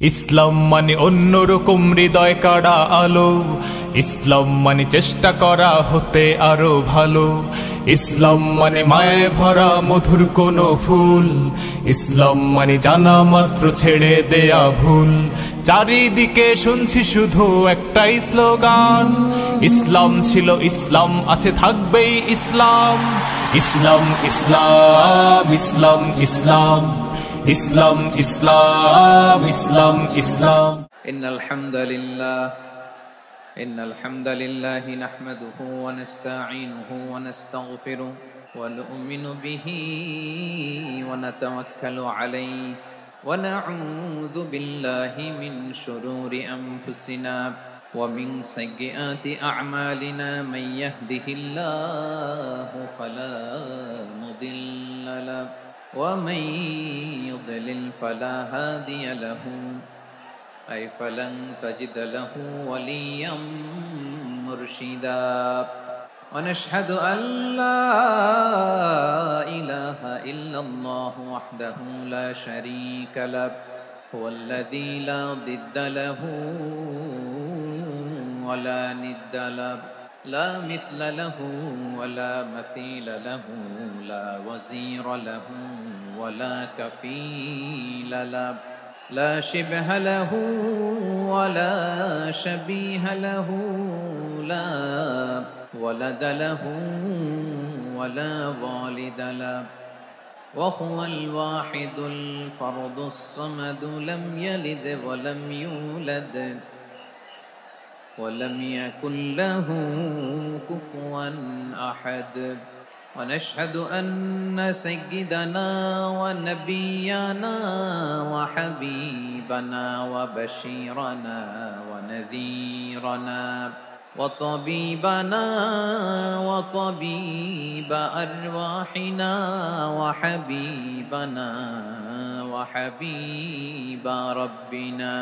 ইসলাম মানে অন্যরকম হৃদয় কাড়া আলো, ইসলাম মানে চেষ্টা করা হতে আরো ভালো। ইসলাম মানে মায়ে ভরা মধুর কোন ফুল, ইসলাম মানে জানা মাত্র ছেড়ে দেয়া ভুল। চারিদিকে শুনছি শুধু একটাই স্লোগান, ইসলাম ছিল ইসলাম আছে থাকবেই ইসলাম। ইসলাম ইসলাম ইসলাম ইসলাম ইসলাম ইসলাম ইসলাম ইসলাম। ইন্নাল হামদালিল্লাহি নাহমাদুহু ওয়া নাস্তাঈনুহু ওয়া নাস্তাগফিরুহু ওয়া নু'মিনু বিহি ওয়া নাতাওয়াক্কালু আলাইহি ওয়া না'উযু বিল্লাহি মিন শুরুরি আনফুসিনা ওয়া মিন সাইয়্যাতি আ'মালিনা মান ইয়াহদিহিল্লাহু ফালা মুদিল্লা লাহু ومن يضلل فلا هادي له أي فلن تجد له وليا مرشدا ونشهد أن لا إله إلا الله وحده لا شريك له هو الذي لا ضد له ولا ند له لا مثل له ولا مثيل له لا وزير له ولا كفيل له لا شبه له ولا شبيه له لا ولد له ولا والد له وهو الواحد الفرد الصمد لم يلد ولم يولد ولم يكن له كفوا أحد ونشهد أن سيدنا ونبينا وحبيبنا وبشيرنا ونذيرنا وطبيبنا وطبيب أرواحنا وحبيبنا وحبيب ربنا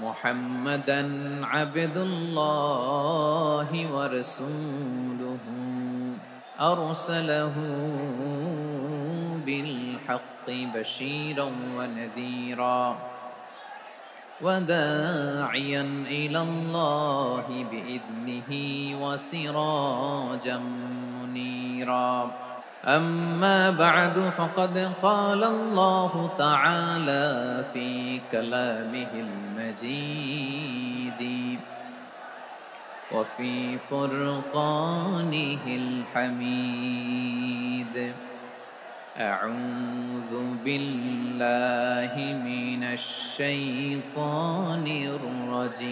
محمدا عبد الله ورسوله أرسله بالحق بشيرا ونذيرا وداعيا إلى الله بإذنه وسراجا منيرا أما بعد فقد قال الله تعالى في كلامه المجيد وفي فرقانه الحميد أعوذ بالله من الشيطان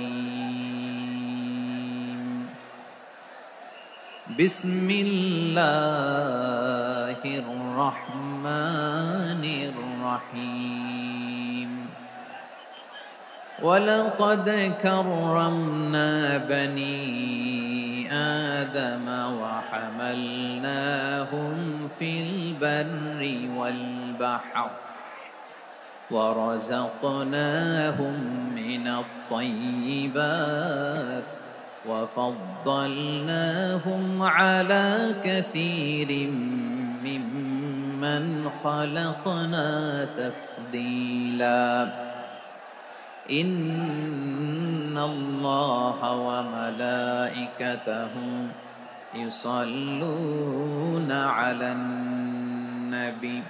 الرجيم بسم الله الرحمن الرحيم ولقد كرمنا بني آدم وحملناهم في البر والبحر ورزقناهم من الطيبات وفضلناهم على كثير ممن خلقنا تفضيلا إن الله وملائكته يصلون على النبي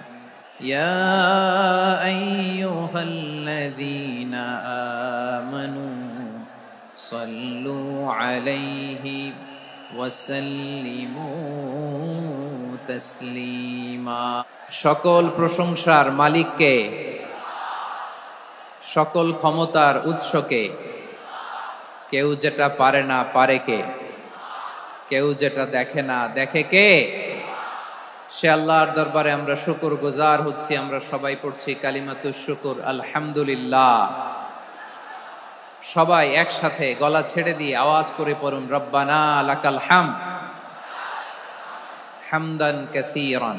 يا أيها الذين آمنوا صلوا عليه وسلموا تسليما সকল প্রশংসার মালিককে, সকল ক্ষমতার উৎসকে। কেউ যেটা পারে না পারে কে, কেউ যেটা দেখে না দেখে কে? সে আল্লাহর দরবারে আমরা শুকর গুজার হচ্ছি। আমরা সবাই পড়ছি কালিমাতুশ শুকর আলহামদুলিল্লাহ। সবাই একসাথে গলা ছেড়ে দিয়ে আওয়াজ করে পড়ুন রব্বানা লাকাল হামদ হামদান কাসীরান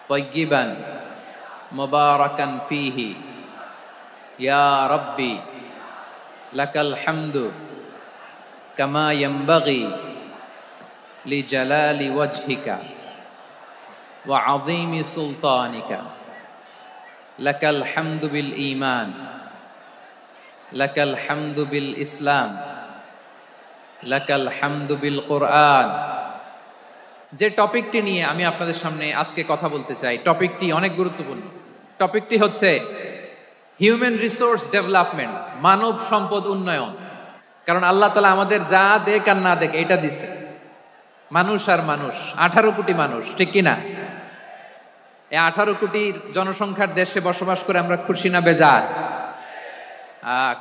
তাইয়িবান মুবারাকান ফীহি ইয়া রাব্বি লাকাল হামদু কামা ইয়ানবাগি লিজালালি ওয়াজহিকা ওয়া আযীমি সুলতানিকা লাকাল হামদু বিল ঈমান লাকাল হামদু বিল ইসলাম, লাকাল হামদু বিল কোরআন। যে টপিকটি নিয়ে আমি আপনাদের সামনে আজকে কথা বলতে চাই, টপিকটি অনেক গুরুত্বপূর্ণ। টপিকটি হচ্ছে হিউম্যান রিসোর্স ডেভেলপমেন্ট, মানব সম্পদ উন্নয়ন। কারণ আল্লাহ তাআলা আমাদের যা দেখ আর না দেখ এটা দিছে। মানুষ আর মানুষ, 18 কোটি মানুষ, ঠিক কিনা? এই 18 কোটি জনসংখ্যার দেশে বসবাস করে আমরা খুশি না বেজার?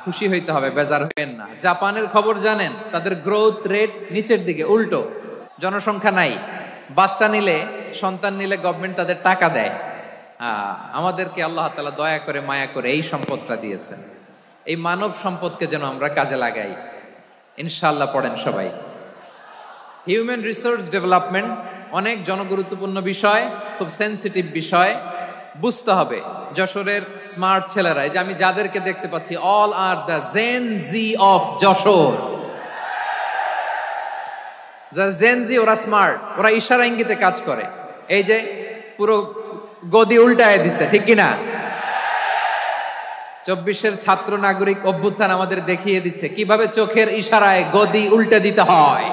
খুশি হইতে হবে, বেজার হইেন না। জাপানের খবর জানেন? তাদের গ্রোথ রেট নিচের দিকে, উল্টো। জনসংখ্যা নাই, বাচ্চা নিলে, সন্তান নিলে গভর্নমেন্ট তাদের টাকা দেয়। আমাদেরকে আল্লাহ তাআলা দয়া করে মায়া করে এই সম্পদটা দিয়েছেন। এই মানব সম্পদকে যেন আমরা কাজে লাগাই, ইনশাআল্লাহ। পড়েন সবাই। হিউম্যান রিসোর্স ডেভেলপমেন্ট অনেক জনগুরুত্বপূর্ণ বিষয়, খুব সেন্সিটিভ বিষয়। বুঝতে হবে যশোরের স্মার্ট ছেলেরা, এই যে আমি যাদেরকে দেখতে পাচ্ছি, all are the gen Z of Jashore. যারা জেন জি, ওরা স্মার্ট, ওরা ইশারা ইঙ্গিতে কাজ করে। এই যে পুরো গদি উল্টায় দিছে, ঠিক কিনা? 24-এর ছাত্র নাগরিক অভ্যুত্থান আমাদের দেখিয়ে দিচ্ছে কিভাবে চোখের ইশারায় গদি উল্টে দিতে হয়।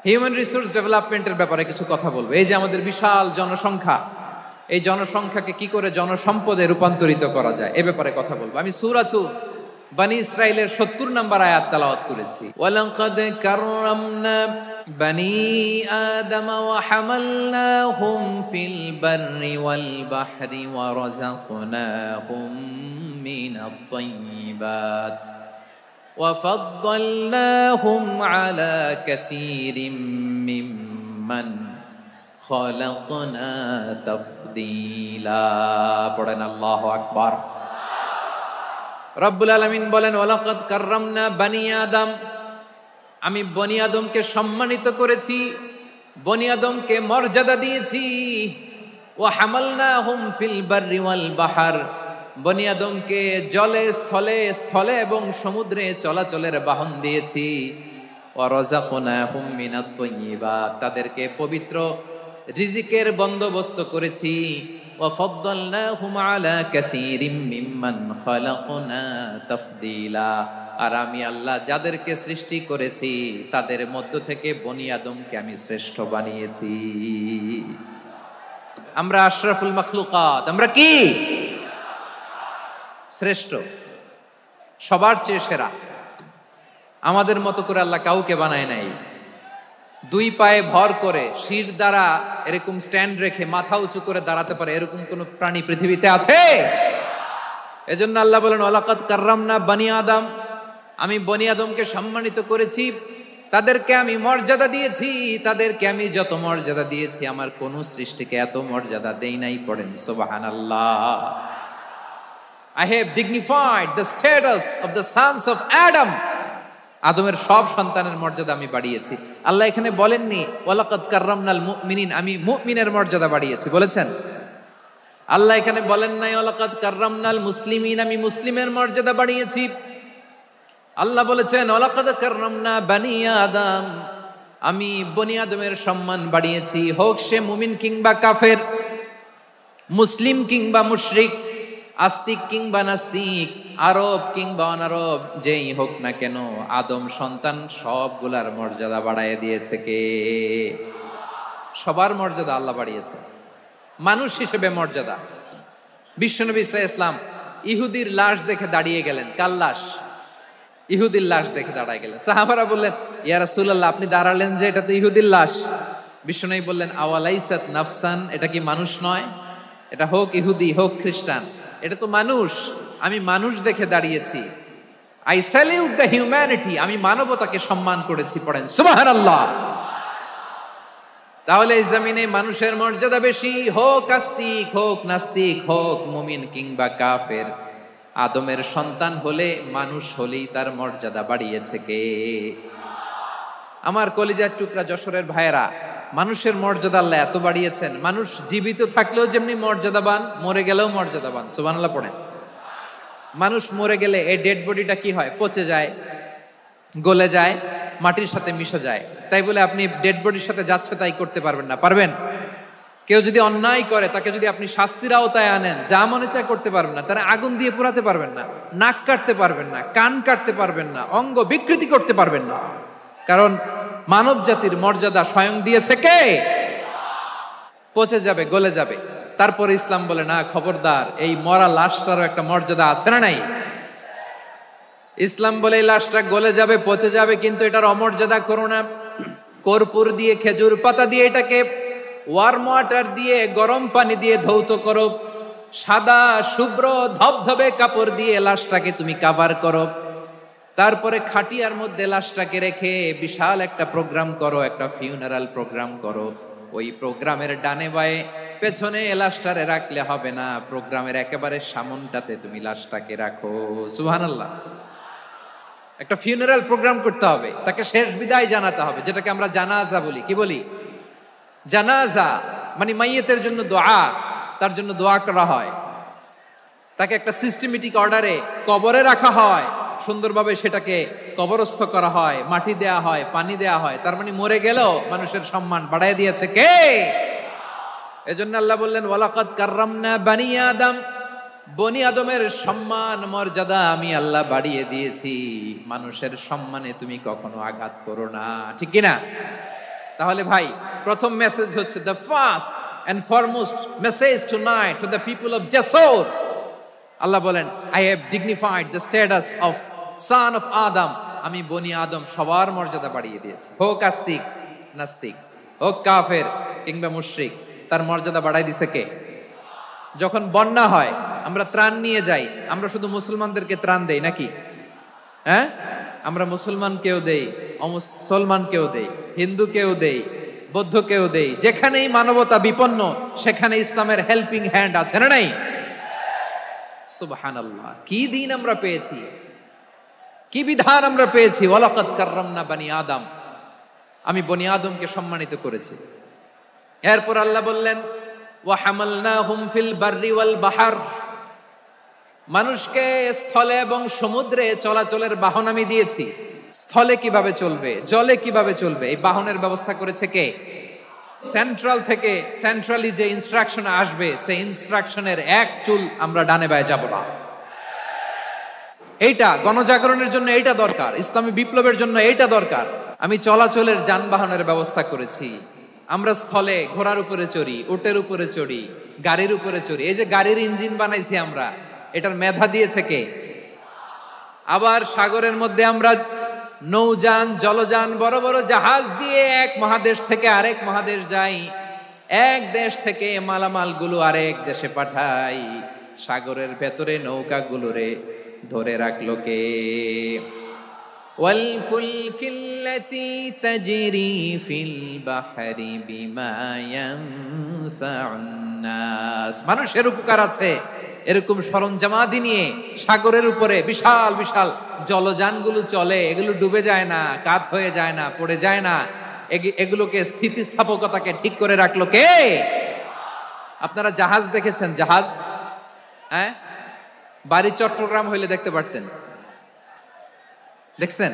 হিউম্যান রিসোর্স ডেভেলপমেন্টের ব্যাপারে কিছু কথা বলবো। এই যে আমাদের বিশাল জনসংখ্যা, এই জনসংখ্যাকে কি করে জনসম্পদে রূপান্তরিত করা যায় এ ব্যাপারে কথা বলবো। আমি সূরাতু বনি ইসরাইলের 70 নম্বর আয়াত তেলাওয়াত করেছি। ওয়ালাকাদ কাররামনা বনি আদম ওয়া হামালনাহুম ফিল বাররি ওয়াল বাহরি ওয়া রাযাকনাহুম মিনাত তাইয়্যিবাত وفضلناهم على كثير ممن خلقنا تفضيلا। পড়েন আল্লাহু আকবার। রব্বুল আলামিন বলেন, ওয়ালাকাদ কাররামনা বনি আদম, আমি বনি আদমকে সম্মানিত করেছি, বনি আদমকে মর্যাদা দিয়েছি। ওয়া হামালনাহুম ফিল বাররি ওয়াল বাহর, বনি আদমকে জলে স্থলে, স্থলে এবং সমুদ্রে চলাচলের বাহন দিয়েছি। ওয়া রাযাকনাহুম মিনাত তাইয়্যিবাত, তাদেরকে পবিত্র রিজিকের বন্দোবস্ত করেছি। ওয়া ফাদ্দালনাহুম আলা কাসীরিম মিম্মান খালাকনা তাফদীলা, আর আমি আল্লাহ যাদেরকে সৃষ্টি করেছি তাদের মধ্য থেকে বনি আদমকে আমি শ্রেষ্ঠ বানিয়েছি। আমরা আশরাফুল মাখলুকাত, আমরা কি? শ্রেষ্ঠ, সবার চেয়ে সেরা। আমাদের মতো করে আল্লাহ কাউকে বানায় নাই। 2 পায়ে ভর করে, শির দ্বারা এরকম স্ট্যান্ড রেখে মাথা উঁচু করে দাঁড়াতে পারে এরকম কোন প্রাণী পৃথিবীতে আছে? এজন্য আল্লাহ বলেন, ওয়ালাকাদ কাররামনা বনি আদম, আমি বনি আদমকে সম্মানিত করেছি, তাদেরকে আমি মর্যাদা দিয়েছি। তাদেরকে আমি যত মর্যাদা দিয়েছি আমার কোন সৃষ্টিকে এত মর্যাদা দেই নাই। পড়েন সুবহানাল্লাহ। I have dignified the status of the sons of Adam. আদমের সব সন্তানের মর্যাদা আমি বাড়িয়েছি। আল্লাহ এখানে বলেননি ওয়ালাকাদ কাররামনাল মুমিনিন, আমি মুমিনের মর্যাদা বাড়িয়েছি, বলেছেন? আল্লাহ এখানে বলেন নাই ওয়ালাকাদ কাররামনাল মুসলিমিন, আমি মুসলিমের মর্যাদা বাড়িয়েছি। আল্লাহ বলেছেন ওয়ালাকাদ কাররামনা বনি আদম, আমি বনি আদমের সম্মান বাড়িয়েছি। হোক সে মুমিন কিংবা কাফের, মুসলিম কিংবা মুশরিক, আস্তিক কিংবা নাস্তিক, আরব কিংবা অনারব, যেই হোক না কেন, আদম সন্তান সবগুলার মর্যাদা বাড়ায় দিয়েছে কে? সবার মর্যাদা আল্লাহ বাড়িয়েছে। মানুষ হিসেবে মর্যাদা। বিশ্বনবী সাল্লাল্লাহু আলাইহি ওয়াসাল্লাম ইহুদির লাশ দেখে দাঁড়িয়ে গেলেন। কার লাশ? ইহুদির লাশ দেখে দাঁড়ায় গেলেন। সাহাবারা বললেন, ইয়া রাসূলুল্লাহ, আপনি দাঁড়ালেন যে, এটা তো ইহুদির লাশ। বিশ্বনবী বললেন, আওয়ালাইসাত নাফসান, এটা কি মানুষ নয়? এটা হোক ইহুদি হোক খ্রিস্টান, এটা তো মানুষ। আমি মানুষ দেখে দাঁড়িয়েছি। আই স্যালিউট দ্য হিউম্যানিটি, আমি মানবতাকে সম্মান করেছি। পড়েন সুবহানাল্লাহ। তাহলে এই জমিনে মানুষের মর্যাদা বেশি, হোক আস্তিক হোক নাস্তিক, হোক মুমিন কিংবা কাফের। আদমের সন্তান হলে, মানুষ হলেই তার মর্যাদা বাড়িয়েছে কে? আমার কলিজার টুকরা যশোরের ভাইয়েরা, মানুষের মর্যাদা আল্লাহ এত বাড়িয়েছেন। মানুষ জীবিত থাকলেও যেমনি মর্যাদাবান, মরে গেলেও মর্যাদাবান। সুবহানাল্লাহ পড়েন। মানুষ মরে গেলে এই ডেড বডিটা কি হয়? পচে যায়, গলে যায়, মাটির সাথে মিশে যায়। তাই বলে আপনি ডেড বডির সাথে যাচ্ছে তাই করতে পারবেন না। পারবেন? কেউ যদি অন্যায় করে তাকে যদি আপনি শাস্তির আওতায় আনেন, যা মনে চায় করতে পারবেন না, তারা আগুন দিয়ে পোড়াতে পারবেন না, নাক কাটতে পারবেন না, কান কাটতে পারবেন না, অঙ্গ বিকৃতি করতে পারবেন না। কারণ মানব জাতির মর্যাদা স্বয়ং দিয়েছে কে? পচে যাবে, গলে যাবে। তারপরে ইসলাম বলে না, খবরদার, এই মরা লাশটারও একটা মর্যাদা আছে না নাই? ইসলাম বলে এই লাশটা গলে যাবে, পচে যাবে, কিন্তু এটার অমর্যাদা করো না। কর্পূর দিয়ে, খেজুর পাতা দিয়ে, এটাকে ওয়ার্ম ওয়াটার দিয়ে, গরম পানি দিয়ে ধৌত করো, সাদা শুভ্র ধবধবে কাপড় দিয়ে লাশটাকে তুমি কাভার করো, তারপরে খাটিয়ার মধ্যে লাশটাকে রেখে বিশাল একটা প্রোগ্রাম করো, একটা ফিউনারাল প্রোগ্রাম করো। ওই প্রোগ্রামের ডানে বায়ে পেছনে লাশটারে রাখলে হবে না, প্রোগ্রামের একেবারে সামনটাতে তুমি লাশটাকে রাখো। সুবহানাল্লাহ। একটা ফিউনারাল প্রোগ্রাম করতে হবে, তাকে শেষ বিদায় জানাতে হবে, যেটাকে আমরা জানাজা বলি। কি বলি? জানাজা মানে মাইয়েতের জন্য দোয়া, তার জন্য দোয়া করা হয়, তাকে একটা সিস্টেমেটিক অর্ডারে কবরে রাখা হয়, সুন্দরভাবে সেটাকে কবরস্থ করা হয়, মাটি দেয়া হয়, পানি দেয়া হয়। তার মানে মরে গেলেও মানুষের সম্মান বাড়ায় দিয়েছে কে? এজন্য আল্লাহ বললেন ওয়ালাকাদ কাররামনা বানি আদম, বনি আদমের সম্মান মর্যাদা আমি আল্লাহ বাড়িয়ে দিয়েছি। মানুষের সম্মানে তুমি কখনো আঘাত করো না, ঠিক কি না? তাহলে ভাই, প্রথম মেসেজ হচ্ছে, the first and foremost message tonight to the people of জাসর। আল্লাহ বলেন, I have dignified the status of son of Adam. আমি বনি আদম সবার মর্যাদা বাড়িয়ে দিয়েছি, হোক আস্তিক নাস্তিক, হোক কাফের কিংবা মুশরিক, তার মর্যাদা বাড়াই দিছে কে? যখন বন্যা হয়, আমরা ত্রাণ নিয়ে যাই, আমরা শুধু মুসলমানদেরকে ত্রাণ দেই নাকি? হ্যাঁ, আমরা মুসলমানকেও দেই, অমুসলমানকেও দেই, হিন্দুকেও দেই, বৌদ্ধকেও দেই। যেখানেই মানবতা বিপন্ন, সেখানে ইসলামের হেল্পিং হ্যান্ড আছে না নাই? সুবহানাল্লাহ। কি দিন আমরা পেয়েছি, কি বিধান আমরা পেয়েছি। ওয়ালাকাদ কাররামনা বানি আদম, আমি বনি আদমকে সম্মানিত করেছি। এরপর আল্লাহ বললেন, ওয়া হামালনাহুম ফিল বাররি ওয়াল বাহর, মানুষকে স্থলে এবং সমুদ্রে চলাচলের বাহন আমি দিয়েছি। স্থলে কিভাবে চলবে, জলে কিভাবে চলবে, এই বাহনের ব্যবস্থা করেছে কে? সেন্ট্রাল থেকে, সেন্ট্রালি যে ইনস্ট্রাকশন আসবে, সেই ইনস্ট্রাকশনের এক চুল আমরা ডানে বায়ে যাব না। এইটা গণজাগরণের জন্য এইটা দরকার, ইসলামী বিপ্লবের জন্য এইটা দরকার। আমি চলাচলের যানবাহনের ব্যবস্থা করেছি। আমরা স্থলে ঘোড়ার উপরে চড়ি, উটের উপরে চড়ি, গাড়ির উপরে চড়ি। এই যে গাড়ির ইঞ্জিন বানাইছি আমরা, এটার মেধা দিয়েছে কে? আবার সাগরের মধ্যে আমরা নৌযান, জলযান, বড় বড় জাহাজ দিয়ে এক মহাদেশ থেকে আরেক মহাদেশ যাই, এক দেশ থেকে মালামাল গুলো আরেক দেশে পাঠাই। সাগরের ভেতরে নৌকা গুলোরে ধরে রাখলো কে? ওয়াল ফুলকিল্লাতি তাজরি ফিল বাহরি বিমা ইয়ানফাউন নাস, মানুষের উপকার আছে এরকম সরঞ্জামাদি নিয়ে সাগরের উপরে বিশাল বিশাল জলযানগুলো চলে। এগুলো ডুবে যায় না, কাত হয়ে যায় না, পড়ে যায় না। এগুলোকে স্থিতিস্থাপকতাকে ঠিক করে রাখলো কে? আপনারা জাহাজ দেখেছেন? জাহাজ, হ্যাঁ, বাড়ি চট্টগ্রাম হইলে দেখতে পারতেন, দেখছেন?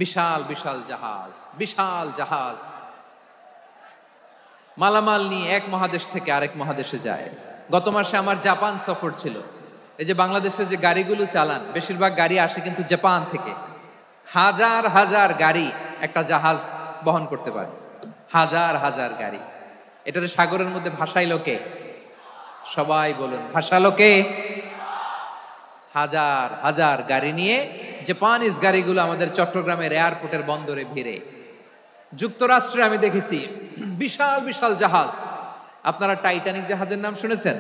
বিশাল বিশাল জাহাজ, বিশাল জাহাজ মালামাল নিয়ে এক মহাদেশ থেকে আরেক মহাদেশে যায়। গত মাসে আমার জাপান সফর ছিল। এই যে বাংলাদেশে যে গাড়িগুলো চালান, বেশিরভাগ গাড়ি আসে কিন্তু জাপান থেকে। হাজার হাজার গাড়ি একটা জাহাজ বহন করতে পারে, হাজার হাজার গাড়ি। এটারে সাগরের মধ্যে ভাসাইলো কে? সবাই বলুন, ভাসালো কে? হাজার হাজার গাড়ি নিয়ে জাপানিজ গাড়িগুলো আমাদের চট্টগ্রামের এয়ারপোর্টের বন্দরে ভিড়ে। যুক্তরাষ্ট্রে আমি দেখেছি বিশাল বিশাল জাহাজ। আপনারা টাইটানিক জাহাজের নাম শুনেছেন?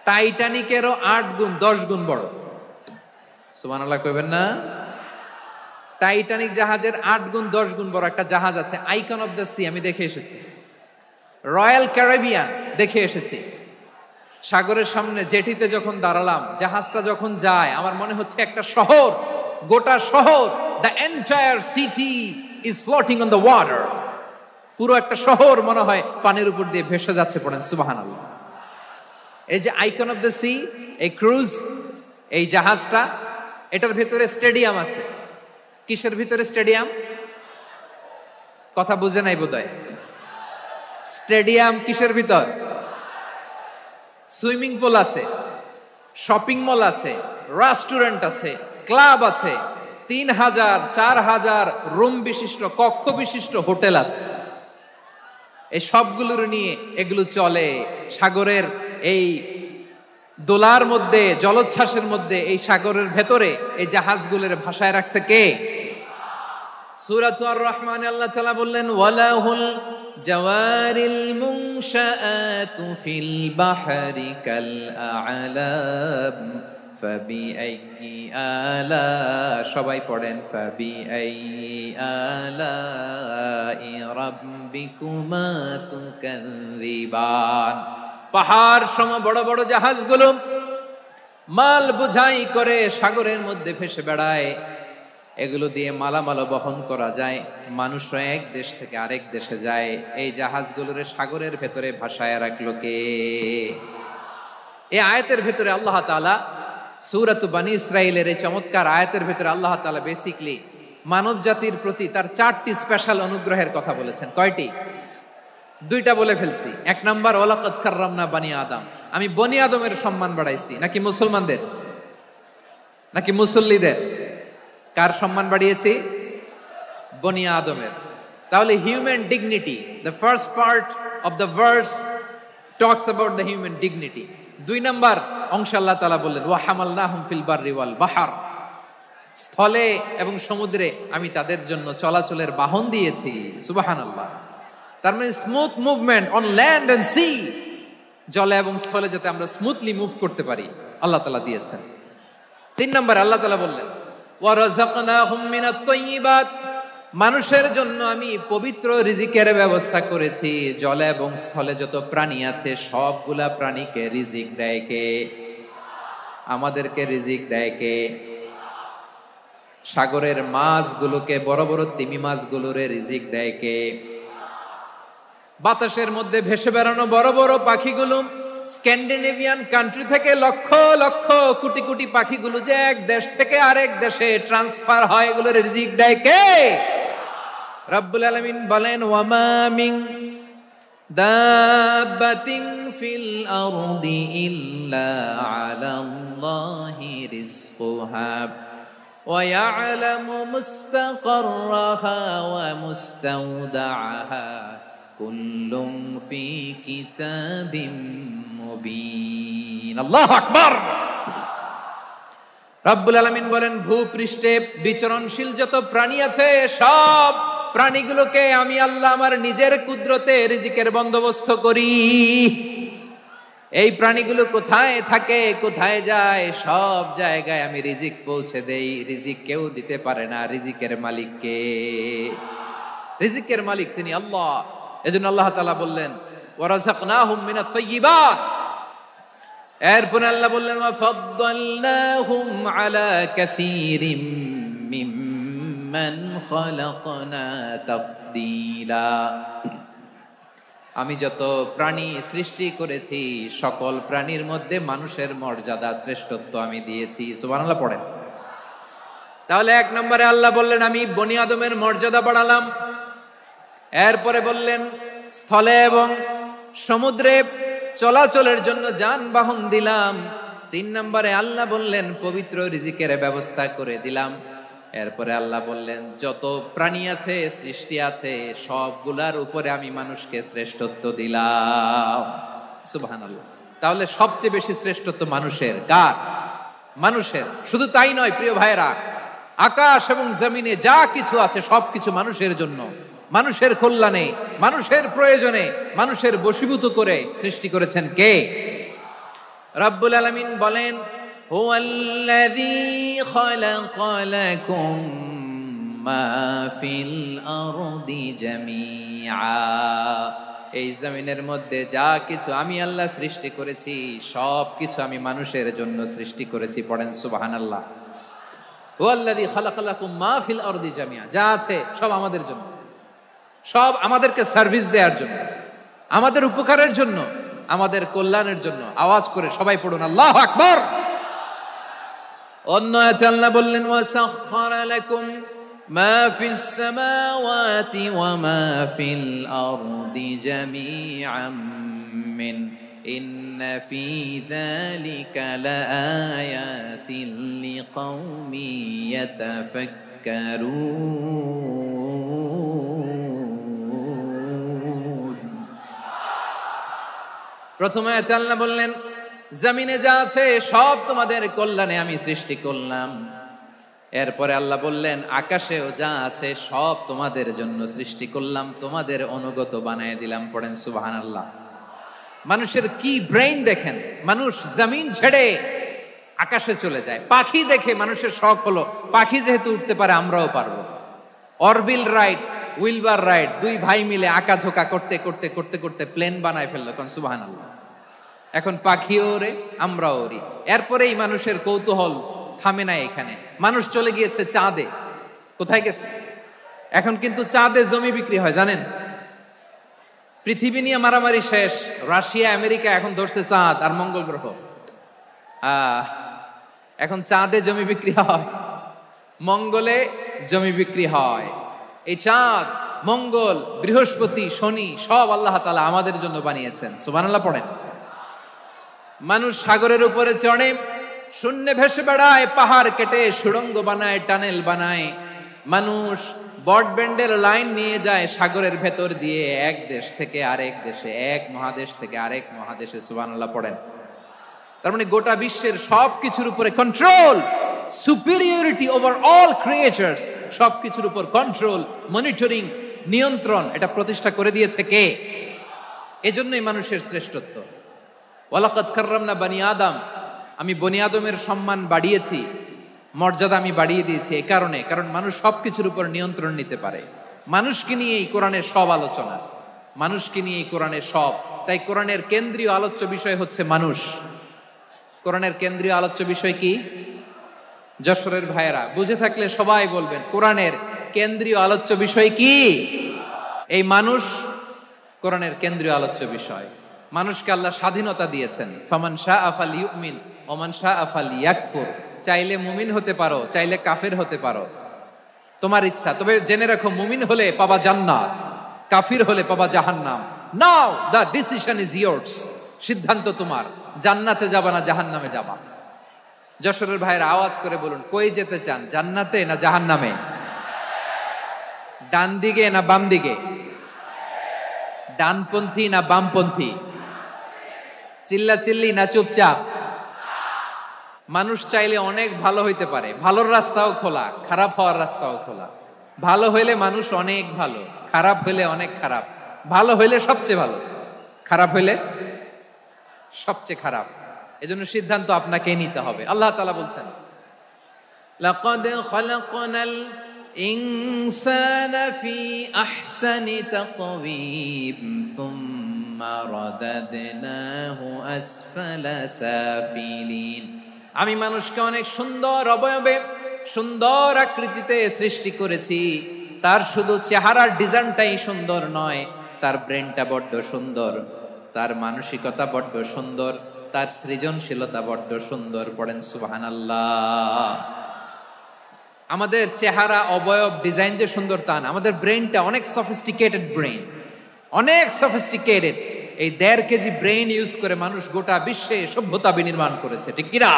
টাইটানিকেরও 8 গুণ 10 গুণ বড়। সুবহানাল্লাহ কইবেন না? টাইটানিক জাহাজের 8 গুণ 10 গুণ বড় একটা জাহাজ আছে, আইকন অফ দ্য সি, আমি দেখে এসেছি। রয়্যাল ক্যারিবিয়ান দেখে এসেছি। সাগরের সামনে জেটিতে যখন দাঁড়ালাম, জাহাজটা যখন যায়, আমার মনে হচ্ছে একটা শহর, গোটা শহর, the entire city is floating on the water. পুরো একটা শহর মনে হয় পানির উপর দিয়ে ভেসে যাচ্ছে। পড়েন সুবহানাল্লাহ। এই যে আইকন অফ দ্য সি, এই ক্রুজ, এই জাহাজটা, এটার ভিতরে স্টেডিয়াম আছে। কিসের ভিতরে স্টেডিয়াম? কথা বুঝে নাই বোধহয়। স্টেডিয়াম কিসের ভিতর? সুইমিং পুল আছে, শপিং মল আছে, রেস্টুরেন্ট আছে, ক্লাব আছে, 3000 4000 রুম বিশিষ্ট, কক্ষ বিশিষ্ট হোটেল আছে। এই সবগুলোর নিয়ে এগুলো চলে সাগরের এই দোলার মধ্যে, জলোচ্ছ্বাসের মধ্যে, এই সাগরের ভেতরে এই জাহাজগুলোর ভাষায় রাখছে কে? সূরাতুর রহমানে আল্লাহ তাআলা বললেন, ওয়ালাহুল জাওয়ারিল মুনশাআতু ফিল বাহরি কাল আ'লাম ফাবিআইয়ি আলা, সবাই পড়েন, ফাবিআইয়ি আলাই রাব্বিকুমা তুকাযযিবান। পাহাড় সম বড় বড় জাহাজগুলো মাল বোঝাই করে সাগরের মধ্যে ভেসে বেড়ায়। এগুলো দিয়ে মালামাল বহন করা যায়, মানুষরা এক দেশ থেকে আরেক দেশে যায়। এই জাহাজগুলোর সাগরের ভেতরে ভাসায় রাখলো কে? এই আয়াতের ভেতরে আল্লাহ তাআলা সূরাতু বনী ইসরাঈলের এই চমৎকার আয়াতের ভেতরে আল্লাহ তাআলা বেসিক্যালি মানব জাতির প্রতি তার 4টি স্পেশাল অনুগ্রহের কথা বলেছেন। কয়টি? 2টা বলে ফেলছি। 1 নাম্বার, ওয়ালাকাদ কাররামনা বনী আদম, আমি বনী আদমের সম্মান বাড়াইছি। নাকি মুসলমানদের? নাকি মুসল্লিদের? কার সম্মান বাড়িয়েছি? বনী আদমের। তাহলে human dignity, the first part of the verse talks about the human dignity. 2 number অংশ আল্লাহ তাআলা বললেন, ওয়া হামালনাহুম ফিল বাররি ওয়াল বাহর, স্থলে এবং সমুদ্রে আমি তাদের জন্য চলাচলের বাহন দিয়েছি। সুবহানাল্লাহ। তার মানে smooth movement on land and sea, জলে এবং স্থলে যাতে আমরা স্মুথলি মুভ করতে পারি আল্লাহ তাআলা দিয়েছেন। 3 নাম্বার আল্লাহ তাআলা বললেন, ওয়া রাযাকনাহুম মিনাত তাইয়্যিবাত, মানুষের জন্য আমি পবিত্র রিজিকের ব্যবস্থা করেছি। জলে এবং স্থলে যত প্রাণী আছে সবগুলা প্রাণীকে রিজিক দেয় কে? আমাদেরকে রিজিক দেয় কে? সাগরের মাছগুলোকে, বড় বড় তিমি মাছগুলোরে রিজিক দেয় কে? বাতাসের মধ্যে ভেসে বেড়ানো বড় বড় পাখিগুলো, স্ক্যান্ডিনেভিয়ান কান্ট্রি থেকে লক্ষ লক্ষ কোটি কোটি পাখিগুলো যে এক দেশ থেকে আরেক দেশে ট্রান্সফার হয়, এগুলোর রিজিক দেয় কে? রব্বুল আলামিন বলেন, ওয়ামা মিন দাব্বাতিন ফিল আরদি ইল্লা আলাল্লাহি রিজকুহা ওয়া ইয়ালামু মুস্তাকাররাহা ওয়া মুস্তাওদাআহা কুল্লুম ফি কিতাবিম মুবিন। আল্লাহু আকবার। রব্বুল আলামিন বলেন, ভূপৃষ্ঠে বিচরণশীল যত প্রাণী আছে সব প্রাণীগুলোকে আমি আল্লাহ আমার নিজের কুদরতে রিজিকের বন্দোবস্ত করি। এই প্রাণীগুলো কোথায় থাকে, কোথায় যায়, সব জায়গায় আমি রিজিক পৌঁছে দেই। রিজিক কেউ দিতে পারে না, রিজিকের মালিক কে? রিজিকের মালিক তিনি আল্লাহ। এজন্য আল্লাহ তাআলা বললেন, ওয়া রাযাকনাহুম মিনাত তাইয়্যিবাত। এরপর আল্লাহ বললেন, ওয়া ফাদ্দালনাহুম আলা কাসীরিম মিম্মান খালাকনা তাফদীলা। আমি যত প্রাণী সৃষ্টি করেছি সকল প্রাণীর মধ্যে মানুষের মর্যাদা, শ্রেষ্ঠত্ব আমি দিয়েছি। সুবহানাল্লাহ পড়েন। তাহলে 1 নম্বরে আল্লাহ বললেন আমি বনি আদমের মর্যাদা বাড়ালাম। এরপরে বললেন স্থলে এবং সমুদ্রে চলাচলের জন্য যানবাহন দিলাম। 3 নম্বরে আল্লাহ বললেন পবিত্র রিজিকের ব্যবস্থা করে দিলাম। এরপরে আল্লাহ বললেন যত প্রাণী আছে, সৃষ্টি আছে, সবগুলার উপরে আমি মানুষকে শ্রেষ্ঠত্ব দিলাম। সুবহানাল্লাহ। তাহলে সবচেয়ে বেশি শ্রেষ্ঠত্ব মানুষের। কার? মানুষের। শুধু তাই নয় প্রিয় ভাইরা, আকাশ এবং জমিনে যা কিছু আছে সবকিছু মানুষের জন্য, মানুষের কল্যাণে, মানুষের প্রয়োজনে, মানুষের বশীভূত করে সৃষ্টি করেছেন কে? রব্বুল আলামিন বলেন, হুয়াল্লাযী খালাকা লাকুম মা ফিল আরদি জামিআ। এই জমিনের মধ্যে যা কিছু আমি আল্লাহ সৃষ্টি করেছি সব কিছু আমি মানুষের জন্য সৃষ্টি করেছি। পড়েন সুবহানাল্লাহ। হুয়াল্লাযী খালাকা লাকুম মা ফিল আরদি জামিআ, যা আছে সব আমাদের জন্য, সব আমাদেরকে সার্ভিস দেওয়ার জন্য, আমাদের উপকারের জন্য, আমাদের কল্যাণের জন্য। আওয়াজ করে সবাই পড়ুন আল্লাহু আকবার। অন্য আয়াতে আল্লাহ বললেন, ওয়াসাখখারা লাকুম মা ফিস সামাওয়াতি ওয়া মা ফিল আরদি জামিআম মিন ইন্না ফি যালিকা লাআয়াতিন লিকাওমি ইয়াতাফাক্কারুন। প্রথমে আল্লাহ বললেন জমিনে যা আছে সব তোমাদের কল্যাণে আমি সৃষ্টি করলাম। এরপরে আল্লাহ বললেন আকাশেও যা আছে সব তোমাদের জন্য সৃষ্টি করলাম, তোমাদের অনুগত বানিয়ে দিলাম। পড়েন সুবহানাল্লাহ। মানুষের কি ব্রেইন দেখেন, মানুষ জমিন ছেড়ে আকাশে চলে যায়। পাখি দেখে মানুষের শখ হলো পাখি যেহেতু উঠতে পারে আমরাও পারবো। অরবিল রাইট, উইলবার রাইট, দুই ভাই মিলে আঁকাঝোঁকা করতে করতে করতে করতে প্লেন বানায় ফেললো। কোন সুবহানাল্লাহ। এখন পাখিও ওরে, আমরাও ওরি। এরপরেই মানুষের কৌতূহল থামে না এখানে। মানুষ চলে গিয়েছে চাঁদে। কোথায় গেছে? এখন কিন্তু চাঁদে জমি বিক্রি হয় জানেন। পৃথিবী নিয়ে মারামারি শেষ, রাশিয়া আমেরিকা এখন ধরছে চাঁদ আর মঙ্গল গ্রহ। এখন চাঁদে জমি বিক্রি হয়, মঙ্গলে জমি বিক্রি হয়। এই চাঁদ, মঙ্গল, বৃহস্পতি, শনি সব আল্লাহ তাআলা আমাদের জন্য বানিয়েছেন। সুবহানাল্লাহ পড়েন। মানুষ সাগরের উপরে চড়ে, শূন্যে ভেসে বেড়ায়, পাহাড় কেটে সুড়ঙ্গ বানায়, টানেল বানায়। মানুষ ব্রডব্যান্ডের লাইন নিয়ে যায় সাগরের ভেতর দিয়ে, এক দেশ থেকে আরেক দেশে, এক মহাদেশ থেকে আরেক মহাদেশে। সুবহানাল্লাহ পড়েন। তার মানে গোটা বিশ্বের সবকিছুর উপরে control, superiority over all creatures, সবকিছুর উপর কন্ট্রোল, মনিটরিং, নিয়ন্ত্রণ, এটা প্রতিষ্ঠা করে দিয়েছে কে? এজন্যই মানুষের শ্রেষ্ঠত্ব। ওয়ালাকাদ কাররামনা বানি আদম, আমি বনি আদমের সম্মান বাড়িয়েছি, মর্যাদা আমি বাড়িয়ে দিয়েছি এই কারণে, কারণ মানুষ সবকিছুর উপর নিয়ন্ত্রণ নিতে পারে। মানুষকে নিয়ে এই কোরআনের সব আলোচনা, মানুষকে নিয়ে এই কোরআনের সব। তাই কোরআনের কেন্দ্রীয় আলোচ্য বিষয় হচ্ছে মানুষ। কোরআনের কেন্দ্রীয় আলোচ্য বিষয় কি? যশোরের ভাইয়েরা বুঝে থাকলে সবাই বলবেন কোরআনের কেন্দ্রীয় আলোচ্য বিষয় কি? এই মানুষ কোরআনের কেন্দ্রীয় আলোচ্য বিষয়। মানুষকে আল্লাহ স্বাধীনতা দিয়েছেন। ফামান শাআ ফালইউমিন ওয়া মান শাআ ফালইয়াকফুর। চাইলে মুমিন হতে পারো, চাইলে কাফের হতে পারো, তোমার ইচ্ছা। তবে জেনে রাখো মুমিন হলে পাবা জান্নাত, কাফির হলে পাবা জাহান্নাম। নাও দ্য ডিসিশন ইজ ইয়ার্স। সিদ্ধান্ত তোমার, জান্নাতে যাবা না জাহান্নামে যাবা। যশোরের ভাইয়েরা আওয়াজ করে বলুন, কই যেতে চান, জান্নাতে না জাহান্নামে? ডান দিকে না বাম দিকে? ডানপন্থী না বামপন্থী? চিল্লা চিল্লি না চুপচাপ? মানুষ চাইলে অনেক ভালো হইতে পারে, ভালোর রাস্তাও খোলা, খারাপ হওয়ার রাস্তাও খোলা। ভালো হইলে মানুষ অনেক ভালো, খারাপ হইলে অনেক খারাপ। ভালো হইলে সবচেয়ে ভালো, খারাপ হইলে সবচেয়ে খারাপ। এজন্য সিদ্ধান্ত আপনাকে নিতে হবে। আল্লাহ তাআলা বলছেন, লাকাদ খালাকনাল ইনসানা ফি আহসানি তাকওয়িম সুম্মা রাদাদনাহু আসফালা সাফিলিন। আমি মানুষকে অনেক সুন্দর অবয়বে, সুন্দর আকৃতিতে সৃষ্টি করেছি। তার শুধু চেহারার ডিজাইনটাই সুন্দর নয়, তার ব্রেনটা বড্ড সুন্দর, তার মানসিকতা বড্ড সুন্দর, তার সৃজনশীলতা বড্ড সুন্দর। পড়েন সুবহানাল্লাহ। আমাদের চেহারা, অবয়ব, ডিজাইন যে সুন্দর তা না, আমাদের ব্রেনটা অনেক সফিস্টিকেটেড ব্রেন, অনেক সফিস্টিকেটেড। এই 1.5 কেজি ব্রেন ইউজ করে মানুষ গোটা বিশ্বে সভ্যতা বিনির্মাণ করেছে, ঠিক কিনা?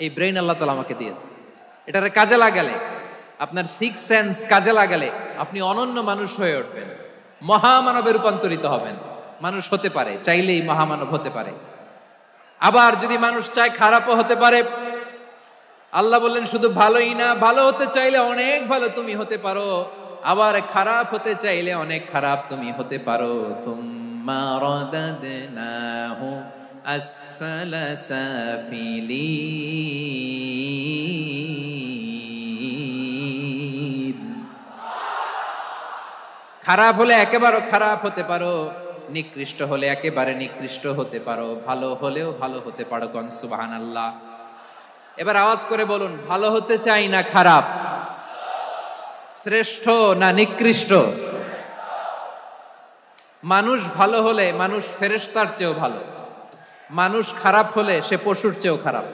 এই ব্রেন আল্লাহ তাআলা আমাকে দিয়েছে। এটারে কাজে লাগালে, আপনার 6 সেন্স কাজে লাগালে আপনি অনন্য মানুষ হয়ে উঠবেন, মহামানবে রূপান্তরিত হবেন। মানুষ হতে পারে, চাইলেই মহামানব হতে পারে। আবার যদি মানুষ চায় খারাপও হতে পারে। আল্লাহ বললেন শুধু ভালোই না, ভালো হতে চাইলে অনেক ভালো তুমি হতে পারো, আবার খারাপ হতে চাইলে অনেক খারাপ তুমি হতে পারো। সুম্মা রাদাদনাহু আসফালা সাফিলিন। খারাপ হলে একেবারে খারাপ হতে পারো, নিকৃষ্ট হলে একেবারে নিকৃষ্ট হতে পারো, ভালো হলেও ভালো হতে পারো। কোন সুবহানাল্লাহ। এবার আওয়াজ করে বলুন, ভালো হতে চাই না খারাপ? শ্রেষ্ঠ না নিকৃষ্ট? মানুষ ভালো হলে মানুষ ফেরেশতার চেয়েও ভালো, মানুষ খারাপ হলে সে পশুর চেয়েও খারাপ।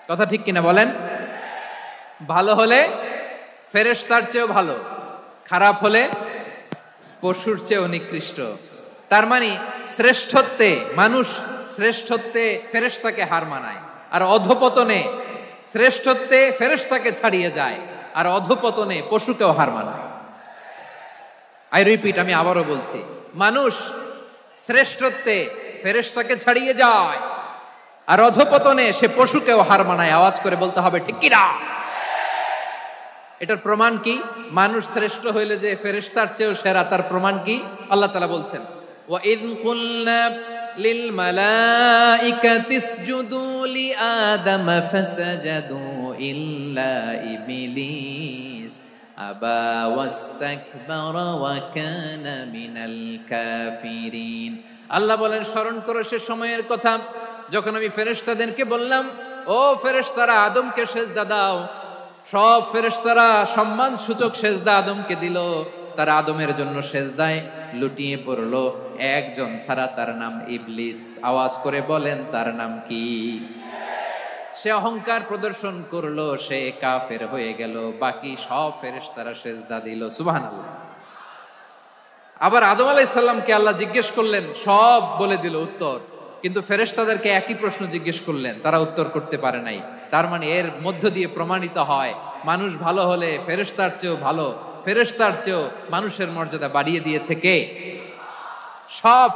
কথা ঠিক কিনা বলেন? ভালো হলে ফেরেশতার চেয়েও ভালো, খারাপ হলে পশুর চেয়েও নিকৃষ্ট। তার মানে শ্রেষ্ঠত্বে মানুষ, শ্রেষ্ঠত্বে ফেরেশতাকে হার মানায়, আর অধপতনে শ্রেষ্ঠত্বে ফেরেশতাকে ছাড়িয়ে যায়, আর অধপতনে পশুকেও হার মানায়। আই রিপিট, আমি আবারও বলছি, মানুষ শ্রেষ্ঠত্বে ফেরেশতাকে ছাড়িয়ে যায়, আর অধপতনে সে পশুকেও হার মানায়। আওয়াজ করে বলতে হবে ঠিক কি না? এটার প্রমাণ কি? মানুষ শ্রেষ্ঠ হইলে যে ফেরেশতার চেয়েও সেরা, তার প্রমাণ কি? আল্লাহ তাআলা বলছেন, ওয়া ইয কুলনা লিল মালাইকাতি ইসজুদু লি আদম ফাসাজাদু ইল্লা ইবলিস আবা ওয়াস্তাকবারা ওয়া কানা মিনাল কাফিরিন। আল্লাহ বলেন, স্মরণ করো সে সময়ের কথা যখন আমি ফেরেশতাদেরকে বললাম, ও ফেরেশতারা আদমকে সেজদা দাও। সব ফেরেশতারা সম্মান সূচক সেজদা আদমকে দিল, তারা আদমের জন্য সেজদায় লুটিয়ে পড়লো, একজন ছাড়া, তার নাম ইবলিস। আওয়াজ করে বলেন তার নাম কি? সে অহংকার প্রদর্শন করলো, সে কাফের হয়ে গেল, বাকি সব ফেরেশতারা সেজদা দিল। সুবহানাল্লাহ। আবার আদম আলাইহিস সালামকে আল্লাহ জিজ্ঞেস করলেন, সব বলে দিল উত্তর, কিন্তু ফেরেশতাদেরকে একই প্রশ্ন জিজ্ঞেস করলেন, তারা উত্তর করতে পারে নাই। তার মানে এর মধ্য দিয়ে প্রমাণিত হয়, মানুষ ভালো হলে ফেরেশতার চেয়েও ভালো, ফেরেশতার চেয়েও মানুষের মর্যাদা বাড়িয়ে দিয়েছে কে? সব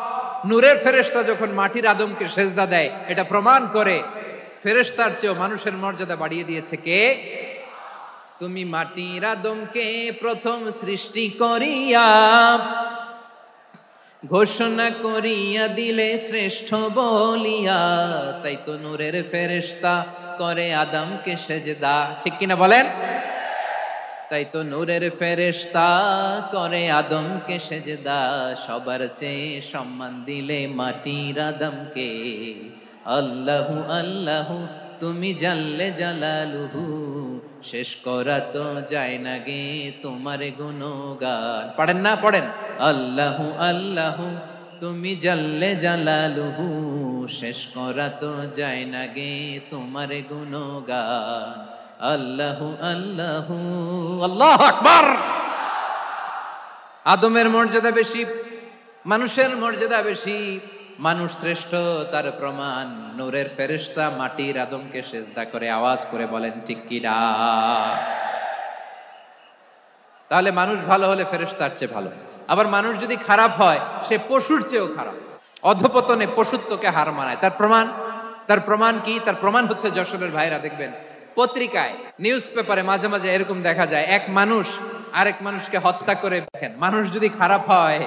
নূরের ফেরেশতা যখন মাটির আদমকে সেজদা দেয়, এটা প্রমাণ করে ফেরেশতার চেয়েও মানুষের মর্যাদা বাড়িয়ে দিয়েছে কে? তুমি মাটির আদমকে প্রথম সৃষ্টি করিয়া ঘোষণা করিয়া দিলে শ্রেষ্ঠ বলিয়া, তাই তো নূরের ফেরেশতা করে আদমকে সেজদা। ঠিক কিনা বলেন? তাই তো নূরের ফেরেশতা করে আদমকে সেজদা, সবার চেয়ে সম্মান দিলে মাটির আদমকে। আল্লাহু আল্লাহু তুমি জাল্লে জালালুহু, শেষ করা তো যায় না গে তোমার গুণগান। পড়েন না? পড়েন। আল্লাহু আল্লাহু তুমি জাল্লে জালালুহু, শেষ করা তো যায় না গে তোমার গুণগান। আল্লাহু আল্লাহু, আল্লাহু আকবার। আদমের মর্যাদা বেশি, মানুষের মর্যাদা বেশি, মানুষ শ্রেষ্ঠ, তার প্রমাণ নূরের ফেরেশতা মাটির আদমকে সেজদা করে। আওয়াজ করে বলেন ঠিক কি না? তাহলে মানুষ ভালো হলে ফেরেশতার চেয়ে ভালো। আবার মানুষ যদি খারাপ হয়, সে পশুর চেয়েও খারাপ, অধপতনে পশুত্বকে হার মানায়। তার প্রমাণ, তার প্রমাণ কি? তার প্রমাণ হচ্ছে, যশোরের ভাইরা দেখবেন পত্রিকায়, নিউজ পেপারে মাঝে মাঝে এরকম দেখা যায়, এক মানুষ আরেক মানুষকে হত্যা করে। দেখেন, মানুষ যদি খারাপ হয়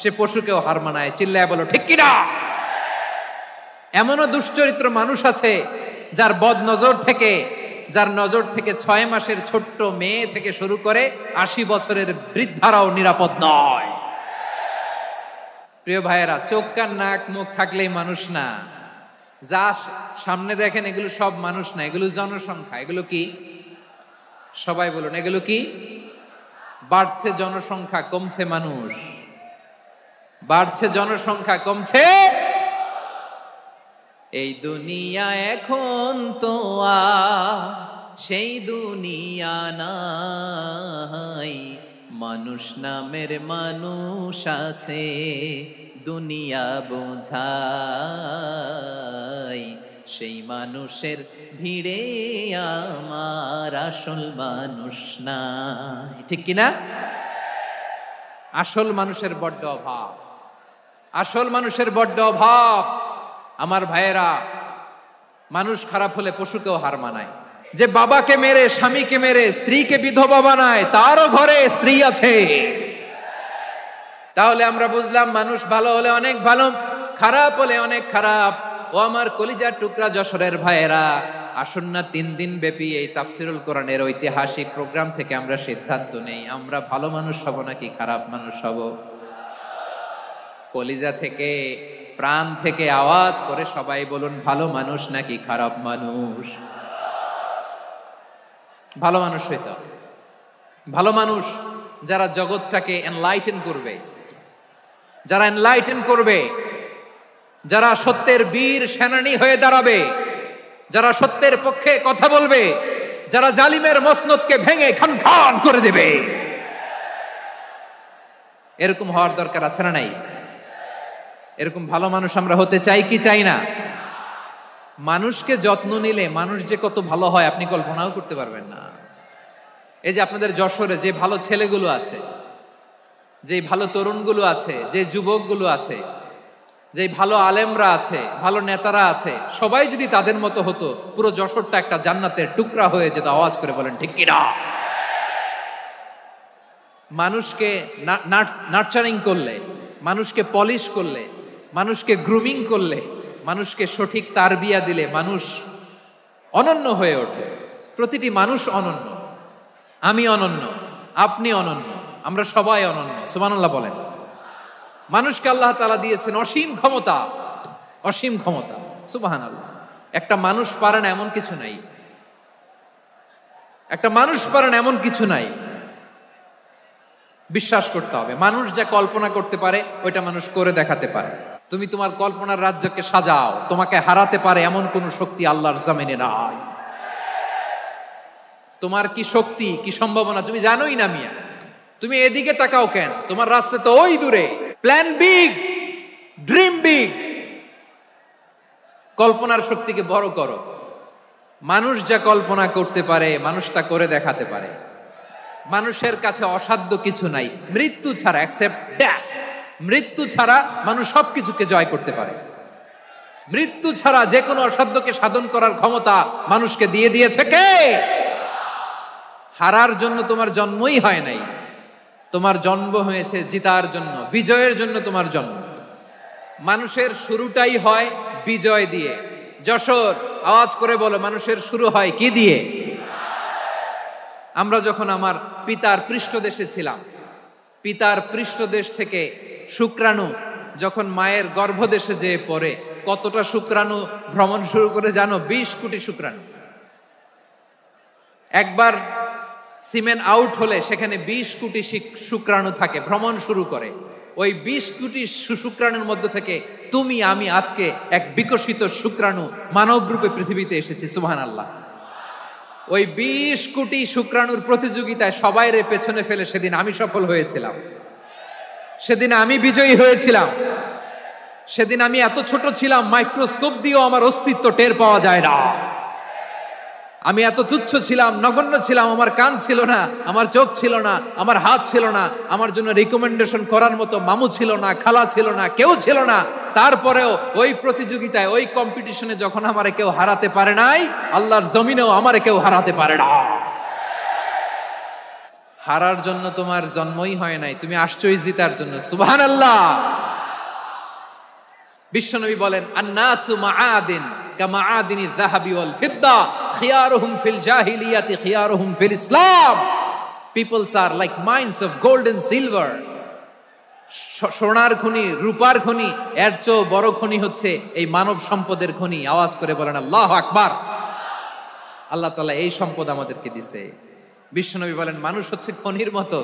সে পশুকেও হার মানায়। চিল্লায় বলো ঠিক কিনা? এমনও দুশ্চরিত্র মানুষ আছে যার বদ নজর থেকে, যার নজর থেকে 6 মাসের ছোট্ট মেয়ে থেকে শুরু করে 80 বছরের বৃদ্ধারাও নিরাপদ নয়। প্রিয় ভাইয়েরা, চোখ কান নাক মুখ থাকলেই মানুষ না। যা সামনে দেখেন এগুলো সব মানুষ না, এগুলো জনসংখ্যা। এগুলো কি? সবাই বলুন, এগুলো কি? বাড়ছে জনসংখ্যা, কমছে মানুষ। বাড়ছে জনসংখ্যা, কমছে। এই দুনিয়া এখন তো সেই দুনিয়া নাই, মানুষ নামের মানুষ আছে, দুনিয়া বোঝাই, সেই মানুষের ভিড়ে আমার আসল মানুষ নাই। ঠিক কিনা? আসল মানুষের বড্ড অভাব, আসল মানুষের বড্ড অভাব। আমার ভাইয়েরা, মানুষ খারাপ হলে পশুকেও হার মানায়। যে বাবাকে মেরে, স্বামীকে মেরে স্ত্রীকে বিধবা বানায়, তারও ঘরে স্ত্রী আছে। তাহলে আমরা বুঝলাম, মানুষ ভালো হলে অনেক ভালো, খারাপ হলে অনেক খারাপ। ও আমার কলিজার টুকরা যশোরের ভাইয়েরা, আসুন না 3 দিন ব্যাপী এই তাফসিরুল কোরআনের ঐতিহাসিক প্রোগ্রাম থেকে আমরা সিদ্ধান্ত নেই, আমরা ভালো মানুষ হব নাকি খারাপ মানুষ হব। কলিজা থেকে, প্রাণ থেকে আওয়াজ করে সবাই বলুন, ভালো মানুষ নাকি খারাপ মানুষ? ভালো মানুষ হইতে হবে। ভালো মানুষ যারা জগৎটাকে এনলাইটেন করবে, যারা এনলাইটেন করবে, যারা সত্যের বীর সেনানী হয়ে দাঁড়াবে, যারা সত্যের পক্ষে কথা বলবে, যারা জালিমের মসনদকে ভেঙে খান খান করে দেবে। এরকম হওয়ার দরকার আছে না নাই? এরকম ভালো মানুষ আমরা হতে চাই কি চাই না? মানুষকে যত্ন নিলে মানুষ যে কত ভালো হয় আপনি কল্পনাও করতে পারবেন না। এই যে আপনাদের যশোরে যে ভালো ছেলেগুলো আছে, যে ভালো তরুণগুলো আছে, যে যুবকগুলো আছে, যে ভালো আলেমরা আছে, ভালো নেতারা আছে, সবাই যদি তাদের মতো হতো পুরো যশোরটা একটা জান্নাতের টুকরা হয়ে যেত। আওয়াজ করে বলেন ঠিক কিনা? মানুষকে নার্চারিং করলে, মানুষকে পলিশ করলে, মানুষকে গ্রুমিং করলে, মানুষকে সঠিক তারবিয়া দিলে মানুষ অনন্য হয়ে ওঠে। প্রতিটি মানুষ অনন্য। আমি অনন্য, আপনি অনন্য, আমরা সবাই অনন্য। সুবহানাল্লাহ বলেন। মানুষকে আল্লাহ তাআলা দিয়েছেন অসীম ক্ষমতা, অসীম ক্ষমতা। সুবহানাল্লাহ। একটা মানুষ পারে না এমন কিছু নাই, একটা মানুষ পারে না এমন কিছু নাই। বিশ্বাস করতে হবে, মানুষ যা কল্পনা করতে পারে ওইটা মানুষ করে দেখাতে পারে। তুমি তোমার কল্পনার রাজ্যকে সাজাও, তোমাকে হারাতে পারে এমন কোন শক্তি আল্লাহর জমিনে নাই। তোমার কি শক্তি, কি সম্ভাবনা তুমি জানোই না মিয়া। তুমি এদিকে তাকাও কেন? তোমার রাস্তা তো ওই দূরে। Plan big, dream big. কল্পনার শক্তিকে বড় করো। মানুষ যা কল্পনা করতে পারে মানুষ তা করে দেখাতে পারে। মানুষের কাছে অসাধ্য কিছু নাই মৃত্যু ছাড়া, এক্সেপ্ট ডেথ। মৃত্যু ছাড়া মানুষ সবকিছুকে জয় করতে পারে। মৃত্যু ছাড়া যে কোনো অসাধ্যকে সাধন করার ক্ষমতা মানুষকে দিয়ে দিয়েছে কে? হারার জন্য তোমার জন্মই হয় নাই, তোমার জন্ম হয়েছে জিতার জন্য, বিজয়ের জন্য তোমার জন্ম। মানুষের শুরুটাই হয় বিজয় দিয়ে। যশোর আওয়াজ করে বলো, মানুষের শুরু হয় কি দিয়ে? আমরা যখন আমার পিতার পৃষ্ঠদেশে ছিলাম, পিতার পৃষ্ঠদেশ থেকে শুক্রাণু যখন মায়ের গর্ভদেশে যেয়ে পড়ে, কতটা শুক্রাণু ভ্রমণ শুরু করে জানো? 20 কোটি শুক্রাণু। একবার সিমেন আউট হলে সেখানে 20 কোটি শুক্রাণু থাকে, ভ্রমণ শুরু করে। ওই 20 কোটি শুক্রাণুর মধ্যে থেকে তুমি আমি আজকে এক বিকশিত শুক্রাণু মানব রূপে পৃথিবীতে এসেছি। সুবহানাল্লাহ। ওই 20 কোটি শুক্রাণুর প্রতিযোগিতায় সবাইরে পেছনে ফেলে সেদিন আমি সফল হয়েছিলাম, সেদিন আমি বিজয়ী হয়েছিলাম। সেদিন আমি এত ছোট ছিলাম মাইক্রোস্কোপ দিয়েও আমার অস্তিত্ব টের পাওয়া যায় না। আমি এত তুচ্ছ ছিলাম, নগণ্য ছিলাম। আমার কান ছিল না, আমার চোখ ছিল না, আমার হাত ছিল না, আমার জন্য রিকমেন্ডেশন করার মতো মামু ছিল না, খালা ছিল না, কেউ ছিল না। তারপরেও ওই প্রতিযোগিতায়, ওই কম্পিটিশনে যখন আমারে কেউ হারাতে পারে নাই, আল্লাহর জমিনেও আমারে কেউ হারাতে পারে না। হারার জন্য তোমার জন্মই হয় নাই, তুমি আসছোই জিতার জন্য। সুবহানাল্লাহ। বিশ্বনবী বলেন, আন্নাসু মাআদিন কামাআদিনি যাহাবি ওয়াল ফিদ্দা খিয়ারুহুম ফিল জাহিলিয়াতি খিয়ারুহুম ফিল ইসলাম। Peoples are like mines of gold and silver. সোনার খনি, রূপার খনি, এর চেয়েও বড় খনি হচ্ছে এই মানব সম্পদের খনি। আওয়াজ করে বলেন আল্লাহু আকবার। আল্লাহ তাআলা এই সম্পদ আমাদেরকে দিয়েছে। বিশ্বনবী বলেন, মানুষ হচ্ছে খনির মতো।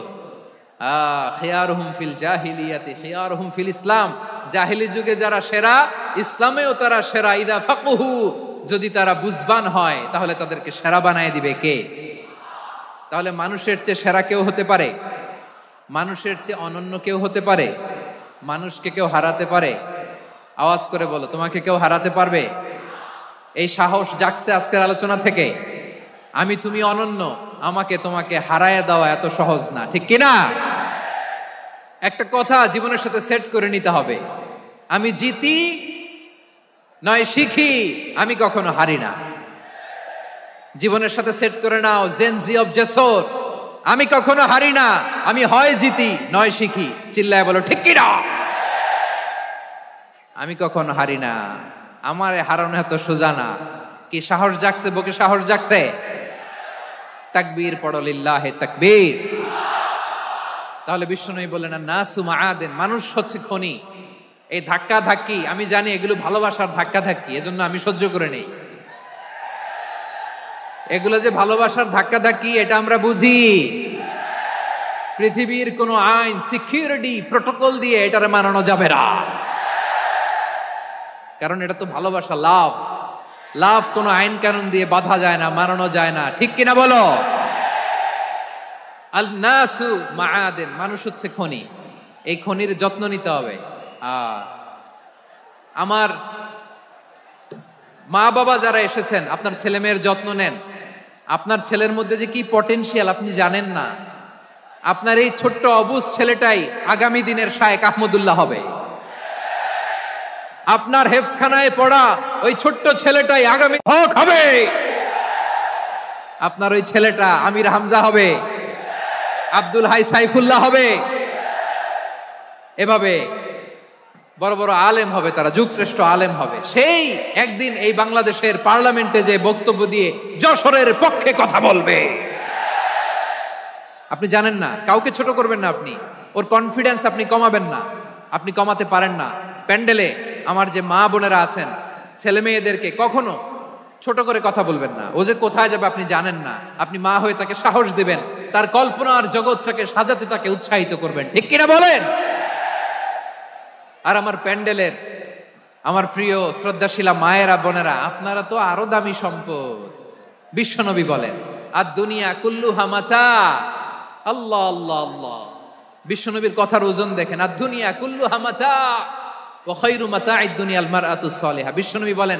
খিয়ারুহুম ফিল জাহিলিয়াতি খিয়ারুহুম ফিল ইসলাম। জাহিলি যুগে যারা সেরা, ইসলামেও তারা সেরা। ইদা ফাকহু, যদি তারা বুঝবান হয় তাহলে তাদেরকে সেরা বানায় দিবে কে? তাহলে মানুষের চেয়ে সেরা কেউ হতে পারে? মানুষের চেয়ে অনন্য কেউ হতে পারে? মানুষকে কেউ হারাতে পারে? আওয়াজ করে বলো, তোমাকে কেউ হারাতে পারবে? এই সাহস জাগছে আজকের আলোচনা থেকে। আমি তুমি অনন্য, আমাকে তোমাকে হারায় দেওয়া এত সহজ না, ঠিক কিনা? একটা কথা জীবনের সাথে সেট করে নিতে হবে, আমি জিতি নয় শিখি, আমি কখনো হারি না। জীবনের সাথে সেট করে নাও, জেনজি অফ যশোর, আমি কখনো হারি না, আমি হয় জিতি নয় শিখি। চিল্লায় বলো ঠিক কিনা? আমি কখনো হারি না, আমার হারানো এত সোজা না। কি সাহস জাগছে? বুকে সাহস জাগছে? তাকবীর পড়ো, লিল্লাহে তাকবীর। তাহলে বিশ্বনবী বললেন, নাসু মাআদিন, মানুষ হচ্ছে খনি। এই ধাক্কা ধাক্কি আমি জানি এগুলো ভালোবাসার ধাক্কা ধাক্কি, এজন্য আমি সহ্য করে নেই। এগুলো যে ভালোবাসার ধাক্কা ধাক্কি এটা আমরা বুঝি। পৃথিবীর কোন আইন, সিকিউরিটি প্রটোকল দিয়ে এটারে মানানো যাবে না, কারণ এটা তো ভালোবাসা, লাভ। লাভ কোনো আইন কানুন দিয়ে বাধা যায় না, মারানো যায় না, ঠিক কিনা বলো? আল নাসু মাআদিন, মানুষ হচ্ছে খনি, এই খনির যত্ন নিতে হবে। আমার মা বাবা যারা এসেছেন, আপনার ছেলে মেয়ের যত্ন নেন। আপনার ছেলের মধ্যে যে কি পটেনশিয়াল আপনি জানেন না। আপনার এই ছোট্ট অবুজ ছেলেটাই আগামী দিনের শায়েখ আহমদুল্লাহ হবে। আপনার হেফজখানায় পড়া ওই ছোট্ট ছেলেটাই আগামী হক হবে। আপনার ওই ছেলেটা আমির হামজা হবে, আব্দুল হাই সাইফুল্লাহ হবে, এভাবে বড় বড় আলেম হবে, তারা যুগশ্রেষ্ঠ আলেম হবে। সেই একদিন এই বাংলাদেশের পার্লামেন্টে যে বক্তব্য দিয়ে যশোরের পক্ষে কথা বলবে। আপনি জানেন না, কাউকে ছোট করবেন না, আপনি ওর কনফিডেন্স আপনি কমাবেন না, আপনি কমাতে পারেন না। প্যান্ডেলে আমার যে মা বোনেরা আছেন, ছেলে মেয়েদেরকে কখনো ছোট করে কথা বলবেন না। ও যে কোথায় যাবে আপনি জানেন না, আপনি মা হয়ে তাকে সাহস দিবেন, তার কল্পনার জগৎটাকে সাজাতে তাকে উৎসাহিত করবেন, ঠিক কিনা বলেন? আর আমার প্যান্ডেলের আমার প্রিয় শ্রদ্ধাশীলা মায়েরা বোনেরা, আপনারা তো আরো দামি সম্পদ। বিশ্বনবী বলেন, আর দুনিয়া কুল্লুহা মাতা। আল্লাহ আল্লাহ আল্লাহ, বিশ্বনবীর কথার ওজন দেখেন। আর দুনিয়া কুল্লুহা মাতা ওয়া খায়রু মাতা'আদ দুনিয়াল মারআতুস সালিহা। বিশ্বনবী বলেন,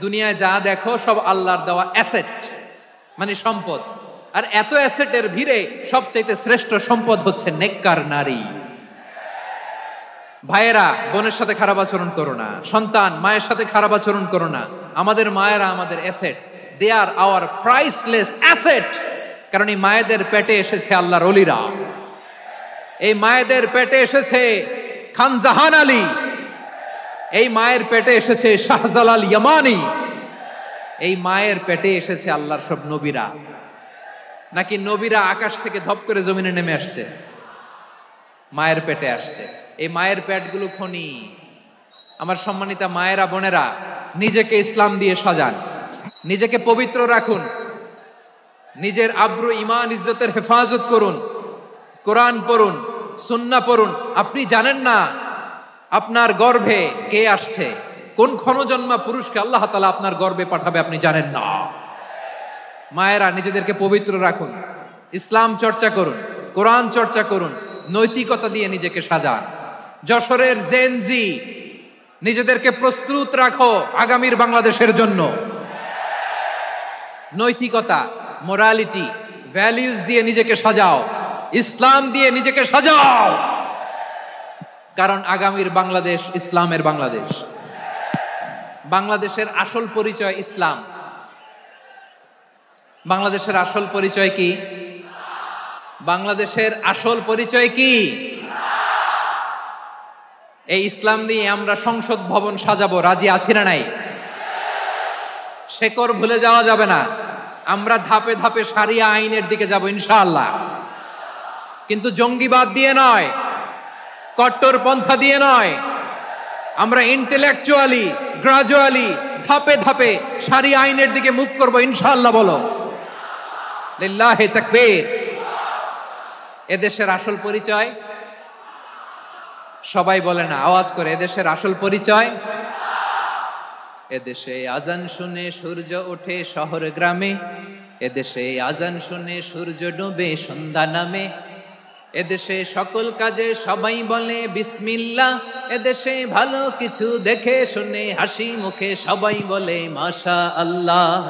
দুনিয়ায় যা দেখো সব আল্লাহর দেওয়া অ্যাসেট, মানে সম্পদ। আর এত অ্যাসেটের ভিড়ে সবচাইতে শ্রেষ্ঠ সম্পদ হচ্ছে নেককার নারী। ভাইয়েরা বোনের সাথে খারাপ আচরণ করো না, সন্তান মায়ের সাথে খারাপ আচরণ করো না। আমাদের মায়েরা আমাদের asset, they are our priceless asset. কারণ এই মায়েদের পেটে এসেছে আল্লাহর ওলিরা, এই মায়েদের পেটে এসেছে খান জাহান আলী, এই মায়ের পেটে এসেছে শাহজালাল ইয়ামানি, এই মায়ের পেটে এসেছে আল্লাহর সব নবীরা। নাকি নবীরা আকাশ থেকে ধপ করে জমিনে নেমে আসছে? মায়ের পেটে আসছে। এই মায়ের পেটগুলো খনি। আমার সম্মানিতা মায়েরা বোনেরা, নিজেকে ইসলাম দিয়ে সাজান, নিজেকে পবিত্র রাখুন, নিজের আব্রু ঈমান ইজ্জতের হেফাজত করুন, কোরআন পড়ুন, সুন্নাহ পড়ুন। আপনি জানেন না আপনার গর্ভে কে আসছে, কোন ক্ষণজন্মা পুরুষকে আল্লাহ তাআলা আপনার গর্ভে পাঠাবে আপনি জানেন না। মায়েরা নিজেদেরকে পবিত্র রাখুন, ইসলাম চর্চা করুন, কোরআন চর্চা করুন, নৈতিকতা দিয়ে নিজেকে সাজান। যশোরের জেনজি, নিজেদেরকে প্রস্তুত রাখো আগামীর বাংলাদেশের জন্য। নৈতিকতা, মোরালিটি, ভ্যালিউজ দিয়ে নিজেকে সাজাও, ইসলাম দিয়ে নিজেকে সাজাও। কারণ আগামীর বাংলাদেশ ইসলামের বাংলাদেশ। বাংলাদেশের আসল পরিচয় ইসলাম। বাংলাদেশের আসল পরিচয় কি? বাংলাদেশের আসল পরিচয় কি? এই ইসলাম নিয়ে আমরা সংসদ ভবন সাজাবো, রাজি আছি না নাই? শেকড় ভুলে যাওয়া যাবে না। আমরা ধাপে ধাপে শারিয়া আইনের দিকে যাব ইনশাআল্লাহ, কিন্তু জঙ্গিবাদ দিয়ে নয়, কট্টর পন্থা দিয়ে নয়। আমরা ইন্টেলেকচুয়ালি, গ্রাজুয়ালি, ধাপে ধাপে শারিয়া আইনের দিকে মুভ করব ইনশাআল্লাহ। বলো লিল্লাহি তাকবীর। এদেশের আসল পরিচয় সবাই বলে না, আওয়াজ করে, এদেশের আসল পরিচয়। এদেশে আজান শুনে সূর্য ওঠে শহর গ্রামে, এদেশে আজান শুনে সূর্য ডুবে সন্ধ্যা নামে, এদেশে সকল কাজে সবাই বলে বিসমিল্লাহ, এদেশে ভালো কিছু দেখে শুনে হাসি মুখে সবাই বলে মাশা আল্লাহ,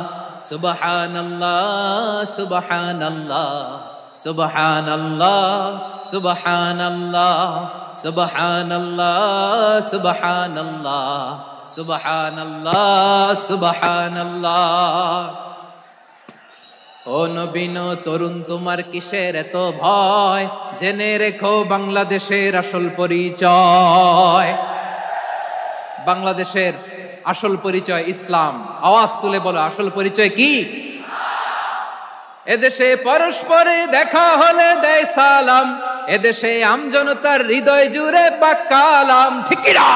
সুবহানাল্লাহ সুবহানাল্লাহ সুবহানাল্লাহ সুবহানাল্লাহ সুবহানাল্লাহ সুবহানাল্লাহ সুবহানাল্লাহ সুবহানাল্লাহ। ও নবীন তরুণ, তোমার কিসের এত ভয়? জেনে রেখো বাংলাদেশের আসল পরিচয়। বাংলাদেশের আসল পরিচয় ইসলাম। আওয়াজ তুলে বলো, আসল পরিচয় কি? এদেশে পরস্পরে দেখা হলে দেয় সালাম, এদেশে আমজনতার হৃদয় জুড়ে পাক কালাম, ঠিক কি না?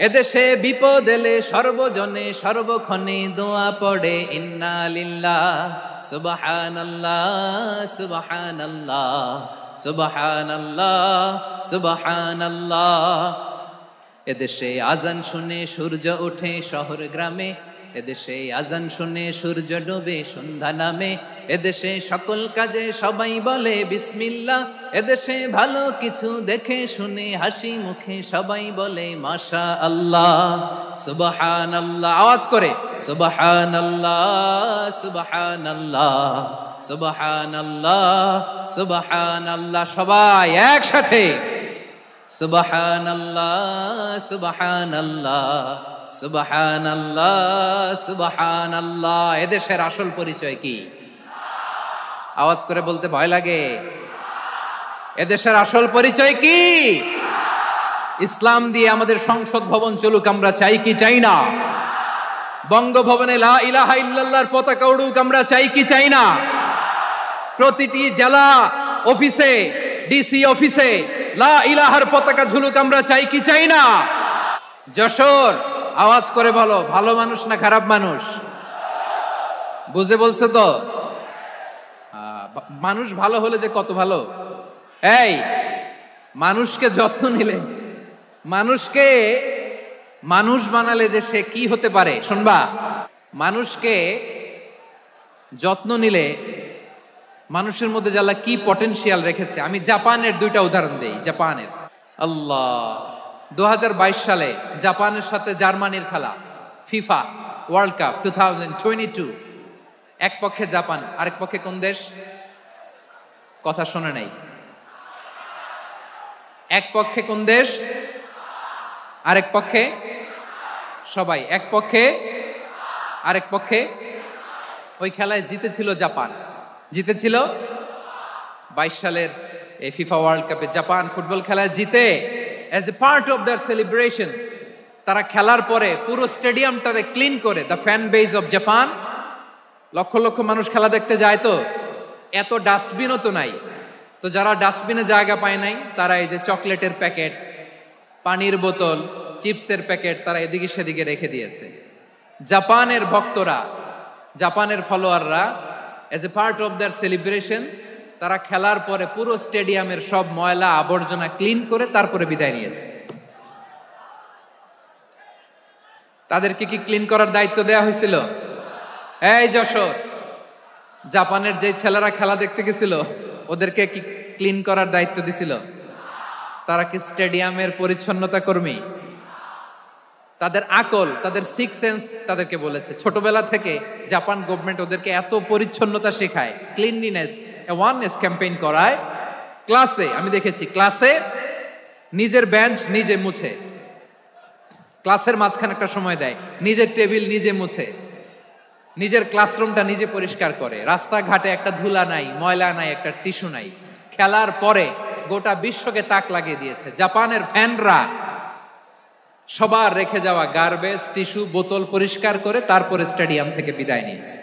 এদেশে বিপদ এলে সর্বজনে সর্বক্ষণে দোয়া পড়ে ইন্না লিল্লাহ সুবহানাল্লাহ সুবহানাল্লাহ সুবহানাল্লাহ সুবহানাল্লাহ। এদেশে আজান শুনে সূর্য ওঠে শহর গ্রামে, এদেশে আজান শুনে সূর্য ডোবে সন্ধ্যা নামে, এদেশে সকল কাজে সবাই বলে বিসমিল্লাহ, এদেশে ভালো কিছু দেখে শুনে হাসি মুখে সবাই বলে মাশা আল্লাহ, সুবহানাল্লাহ। আওয়াজ করে সুবহানাল্লাহ, সুবহানাল্লাহ, সুবহানাল্লাহ, সুবহানাল্লাহ। সবাই একসাথে সুবহানাল্লাহ, সুবহানাল্লাহ, সুবহানাল্লাহ, সুবহানাল্লাহ। এদেশের আসল পরিচয় কি? আওয়াজ করে বলতে ভয় লাগে। এদেশের আসল পরিচয় কি? ইসলাম দিয়ে আমাদের সংসদ ভবন চলুক, আমরা চাই কি চাই না? বঙ্গভবনে লা ইলাহা ইল্লাল্লাহর পতাকা উড়ুক, আমরা চাই কি চাই না? প্রতিটি জেলা অফিসে, ডিসি অফিসে লা ইলাহার পতাকা ঝুলুক, আমরা চাই কি চাই না? যশোর, আওয়াজ করে বলো, ভালো মানুষ না খারাপ মানুষ? বুঝে বলছে তো? মানুষ ভালো হলে যে কত ভালো। এই মানুষকে যত্ন নিলে, মানুষকে মানুষ বানালে যে সে কি হতে পারে শুনবা। মানুষকে যত্ন নিলে মানুষের মধ্যে যারা কি পটেনশিয়াল রেখেছে। আমি জাপানের দুইটা উদাহরণ দেই। জাপানের, আল্লাহ, 2022 সালে জাপানের সাথে জার্মানির খেলা, ফিফা ওয়ার্ল্ড কাপ 2022। এক পক্ষে জাপান, আরেক পক্ষে কোন দেশ? কথা শোনে নাই। এক পক্ষে কোন দেশ? আরেক পক্ষে সবাই। এক পক্ষে, আরেক পক্ষে। ওই খেলায় জিতেছিল জাপান, জিতেছিল 22 সালের এই ফিফা ওয়ার্ল্ড কাপে। জাপান ফুটবল খেলায় জিতে, as a part of their celebration তারা খেলার পরে পুরো স্টেডিয়ামটারে ক্লিন করে। The fan base of Japan, lakh lakh মানুষ খেলা দেখতে যায়, তো এত ডাস্টবিনও তো নাই। তো যারা ডাস্টবিনে জায়গা পায় নাই, তারা এই যে চকলেটের প্যাকেট, পানির বোতল, চিপসের প্যাকেট তারা এদিকে সেদিকে রেখে দিয়েছে। জাপানের ভক্তরা, জাপানের ফলোয়াররা, as a part of their celebration তারা খেলার পরে পুরো স্টেডিয়ামের সব ময়লা আবর্জনা ক্লিন করে তারপরে বিদায় নিয়েছে। তাদেরকে কি ক্লিন করার দায়িত্ব দেয়া হয়েছিল? এই যশোর, জাপানের যে ছেলেরা খেলা দেখতে গেছিল ওদেরকে কি ক্লিন করার দায়িত্ব দিছিল? তারা কি স্টেডিয়ামের পরিচ্ছন্নতা কর্মী? তাদের আকল, তাদের সিক্স সেন্স তাদেরকে বলেছে। ছোটবেলা থেকে জাপান গভর্নমেন্ট ওদেরকে এত পরিচ্ছন্নতা শেখায়, ক্লিনলিনেস অ্যাওয়ারনেস ক্যাম্পেইন করায়। ক্লাসে আমি দেখেছি, ক্লাসে নিজের বেঞ্চ নিজে মুছে, ক্লাসের মাঝখানে একটা সময় দেয়, নিজের টেবিল নিজে মুছে, নিজের ক্লাসরুমটা নিজে পরিষ্কার করে। রাস্তাঘাটে একটা ধুলা নাই, ময়লা নাই, একটা টিস্যু নাই। খেলার পরে গোটা বিশ্বকে তাক লাগিয়ে দিয়েছে। জাপানের ফ্যানরা সবার রেখে যাওয়া গার্বেজ, টিস্যু, বোতল পরিষ্কার করে তারপরে স্টেডিয়াম থেকে বিদায় নিয়েছে।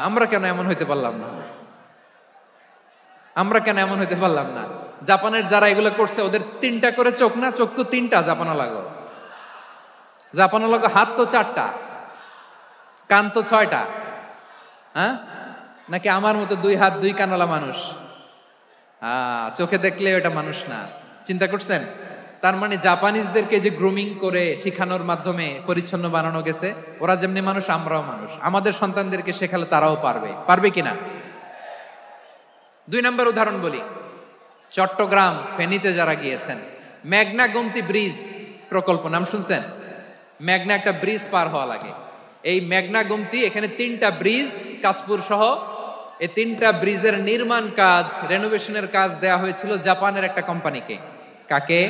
আমরা কেন এমন হইতে পারলাম না? আমরা কেন এমন হইতে পারলাম না? জাপানের যারা এগুলো করছে ওদের 3টা করে চোখ না? চোখ তো 3টা, জাপানো লাগো। জাপানো লাগো হাত তো 4টা, কান তো 6টা। হ্যাঁ, নাকি আমার মতো 2 হাত 2 কানওয়ালা মানুষ? চোখে দেখলে ওটা মানুষ না। চিন্তা করছেন? তার মানে জাপানিজদেরকে যে গ্রুমিং করে শিখানোর মাধ্যমে পরিচ্ছন্ন বানানো গেছে। ওরা যেমনি মানুষ, আমরাও মানুষ। আমাদের সন্তানদেরকে শেখালে তারাও পারবে। পারবে কিনা? 2 নম্বর উদাহরণ বলি। চট্টগ্রাম ফেনীতে যারা গিয়েছেন, মেঘনা গোমতী ব্রিজ প্রকল্প নাম শুনছেন? মেঘনা একটা ব্রিজ পার হওয়া লাগে। এই মেঘনা গোমতী, এখানে 3টা ব্রিজ কাঁচপুর সহ, এই 3টা ব্রিজের নির্মাণ কাজ, রেনোভেশনের কাজ দেয়া হয়েছিল জাপানের একটা কোম্পানিকে। কাকে?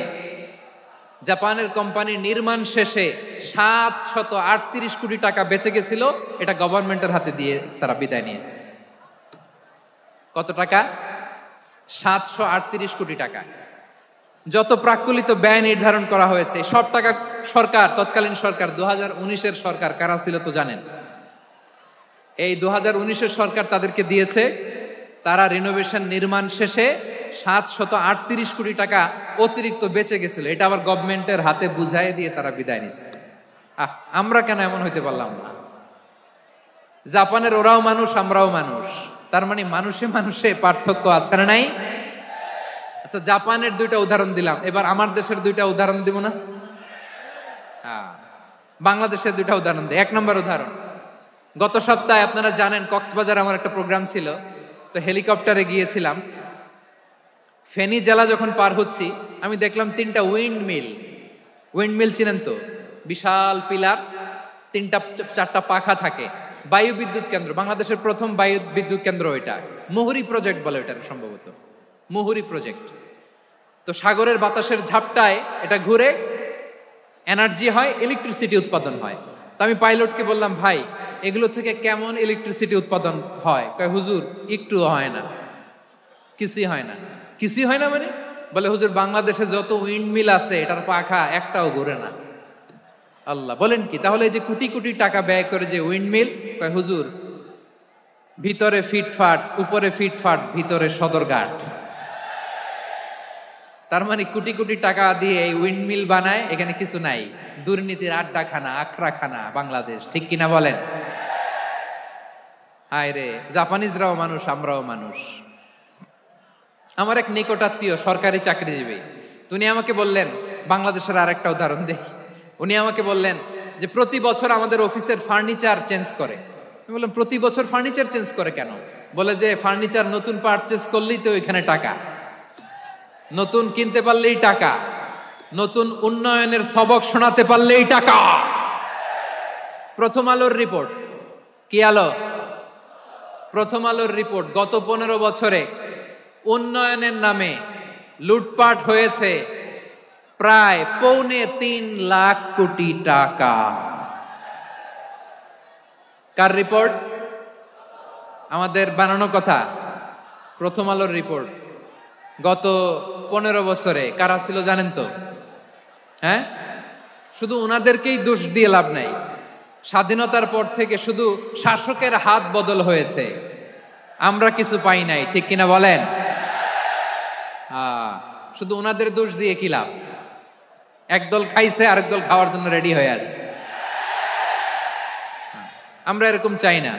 জাপানের কোম্পানি। নির্মাণ শেষে 738 কোটি টাকা বেঁচে গেছিল, এটা গভর্নমেন্টের হাতে দিয়ে তারা বিদায় নিয়েছে। কত টাকা? 738 কোটি টাকা। যত প্রাক্কলিত ব্যয় নির্ধারণ করা হয়েছে সব টাকা সরকার, তৎকালীন সরকার 2019-এর সরকার, কারা ছিল তো জানেন? এই 2019-এর সরকার তাদেরকে দিয়েছে। তারা রিনোভেশন নির্মাণ শেষে 738 কোটি টাকা অতিরিক্ত বেঁচে গেছিল, এটা আবার গভর্নমেন্টের হাতে বুঝাই দিয়ে তারা বিদায় নিচ্ছে। আমরা কেন এমন হইতে পারলাম না? জাপানের ওরাও মানুষ, আমরাও মানুষ। তার মানে মানুষে মানুষে পার্থক্য আছে না নাই? আচ্ছা, জাপানের 2টা উদাহরণ দিলাম, এবার আমার দেশের 2টা উদাহরণ দিব না? বাংলাদেশের দুইটা উদাহরণ দেয়। 1 নম্বর উদাহরণ, গত সপ্তাহে আপনারা জানেন কক্সবাজার আমার একটা প্রোগ্রাম ছিল, তো হেলিকপ্টারে গিয়েছিলাম। ফেনী জেলা যখন পার হচ্ছি আমি দেখলাম 3টা উইন্ডমিল চিনেন তো, বিশাল পিলার, 3টা 4টা পাখা থাকে, বায়ু বিদ্যুৎ কেন্দ্র, বাংলাদেশের প্রথম বায়ু বিদ্যুৎ কেন্দ্র এটা, মুহুরী প্রজেক্ট বলে এটা সম্ভবত, মুহুরী প্রজেক্ট। তো সাগরের বাতাসের ঝাপটায় এটা ঘুরে এনার্জি হয়, ইলেকট্রিসিটি উৎপাদন হয়। তো আমি পাইলটকে বললাম, ভাই এগুলো থেকে কেমন ইলেকট্রিসিটি উৎপাদন হয়? কয় হুজুর একটু হয় না, কিছুই হয় না। কিছুই হয় না মানে? বলে হুজুর বাংলাদেশে যত উইন্ডমিল আছে এটার পাখা একটাও ঘুরে না। আল্লাহ, বলেন কি? তাহলে এই যে কোটি কোটি টাকা ব্যয় করে যে উইন্ডমিল, কয় হুজুর ভিতরে ফিটফাট, উপরে ফিটফাট, ভিতরে সদরঘাট। তার মানে কোটি কোটি টাকা দিয়ে এই উইন্ডমিল বানায়, এখানে কিছু নাই, দুর্নীতির আড্ডাখানা, আখড়াখানা বাংলাদেশ, ঠিক কিনা বলেন? হায় রে, জাপানিজরাও মানুষ, আমরাও মানুষ। আমার এক নিকটাত্মীয় সরকারি চাকরিজীবী, উনি আমাকে বললেন, বাংলাদেশের আর একটা উদাহরণ দেখি, উনি আমাকে বললেন যে প্রতি বছর আমাদের অফিসের ফার্নিচার চেঞ্জ করে। আমি বললাম প্রতি বছর ফার্নিচার চেঞ্জ করে কেন? বলে যে ফার্নিচার নতুন পারচেজ করলেই তো এখানে টাকা, নতুন কিনতে পারলেই টাকা, নতুন উন্নয়নের সবক শোনাতে পারলেই টাকা। প্রথম আলোর রিপোর্ট, কি আলো? প্রথম আলোর রিপোর্ট, গত 15 বছরে উন্নয়নের নামে লুটপাট হয়েছে প্রায় 3.25 লাখ কোটি টাকা। কার রিপোর্ট? আমাদের বানানো কথা, প্রথম আলোর রিপোর্ট। গত 15 বছরে কারা ছিল জানেন তো? হ্যাঁ, শুধু ওনাদেরকেই দোষ দিয়ে লাভ নাই। স্বাধীনতার পর থেকে শুধু শাসকের হাত বদল হয়েছে, আমরা কিছু পাই নাই, ঠিক কিনা বলেন? শুধু ওনাদের দোষ দিয়ে কি লাভ? একদল খাইছে, আরেক দল খাওয়ার জন্য রেডি হয়ে আছে। আমরা এরকম চাই না।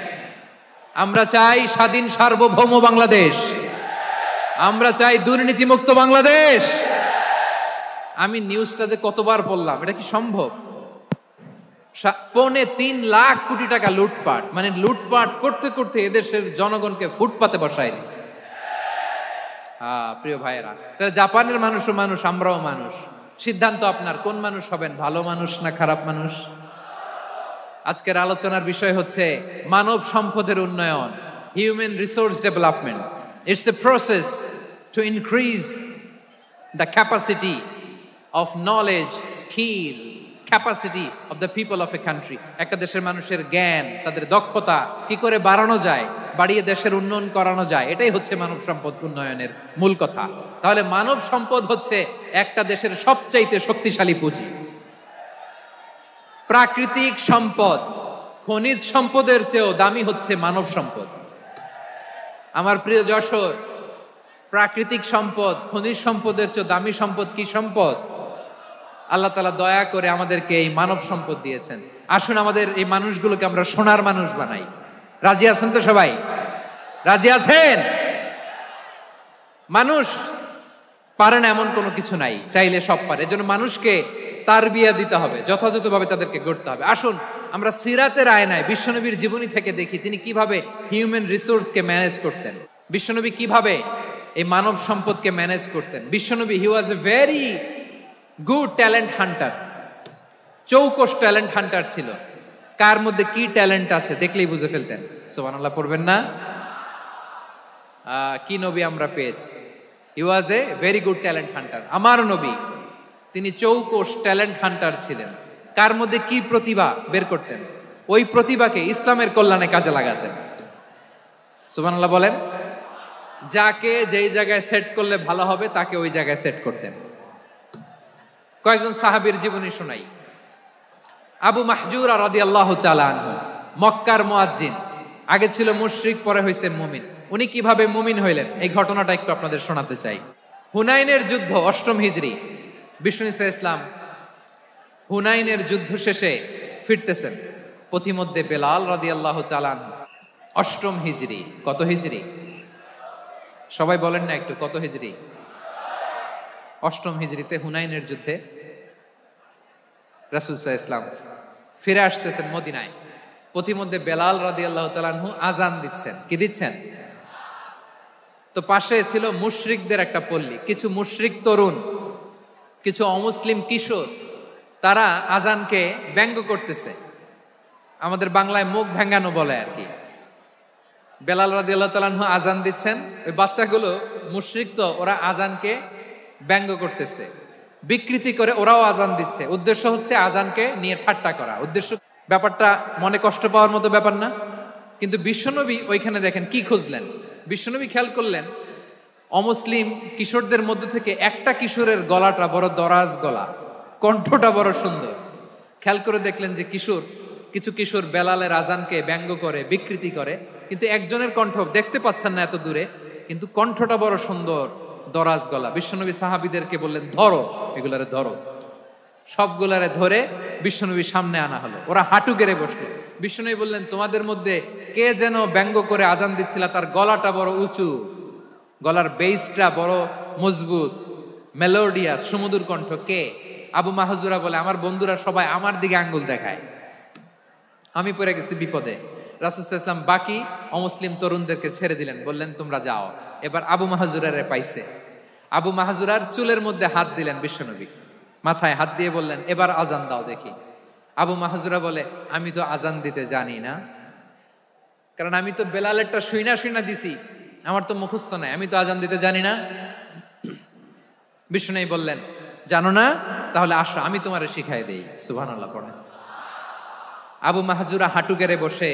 আমরা চাই স্বাধীন সার্বভৌম বাংলাদেশ, আমরা চাই দুর্নীতিমুক্ত বাংলাদেশ। আমি নিউজটা যে কতবার বললাম, এটা কি সম্ভব? 3.25 লাখ কোটি টাকা লুটপাট, মানে লুটপাট করতে করতে এদেশের জনগণকে ফুটপাতে বসায় দিচ্ছে। প্রিয় ভাইয়েরা, তাহলে জাপানের মানুষও মানুষ, আমরাও মানুষ। সিদ্ধান্ত আপনার, কোন মানুষ হবেন, ভালো মানুষ না খারাপ মানুষ? আজকের আলোচনার বিষয় হচ্ছে মানব সম্পদের উন্নয়ন, human resource development. It's a process to increase the capacity of knowledge, skill, capacity of the people of a country. একটা দেশের মানুষের জ্ঞান, তাদের দক্ষতা কি করে বাড়ানো যায়, বাড়িয়ে দেশের উন্নয়ন করানো যায়, এটাই হচ্ছে মানব সম্পদ উন্নয়নের মূল কথা। তাহলে মানব সম্পদ হচ্ছে একটা দেশের সবচাইতে শক্তিশালী পুঁজি। প্রাকৃতিক সম্পদ, খনিজ সম্পদের চেয়েও দামি হচ্ছে মানব সম্পদ। আমার প্রিয় যশোর, প্রাকৃতিক সম্পদ, খনিজ সম্পদের চেয়ে দামি সম্পদ কি সম্পদ? আল্লাহ তাআলা দয়া করে আমাদেরকে এই মানব সম্পদ দিয়েছেন। আসুন আমাদের এই মানুষগুলোকে আমরা সোনার মানুষ বানাই। রাজি আছেন তো সবাই? রাজি আছেন? মানুষ পারে না এমন কোনো কিছু নাই, চাইলে সব পারে। এজন্য মানুষকে তারবিয়া দিতে হবে, যথাযথভাবে তাদেরকে গড়তে হবে। আসুন আমরা সিরাতের আয়নায় বিশ্বনবীর জীবনী থেকে দেখি তিনি কিভাবে হিউম্যান রিসোর্সকে ম্যানেজ করতেন, বিশ্বনবী কিভাবে এই মানব সম্পদকে ম্যানেজ করতেন। বিশ্বনবী, he was a very good talent hunter, চৌকস ট্যালেন্ট হান্টার ছিল। কার মধ্যে কি ট্যালেন্ট আছে দেখলেই বুঝে ফেলতেন। সুবহানাল্লাহ পড়বেন না? কি নবী আমরা পেয়েছি! He was a very good talent hunter. আমার নবী, তিনি চৌকস ট্যালেন্ট হান্টার ছিলেন। কার মধ্যে কি প্রতিভা বের করতেন, ওই প্রতিভাকে ইসলামের কল্যাণে কাজে লাগাতেন। সুবহানাল্লাহ বলেন। যাকে যেই জায়গায় সেট করলে ভালো হবে তাকে ওই জায়গায় সেট করতেন। কয়েকজন সাহাবীর জীবনী শোনাই। আবু মাহজুরা রাদিয়াল্লাহু তাআলা আনহু, মক্কার মুয়াজ্জিন, আগে ছিল মুশরিক, পরে হইছে মুমিন। উনি কিভাবে মুমিন হইলেন এই ঘটনাটা একটু আপনাদের শোনাতে চাই। হুনাইনের যুদ্ধ, 8ম হিজরি, বিষ্ণু ইসলাম হুনাইনের যুদ্ধ শেষে ফিরতেছেন। পথিমধ্যে বেলাল রাদিয়াল্লাহু তাআলা আনহু, 8ম হিজরি। কত হিজরি? সবাই বলেন না একটু, কত হিজরি? 8ম হিজরিতে হুনাইনের যুদ্ধে রাসূল সাল্লাল্লাহু আলাইহি ওয়াসাল্লাম ফিরে আসতেছেন মদিনায়, পথিমধ্যে বেলাল রাদিয়াল্লাহু তাআলা আনহু আজান দিচ্ছেন। কি দিচ্ছেন? তো পাশে ছিল মুশরিকদের একটা পল্লী, কিছু মুশরিক তরুণ, কিছু অমুসলিম কিশোর, তারা আজানকে ব্যঙ্গ করতেছে, আমাদের বাংলায় মুখ ভেঙ্গানো বলে আর কি। বেলাল রাদিয়াল্লাহু তাআলা আনহু আজান দিচ্ছেন, ওই বাচ্চাগুলো মুশরিক, তো ওরা আজানকে ব্যঙ্গ করতেছে, বিকৃতি করে ওরাও আজান দিচ্ছে। উদ্দেশ্য হচ্ছে আজানকে নিয়ে ঠাট্টা করা। উদ্দেশ্য, ব্যাপারটা মনে কষ্ট পাওয়ার মতো ব্যাপার না? কিন্তু বিশ্বনবী ওইখানে দেখেন কি খুঁজলেন। বিশ্বনবী খেয়াল করলেন অমুসলিম কিশোরদের মধ্যে থেকে একটা কিশোরের গলাটা বড় দরাজ গলা, কণ্ঠটা বড় সুন্দর। খেয়াল করে দেখলেন যে কিছু কিশোর বেলালের আজানকে ব্যঙ্গ করে, বিকৃতি করে, কিন্তু একজনের কণ্ঠ দেখতে পাচ্ছেন না এত দূরে, কিন্তু কণ্ঠটা বড় সুন্দর, দরাজ গলা। বিশ্বনবী সাহাবীদেরকে বললেন, ধরো এগুলারে, ধরো। সবগুলারে ধরে বিশ্বনবীর সামনে আনা হলো। ওরা হাঁটু গেড়ে বসলো। বিশ্বনবী বললেন, তোমাদের মধ্যে কে যেন ব্যঙ্গ করে আজান দিচ্ছিল, তার গলাটা বড় উঁচু, গলার বেসটা বড় মজবুত, মেলোডিয়াস, সুমধুর কণ্ঠ, কে? আবু মাহজুরা বলে, আমার বন্ধুরা সবাই আমার দিকে আঙ্গুল দেখায়, আমি পড়ে গেছি বিপদে। রাসূল সাল্লাল্লাহু আলাইহি ওয়াসাল্লাম বাকি অমুসলিম তরুণদেরকে ছেড়ে দিলেন, বললেন তোমরা যাও। এবার আবু মাহজুরারে পাইছে। আবু মাহজুরার চুলের মধ্যে হাত দিলেন বিশ্বনবী, মাথায় হাত দিয়ে বললেন, এবার আজান দাও দেখি। আবু মাহজুরা বলে, আমি তো আজান দিতে জানি না, কারণ আমি তো বেলালেরটা শুইনা দিছি, আমার তো মুখস্থ নাই, আমি তো আজান দিতে জানি না। বিশ্বনবী বললেন, জানো না? তাহলে আসো, আমি তোমারে শিখাই দেই। সুবহানাল্লাহ পড়ে। আবু মাহজুরা হাঁটু গেড়ে বসে,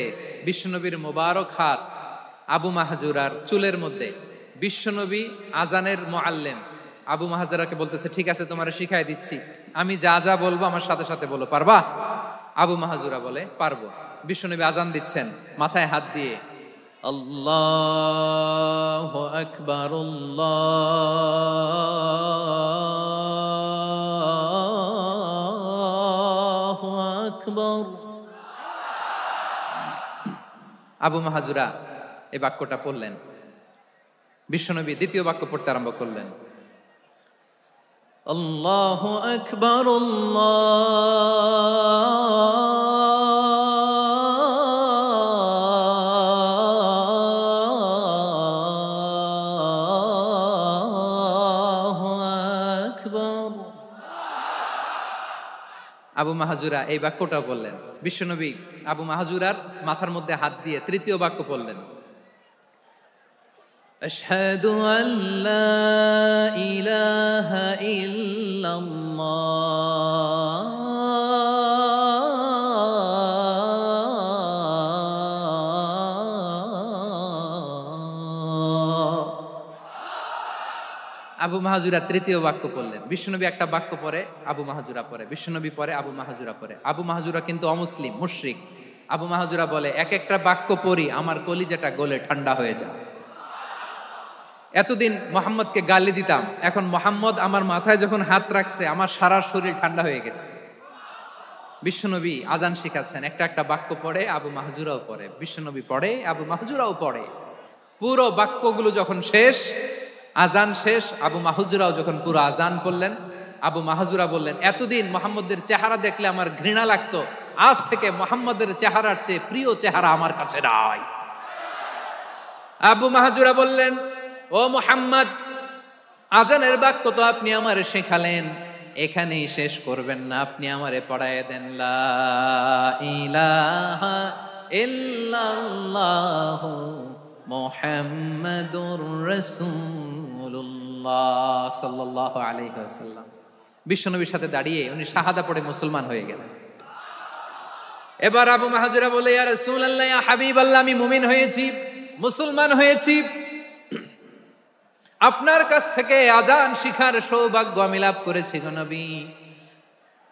বিশ্বনবীর মোবারক হাত আবু মাহজুরার চুলের মধ্যে। বিশ্বনবী আজানের মুআল্লিম আবু মাহজুরাকে বলতেছে, ঠিক আছে তোমারে শিখাই দিচ্ছি, আমি যা যা বলবো আমার সাথে সাথে বলো, পারবা? আবু মাহজুরা বলে, পারবো। বিশ্বনবী আজান দিচ্ছেন, মাথায় হাত দিয়ে, আল্লাহু আকবার, আল্লাহু আকবার। আবু মাহজুরা এই বাক্যটা পড়লেন। বিশ্বনবী দ্বিতীয় বাক্য পড়তে আরম্ভ করলেন, আল্লাহু আকবার, আল্লাহু আকবার। আবু মাহজুরা এই বাক্যটাও বললেন। বিশ্বনবী আবু মাহজুরার মাথার মধ্যে হাত দিয়ে তৃতীয় বাক্য বললেন, আশহাদু আল্লা ইলাহা ইল্লাল্লাহ, আবু মাহজুরা তৃতীয় বাক্য পড়লেন। বিশ্বনবী একটা বাক্য পরে আবু মাহজুরা পরে, বিশ্বনবী পরে আবু মাহজুরা পরে। আবু মাহজুরা কিন্তু অমুসলিম, মুশরিক। আবু মাহজুরা বলে, এক একটা বাক্য পড়ি আমার কলিজাটা গলে ঠান্ডা হয়ে যায়। এতদিন মোহাম্মদকে গালি দিতাম, এখন মোহাম্মদ আমার মাথায় যখন হাত রাখছে আমার সারা শরীর ঠান্ডা হয়ে গেছে। বিশ্বনবী আজান শিখাচ্ছেন, একটা একটা বাক্য পড়ে আবু মাহজুরাও পড়ে, বিশ্বনবী পড়ে, আবু মাহজুরাও পড়ে। পুরো বাক্যগুলো যখন শেষ, আজান শেষ, আবু মাহজুরাও যখন পুরো আজান পড়লেন, আবু মাহজুরা বললেন, এতদিন মোহাম্মদের চেহারা দেখলে আমার ঘৃণা লাগতো, আজ থেকে মোহাম্মদের চেহারার চেয়ে প্রিয় চেহারা আমার কাছে নাই। আবু মাহজুরা বললেন, ও মুহাম্মদ, আজানের বাক্য তো আপনি আমারে শেখালেন, এখানেই শেষ করবেন না, আপনি আমারে পড়ায় দেন, লা ইলাহা ইল্লাল্লাহু মুহাম্মাদুর রাসূলুল্লাহ সাল্লাল্লাহু আলাইহি ওয়াসাল্লাম। বিশ্বনবীর সাথে দাঁড়িয়ে উনি শাহাদা পড়ে মুসলমান হয়ে গেলেন। এবার আবু মাহজুরা বলে, ইয়া রাসূলুল্লাহ, ইয়া হাবিবাল্লাহ, আমি মুমিন হয়েছি, মুসলমান হয়েছি, আপনার কাছ থেকে আজান শিখার সৌভাগ্য আমি লাভ করেছি গো নবী।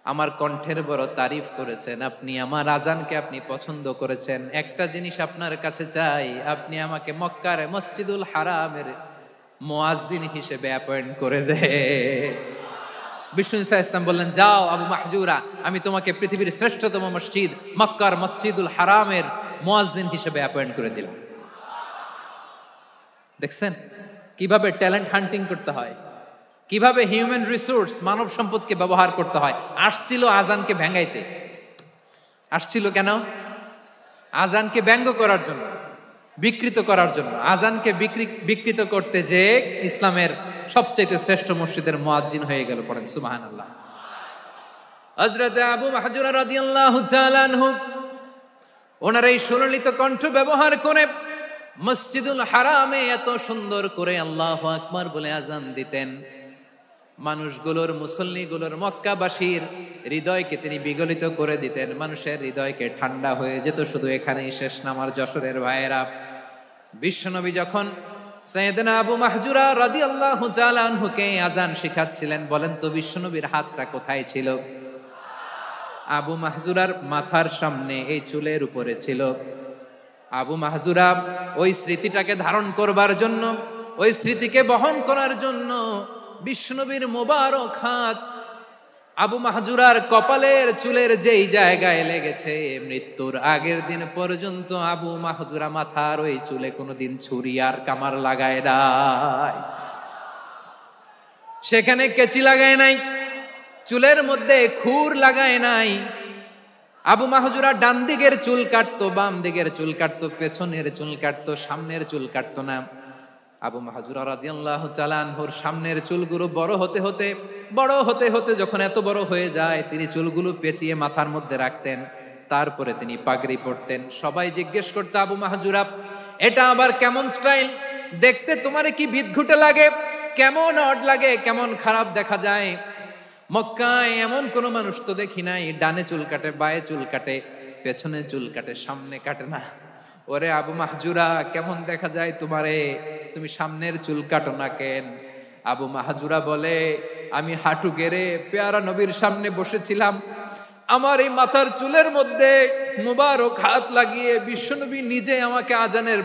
আমার কণ্ঠের বড় তারিফ করেছেন আপনি, আমার আজানকে আপনি পছন্দ করেছেন। একটা জিনিস আপনার কাছে চাই, আপনি আমাকে মক্কার মসজিদুল হারামের মুয়াজ্জিন হিসেবে অ্যাপয়েন্ট করে দে। বিষ্ণু ইসলাম বললেন, যাও আবু মাহজুরা, আমি তোমাকে পৃথিবীর শ্রেষ্ঠতম মসজিদ মক্কার মসজিদুল হারামের মুয়াজ্জিন হিসেবে অ্যাপয়েন্ট করে দিলাম। দেখছেন কিভাবে ট্যালেন্ট হান্টিং করতে হয়, কিভাবে হিউম্যান রিসোর্স, মানব সম্পদকে ব্যবহার করতে হয়। আসছিল আজানকে ভেঙাইতে, আসছিল কেন? আজানকে ব্যঙ্গ করার জন্য, বিকৃত করার জন্য। আজানকে বিকৃত করতে যে ইসলামের সবচেয়ে শ্রেষ্ঠ মসজিদের মুয়াজ্জিন হয়ে গেল। পড়েন সুবহানাল্লাহ। হযরত আবু মাহজুরা রাদিয়াল্লাহু তাআলা আনহু ওনার এই সুললিত কণ্ঠ ব্যবহার করে মসজিদুল হারামে এত সুন্দর করে আল্লাহু আকবার বলে আজান দিতেন, মানুষগুলোর, মুসল্লিগুলোর, মক্কাবাসীর হৃদয়কে তিনি বিগলিত করে দিতেন। মানুষের হৃদয়কে ঠান্ডা হয়ে যেত। শুধু এখানেই শেষ না আমার যশোরের ভাইয়েরা, বিশ্বনবী যখন সাইয়েদনা আবু মাহজুরা রাদিয়াল্লাহু তাআলা আনহুকে আজান শিখাচ্ছিলেন, বলেন তো বিশ্বনবীর হাতটা কোথায় ছিল? আবু মাহজুরার মাথার সামনে, এই চুলের উপরে ছিল। আবু মাহজুরা ওই স্মৃতিটাকে ধারণ করবার জন্য, ওই স্মৃতিকে বহন করার জন্য বিশ্বনবীর মোবারক হাত আবু মাহজুরার কপালের চুলের যেই জায়গায় লেগেছে, মৃত্যুর আগের দিন পর্যন্ত আবু মাহজুরা মাথার ওই চুলে কোনোদিন ছুরি আর কামার লাগায় নাই, সেখানে কেচি লাগায় নাই, চুলের মধ্যে খুর লাগায় নাই। আবু মাহজুরা ডান দিকের চুল কাটতো, বাম দিকের চুল কাটতো, পেছনের চুল কাটতো, সামনের চুল কাটতো না। আবু মাহজুরা রাদিয়াল্লাহু তাআলা আনহুর সামনের চুলগুলো বড় হতে হতে যখন এত বড় হয়ে যায়, তিনি চুলগুলো পেঁচিয়ে মাথার মধ্যে রাখতেন, তারপরে তিনি পাগড়ি পরতেন। সবাই জিজ্ঞেস করতো, আবু মাহজুরা এটা আবার কেমন স্টাইল? দেখতে তোমার কি বিদঘুটে লাগে, কেমন অড লাগে, কেমন খারাপ দেখা যায়। মক্কায় এমন কোন মানুষ তো দেখি নাই, ডানে চুল কাটে, বায়ে চুল কাটে, পেছনে চুল কাটে, সামনে কাটে না। ওরে আবু মাহজুরা, কেমন দেখা যায় তোমারে, তুমি সামনের চুল কাটো না কেন? আবু মাহজুরা বলে, আমি হাঁটু গেড়ে পেয়ারা নবীর সামনে বসেছিলাম, আমার এই মাথার চুলের মধ্যে মুবারক হাত লাগিয়ে বিশ্বনবী নিজে আমাকে আজানের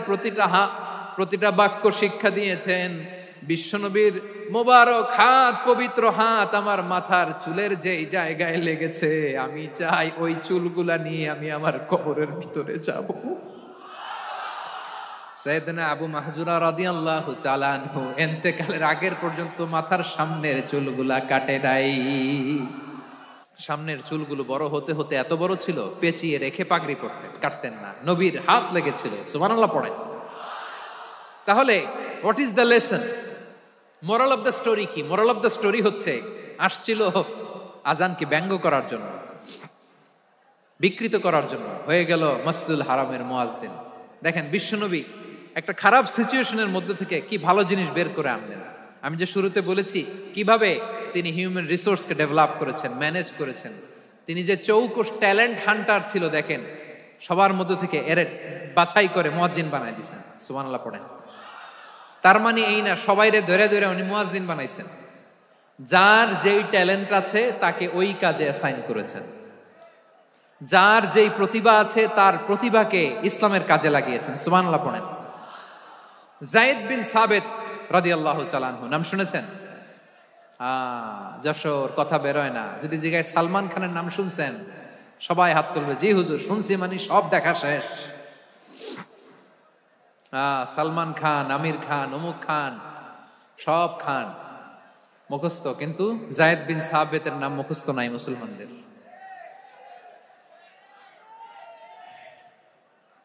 প্রতিটা বাক্য শিক্ষা দিয়েছেন। বিশ্বনবীর মোবারক হাত, পবিত্র হাত আমার মাথার চুলের যেই জায়গায় লেগেছে, আমি চাই ওই চুলগুলা নিয়ে আমি আমার কবরের ভিতরে যাব। সাইয়েদনা আবু মাহজুরা রাদিয়াল্লাহু তাআলা আনহু ইন্তেকালের আগের পর্যন্ত মাথার সামনের চুলগুলা কাটে নাই। সামনের চুলগুলো বড় হতে হতে এত বড় ছিল, পেঁচিয়ে রেখে পাগড়ি পরতেন, কাটতেন না। নবীর হাত লেগেছিল। সুবহানাল্লাহ পড়েন। তাহলে what is the lesson? Moral of the story কি? মোরাল অফ দ্য স্টোরি হচ্ছে, আসছিল আজানকে ব্যঙ্গ করার জন্য, বিকৃত করার জন্য, হয়ে গেল মসজিদুল হারামের মুয়াজ্জিন। দেখেন বিশ্বনবী একটা খারাপ সিচুয়েশনের মধ্যে থেকে কি ভালো জিনিস বের করে আনলেন। আমি যে শুরুতে বলেছি কিভাবে তিনি হিউম্যান রিসোর্সকে ডেভেলপ করেছেন, ম্যানেজ করেছেন। তিনি যে চৌকস ট্যালেন্ট হান্টার ছিল, দেখেন সবার মধ্যে থেকে এর বাছাই করে মুয়াজ্জিন বানাই দিয়েছেন। সুবহানাল্লাহ পড়েন। তার মানে এই না সবাইরে ধরে ধরে উনি মুয়াজ্জিন বানাইছেন। যার যেই ট্যালেন্ট আছে তাকে ওই কাজে অ্যাসাইন করেছেন। যার যেই প্রতিভা আছে তার প্রতিভাকে ইসলামের কাজে লাগিয়েছেন। সুবহানাল্লাহ পড়েন। যায়েদ বিন সাবিত রাদিয়াল্লাহু তাআলা আনহু নাম শুনেছেন? যশোর কথা বেরোয় না। যদি জিজ্ঞাসা সালমান খানের নাম শুনছেন, সবাই হাত তুলবে, জি হুজুর শুনছি, মানে সব দেখা শেষ। সালমান খান, আমির খান, অমুক খান, সব খান মুখস্থ, কিন্তু যায়েদ বিন সাবিতের নাম মুখস্থ নাই মুসলমানদের।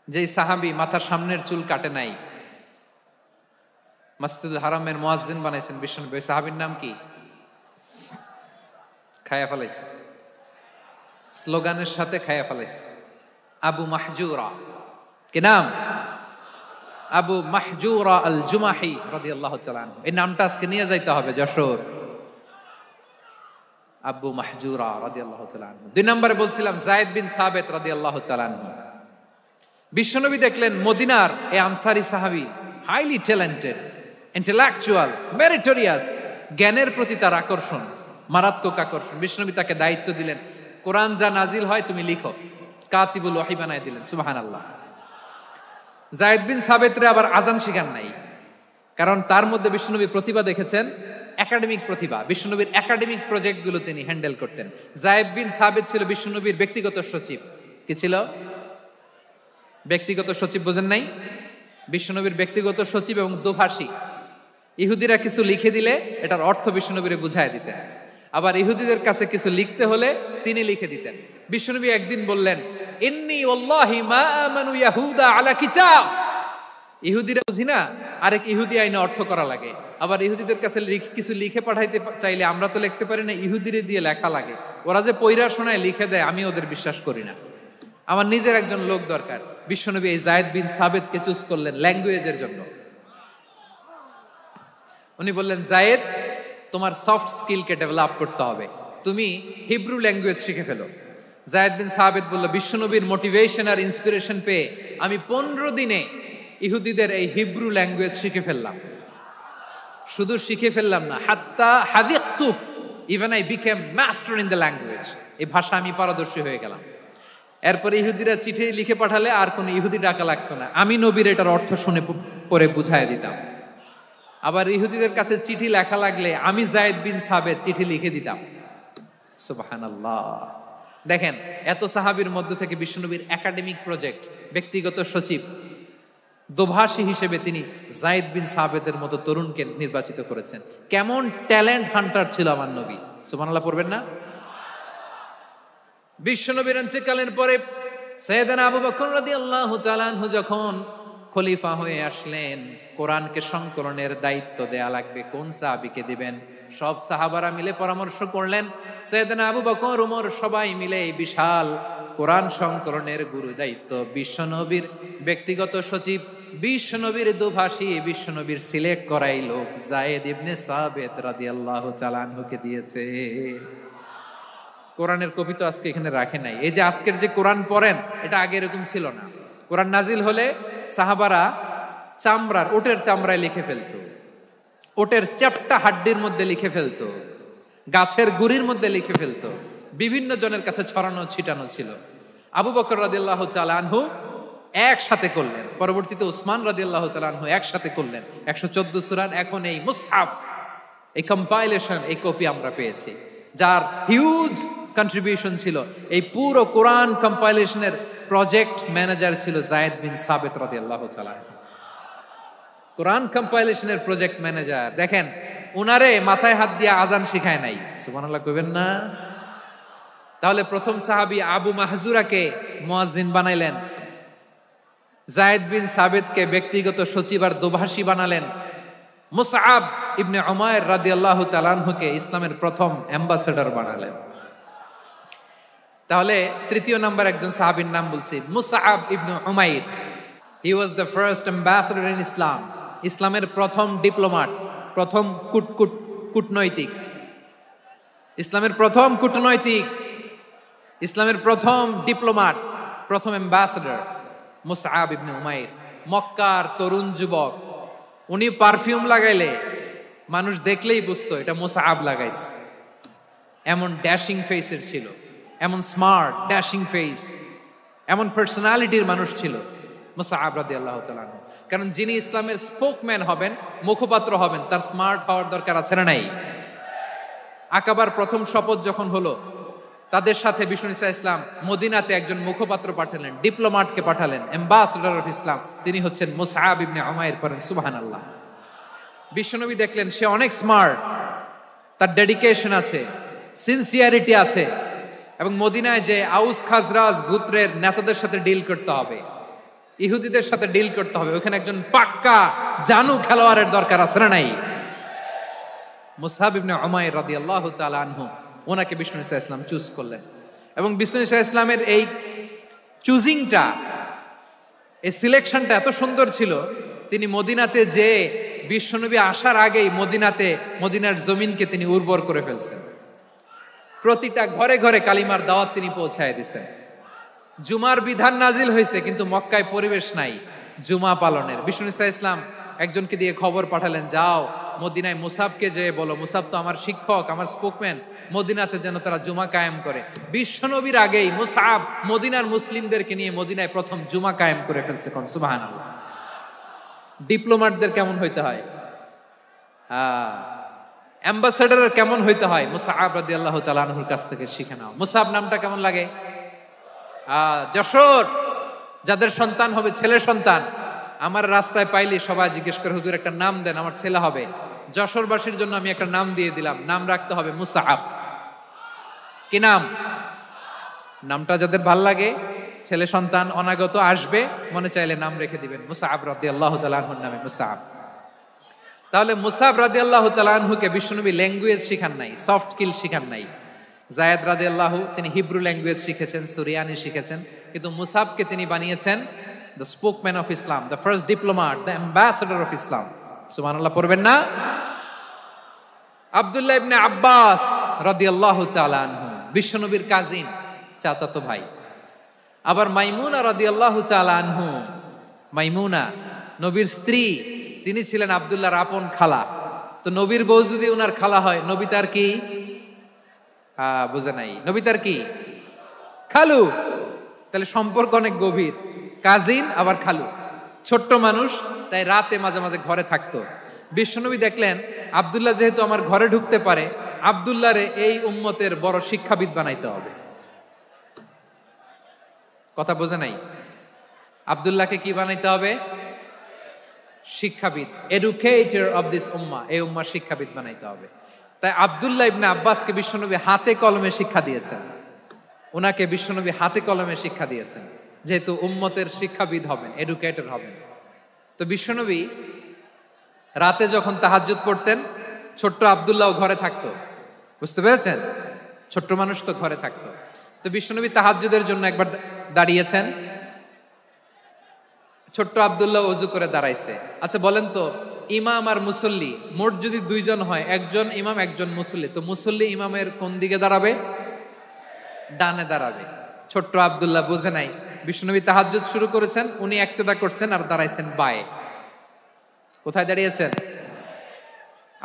যেই সাহাবী মাথার সামনের চুল কাটে নাই, মসজিদুল হারামের মুয়াজ্জিন বানাইছেন বিশ্বনবী, ওই সাহাবীর নাম কি? খায়া ফেলাইছে, স্লোগানের সাথে খায়া ফেলাইছে। আবু মাহজুরা। কি নাম? আবু মাহজুরা আল জুমাহি রাদিয়াল্লাহু তাআলা আনহু। এই নামটা আজকে নিয়ে যাইতে হবে যশোর। আবু মাহজুরা রাদিয়াল্লাহু তাআলা আনহু। দুই নম্বরে বলছিলাম যায়েদ বিন সাবিত রাদিয়াল্লাহু তাআলা আনহু। বিশ্বনবী দেখলেন মদিনার এই আনসারী সাহাবী হাইলি ট্যালেন্টেড, ইন্টেলেকচুয়াল, মেরিটোরিয়াস, জ্ঞানের প্রতি তার আকর্ষণ, মারাত্মক আকর্ষণ। বিশ্বনবী তাকে দায়িত্ব দিলেন, কোরআন যা নাজিল হয় তুমি লিখো, কাতিবুল ওয়াহি বানায় দিলেন। সুবহানাল্লাহ। যায়েদ বিন সাবিতরে আবার আজান শিখান নাই, কারণ তার মধ্যে বিশ্বনবী প্রতিভা দেখেছেন, একাডেমিক প্রতিভা। বিশ্বনবীর একাডেমিক প্রজেক্টগুলো তিনি হ্যান্ডেল করতেন। যায়েদ বিন সাবিত ছিল বিশ্বনবীর ব্যক্তিগত সচিব। কি ছিল? ব্যক্তিগত সচিব। বোঝেন নাই? বিশ্বনবীর ব্যক্তিগত সচিব এবং দোভাষী। ইহুদিরা কিছু লিখে দিলে এটার অর্থ বিশ্বনবীরে বুঝায় দিতেন, আবার ইহুদিদের কাছে কিছু লিখতে হলে তিনি লিখে দিতেন। বিশ্বনবী একদিন বললেন, ইন্নী ওয়াল্লাহি মা আমানু ইয়াহুদা আলা কিতাব। ইহুদিরা বুঝি না, আরেক ইহুদি আইনে অর্থ করা লাগে। আবার ইহুদিদের কাছে কিছু লিখে পাঠাইতে চাইলে আমরা তো লিখতে পারি না, ইহুদিরে দিয়ে লেখা লাগে। ওরা যে পয়রা শোনায় লিখে দেয়, আমি ওদের বিশ্বাস করি না। আমার নিজের একজন লোক দরকার। বিশ্বনবী এই যায়েদ বিন সাবিতকে চুজ করলেন ল্যাঙ্গুয়েজের জন্য। উনি বললেন, যায়েদ, তোমার সফট স্কিলকে ডেভেলপ করতে হবে, তুমি হিব্রু ল্যাঙ্গুয়েজ শিখে ফেলো। যায়েদ বিন সাবিত বলল, বিশ্বনবীর মোটিভেশন আর ইন্সপিরেশন পেয়ে আমি 15 দিনে ইহুদিদের এই হিব্রু ল্যাঙ্গুয়েজ শিখে ফেললাম। শুধু শিখে ফেললাম না, হাত্তা হাদিকতু, even I became master in the language. এই ভাষা আমি পারদর্শী হয়ে গেলাম। এরপরে ইহুদিরা চিঠি লিখে পাঠালে আর কোন ইহুদি ডাকা লাগতো না, আমি নবীর এটার অর্থ শুনে পরে বুঝাই দিতাম। আবার ইহুদিদের কাছে চিঠি লেখা লাগলে আমি যায়েদ বিন সাবিত চিঠি লিখে দিতাম। সুবহানাল্লাহ। দেখেন, এত সাহাবীর মধ্য থেকে বিশ্বনবীর একাডেমিক প্রজেক্ট, ব্যক্তিগত সচিব, দোভাষী হিসেবে তিনি যায়েদ বিন সাবিতের মতো তরুণকে নির্বাচিত করেছেন। কেমন ট্যালেন্ট হান্টার ছিল আমার নবী। সুবহানাল্লাহ পড়বেন না? বিশ্বনবীর ইন্তেকালের পরে সাইয়েদনা আবু বকর রাদিয়াল্লাহু তাআলা আনহু যখন খলিফা হয়ে আসলেন, কোরআনকে সংকলনের দায়িত্ব দেয়া লাগবে, কোন সাহাবীকে দিবেন? সব সাহাবারা মিলে পরামর্শ করলেন। সাইয়েদনা আবু বকর, উমর সবাই মিলে এই বিশাল কোরআন সংকলনের গুরু দায়িত্ব বিশ্বনবীর ব্যক্তিগত সচিব, বিশ্বনবীর দোভাষী, বিশ্বনবীর সিলেক্ট করাই লোক যায়েদ ইবনে সাবিত রাদিয়াল্লাহু তাআলা আনহুকে দিয়েছে। কোরআনের কপি তো আজকে এখানে রাখে নাই। এই যে আজকের যে কোরআন পড়েন, এটা আগে এরকম ছিল না। কোরআন নাজিল হলে সাহাবারা চামড়ার, ওটের চামড়ায় লিখে ফেলতো, ওটের চ্যাপ্টা হাড্ডির মধ্যে লিখে ফেলতো, গাছের গুড়ির মধ্যে লিখে ফেলতো, বিভিন্ন জনের কাছে ছড়ানো ছিটানো ছিল। আবু বকর রাদিয়াল্লাহু তাআলা আনহু একসাথে করলেন, পরবর্তীতে উসমান রাদিয়াল্লাহু তাআলা আনহু একসাথে করলেন 114 সূরার। এখন এই মুসহাফ, এই কম্পাইলেশন, এই কপি আমরা পেয়েছি, যার হিউজ কন্ট্রিবিউশন ছিল। এই পুরো কোরআন কম্পাইলেশনের প্রজেক্ট ম্যানেজার ছিল যায়েদ বিন সাবিত রাদিয়াল্লাহু তাআলা। কোরআন কম্পাইলেশনের প্রজেক্ট ম্যানেজার। দেখেন, উনারে মাথায় হাত দিয়ে আজান শিখায় নাই। সুবহানাল্লাহ কইবেন না? তাহলে প্রথম সাহাবী আবু মাহজুরাকে মুয়াজ্জিন বানাইলেন, যায়েদ বিন সাবিতকে ব্যক্তিগত সচিব আর দোভাষী বানালেন, মুসআব ইবনে উমাইর রাদিয়াল্লাহু তাআলা আনহুকে ইসলামের প্রথম অ্যাম্বাসেডর বানালেন। তাহলে তৃতীয় নাম্বার একজন সাহাবীর নাম বলছি, মুসআব ইবনে উমাইর। He was the first ambassador in Islam. ইসলামের প্রথম ডিপ্লোম্যাট, প্রথম কূটনৈতিক, ইসলামের প্রথম কূটনৈতিক, ইসলামের প্রথম ডিপ্লোম্যাট, প্রথম অ্যাম্বাসেডর মুসআব ইবনে উমাইর। মক্কার তরুণ যুবক, উনি পারফিউম লাগাইলে মানুষ দেখলেই বুঝতো এটা মুসআব লাগাইছে। এমন ড্যাশিং ফেসের ছিল, এমন স্মার্ট ড্যাশিং ফেস, এমন পার্সোনালিটির মানুষ ছিল মুসআব রাদিয়াল্লাহু তাআলা। কারণ যিনি ইসলামের স্পোকম্যান হবেন, মুখপাত্র হবেন, তার স্মার্ট হওয়ার দরকার আছে না নাই? আকাবার প্রথম শপথ যখন হলো, তাদের সাথে বিষ্ণু ঈসা ইসলাম মদিনাতে একজন মুখপাত্র পাঠালেন, ডিপ্লোম্যাটকে পাঠালেন, অ্যাম্বাসেডর অফ ইসলাম। তিনি হচ্ছেন মুসআব ইবনে উমাইর। করেন সুবহানাল্লাহ। বিশ্বনবী দেখলেন সে অনেক স্মার্ট, তার ডেডিকেশন আছে, সিনসিয়ারিটি আছে, এবং মদিনায় যে আউস খাজরাজ গোত্রের নেতাদের সাথে ডিল করতে হবে, ইহুদিদের সাথে ডিল করতে হবে, ওখানে একজন পাক্কা জানু খেলোয়াড়ের দরকার আছে না নাই? মুসআব ইবনে উমাইর রাদিয়াল্লাহু তাআলা আনহু, ওনাকে বিষ্ণু ঈসা ইসলাম চুজ করলেন। এবং বিষ্ণু ঈসা ইসলামের এই চুজিংটা, এই সিলেকশনটা এত সুন্দর ছিল, তিনি মদিনাতে যে বিশ্বনবী আসার আগেই মদিনার জমিনকে তিনি উর্বর করে ফেলছেন। প্রতিটা ঘরে ঘরে কালিমার দাওয়াত তিনি পৌঁছায় দিয়েছেন। জুমার বিধান নাজিল হয়েছে, কিন্তু মক্কায় পরিবেশ নাই জুমা পালনের। বিষ্ণু ঈসা ইসলাম একজনকে দিয়ে খবর পাঠালেন, যাও মদিনায় মুসাবকে যে বলো, মুসাব তো আমার শিক্ষক, আমার স্পোকম্যান, মদিনাতে যেন তারা জুমা কায়েম করে। বিশ্বনবীর আগেই মুসাব মদিনার মুসলিমদেরকে নিয়ে মদিনায় প্রথম জুমা কায়েম করে ফেলছে। কোন সুবহানাল্লাহ। ডিপ্লোম্যাটদের কেমন হইতে হয়, অ্যাম্বাসেডারের কেমন হইতে হয়, মুসআব রাদিয়াল্লাহু তাআলা আনহুর কাছ থেকে শিখে নাও। মুসআব নামটা কেমন লাগে? যশোর যাদের সন্তান হবে, ছেলে সন্তান, আমার রাস্তায় পাইলে সবাই জিজ্ঞেস করে, হুজুর একটা নাম দেন, আমার ছেলে হবে। যশোরবাসীর জন্য আমি একটা নাম দিয়ে দিলাম, নাম রাখতে হবে মুসআব। কি নাম? নামটা যাদের ভাল লাগে, ছেলে সন্তান অনাগত আসবে, মনে চাইলে নাম রেখে দিবেন মুসআব রাদিয়াল্লাহু তাআলা আনহুর নামে মুসআব। তাহলে মুসআব রাদিয়াল্লাহু তাআলা আনহুকে বিশ্বনবী ল্যাঙ্গুয়েজ শিখান নাই, সফট স্কিল শিখান নাই। যায়েদ রাদিয়াল্লাহু তিনি হিব্রু ল্যাঙ্গুয়েজ শিখেছেন, সুরিয়ানি শিখেছেন, কিন্তু মুসআবকে তিনি বানিয়েছেন the spokesman of Islam, the first diplomat, the ambassador of Islam. সুবহানাল্লাহ পড়বেন না? আব্দুল্লাহ ইবনে আব্বাস রাদিয়াল্লাহু তাআলা আনহু বিশ্বনবীর কাজিন, চাচাতো ভাই। আবার মাইমুনা রাদিয়াল্লাহু তাআলা আনহু, মাইমুনা নবীর স্ত্রী, তিনি ছিলেন আব্দুল্লাহর আপন খালা। তো নবীর বউ যদি ওনার খালা হয়, নবী তার কি? বুঝে নাই, নবী তার কি? খালু। তাহলে সম্পর্ক অনেক গভীর, কাজিন আবার খালু। ছোট্ট মানুষ, তাই রাতে মাঝে মাঝে ঘরে থাকতো। বিশ্বনবী দেখলেন আব্দুল্লাহ যেহেতু আমার ঘরে ঢুকতে পারে, আব্দুল্লাহরে এই উম্মতের বড় শিক্ষাবিদ বানাইতে হবে। কথা বোঝে নাই? আব্দুল্লাহকে কি বানাইতে হবে? শিক্ষাবিদ, এডুকেটর অফ দিস উম্মা, এই উম্মার শিক্ষাবিদ বানাইতে হবে। তাই আব্দুল্লাহ ইবনে আব্বাসকে বিশ্বনবী হাতে কলমে শিক্ষা দিয়েছেন। ওনাকে বিশ্বনবী হাতে কলমে শিক্ষা দিয়েছেন, যেহেতু উম্মতের শিক্ষাবিদ হবেন, এডুকেটর হবেন। তো বিশ্বনবী রাতে যখন তাহাজ্জুদ পড়তেন, ছোট্ট আব্দুল্লাহ ঘরে থাকতো। বুঝতে পেরেছেন? ছোট্ট মানুষ তো ঘরে থাকতো। তো বিশ্বনবী তাহাজ্জুদের জন্য একবার দাঁড়িয়েছেন, ছোট্ট আব্দুল্লাহ ওযু করে দাঁড়াইছে। আচ্ছা বলেন তো, ইমাম আর মুসল্লি মোট যদি দুইজন হয়, একজন ইমাম একজন মুসল্লি, তো মুসল্লি ইমামের কোন দিকে দাঁড়াবে? ডানে দাঁড়াবে। ছোট্ট আব্দুল্লাহ বুঝে নাই, বিশ্বনবী তাহাজ্জুদ শুরু করেছেন, উনি ইক্তেদা করছেন আর দাঁড়াইছেন বায়ে। কোথায় দাঁড়িয়েছেন?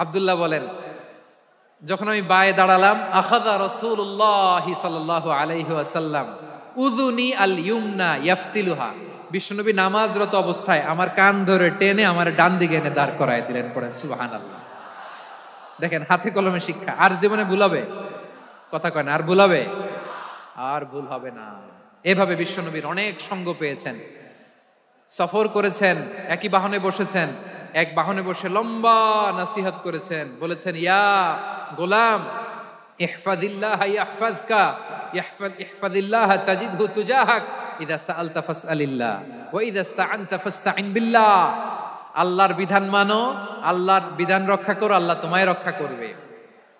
আব্দুল্লাহ বলেন, যখন আমি বায়ে দাঁড়ালাম, আখাযা রাসূলুল্লাহ সাল্লাল্লাহু আলাইহি ওয়াসাল্লাম উযুনি আল ইউমনা ইয়াফতিলুহা, বিশ্বনবী নামাজরত অবস্থায় আমার কান ধরে টেনে আমার ডান দিকে এনে দাঁড় করায় দিলেন। পড়েন সুবহানাল্লাহ। দেখেন, হাতে কলমে শিক্ষা। আর জীবনে ভুল হবে? কথা কয় না, আর ভুল হবে? আর ভুল হবে না। এভাবে বিশ্বনবীর অনেক সঙ্গ পেয়েছেন, সফর করেছেন, একই বাহনে বসেছেন, এক বাহনে বসে লম্বা নসিহত করেছেন, বলেছেন, ইয়া গোলাম ইহফাজিল্লাহ ইয়াহফাজকা, ইহফাজিল্লাহ তাজিদহু তুজাহাক, ইযা সাআলতা ফাসআলিল্লাহ ওয়া ইযা ইসতাআনতা ফাসতাইন বিল্লাহ। আল্লাহর বিধান মানো, আল্লাহর বিধান রক্ষা করো, আল্লাহ তোমায় রক্ষা করবে।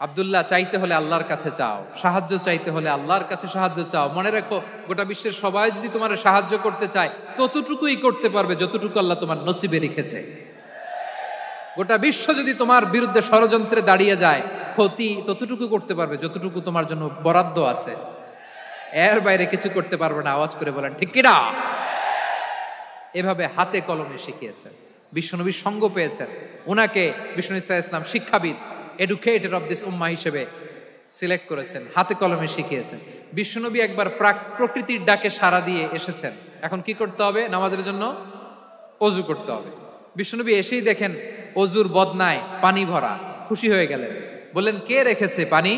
আব্দুল্লাহ, চাইতে হলে আল্লাহর কাছে চাও, সাহায্য চাইতে হলে আল্লাহর কাছে সাহায্য চাও। মনে রাখো, গোটা বিশ্বের সবাই যদি তোমার সাহায্য করতে চায়, ততটুকুই করতে পারবে যতটুকু আল্লাহ তোমার নসিবে রেখেছে। গোটা বিশ্ব যদি তোমার বিরুদ্ধে ষড়যন্ত্রে দাঁড়িয়ে যায়, ক্ষতি ততটুকু করতে পারবে যতটুকু তোমার জন্য বরাদ্দ আছে। এর বাইরে কিছু করতে পারবে না। আওয়াজ করে বলেন ঠিক কিনা? এভাবে হাতে কলমে শিখিয়েছেন, বিশ্বনবীর সঙ্গ পেয়েছেন। ওনাকে বিষ্ণু ইসলাম শিক্ষাবিদ, এডুকেটর অফ দিস উম্মাহ হিসেবে সিলেক্ট করেছেন, হাতে কলমে শিখিয়েছেন। বিশ্বনবী একবার প্রকৃতির ডাকে সাড়া দিয়ে এসেছেন। এখন কি করতে হবে? নামাজের জন্য অজু করতে হবে। বিশ্বনবী এসেই দেখেন অজুর বদনায় পানি ভরা, খুশি হয়ে গেলেন, বললেন, কে রেখেছে পানি?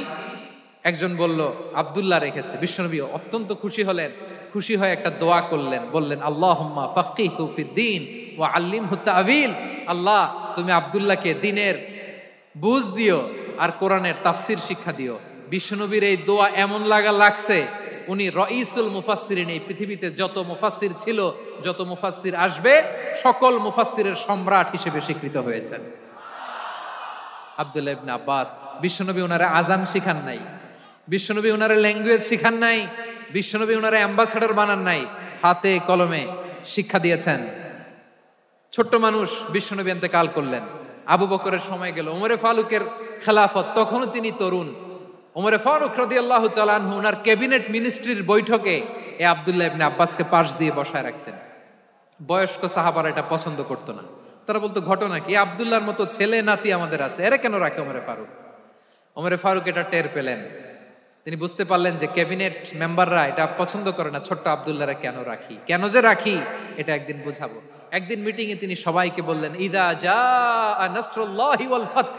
একজন বলল, আব্দুল্লাহ রেখেছে। বিশ্বনবী অত্যন্ত খুশি হলেন, খুশি হয়ে একটা দোয়া করলেন, বললেন, আল্লাহুম্মা ফাক্কিহু ফিদ্দীন ওয়া আল্লিমহু তা'ওয়ীল। আল্লাহ, তুমি আব্দুল্লাহকে দ্বীনের বুঝ দিও আর কোরআনের তাফসীর শিক্ষা দিও। বিশ্বনবীর এই দোয়া এমন লাগছে, উনি রাইসুল মুফাসসিরিন, এই পৃথিবীতে যত মুফাসসির ছিল, যত মুফাসসির আসবে, সকল মুফাসসিরের সম্রাট হিসেবে স্বীকৃত হয়েছেন আব্দুল্লাহ ইবনে আব্বাস। বিশ্বনবী ওনারে আজান শিখান নাই, বিশ্বনবী ওনারে ল্যাঙ্গুয়েজ শিখান নাই, বিশ্বনবী ওনারে অ্যাম্বাসেডর বানান নাই, হাতে কলমে শিক্ষা দিয়েছেন। ছোট্ট মানুষ, বিশ্বনবী ইন্তেকাল করলেন, আবু বকরের সময় গেল, ওমরে ফারুকের খেলাফত, তখনও তিনি তরুণ। ওমরে ফারুক রাদিয়াল্লাহু তাআলা আনহু ওনার ক্যাবিনেট মিনিস্ট্রির বৈঠকে এ আব্দুল্লাহ ইবনে আব্বাসকে পাশ দিয়ে বসায় রাখতেন। বয়স্ক সাহাবারা এটা পছন্দ করতো না। তারা বলতো, ঘটনা কি? আব্দুল্লাহর মতো ছেলে নাতি আমাদের আছে, এরা কেন রাখে ওমরে ফারুক? ওমরে ফারুক এটা টের পেলেন, তিনি বুঝতে পারলেন যে ক্যাবিনেট মেম্বাররা এটা পছন্দ করে না, ছোট্ট আব্দুল্লাহরা কেন রাখি, কেন যে রাখি, এটা একদিন বুঝাবো। একদিন মিটিং এ তিনি সবাইকে বললেন, ইদা জাআ নাসরুল্লাহি ওয়াল ফাতহ।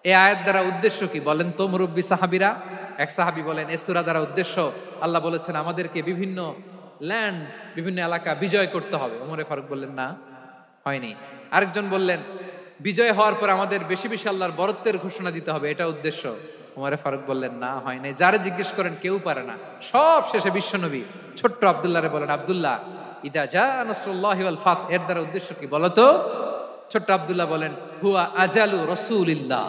এই আয়াত দ্বারা উদ্দেশ্য কি বলেন তো মুরব্বী সাহাবীরা? এক সাহাবী বলেন, এই সূরা দ্বারা উদ্দেশ্য, আল্লাহ বলেছেন আমাদেরকে বিভিন্ন ল্যান্ড, বিভিন্ন এলাকা বিজয় করতে হবে। ওমরে ফারুক বললেন, না, হয়নি। আরেকজন বললেন, বিজয় হওয়ার পর আমাদের বেশি বেশি আল্লাহর বরত্বের ঘোষণা দিতে হবে, এটা উদ্দেশ্য। ওমরে ফারুক বললেন, না হয় নাই। যারা জিজ্ঞেস করেন কেউ পারে না। সব শেষে বিশ্বনবী ছোট্ট আব্দুল্লাহরে বলেন, আব্দুল্লাহ, ইদা জা নাসরুল্লাহি ওয়াল ফাত, এর দ্বারা উদ্দেশ্য কি বলো তো? ছোট্ট আব্দুল্লাহ বলেন, হুয়া আজালু রাসূলিল্লাহ,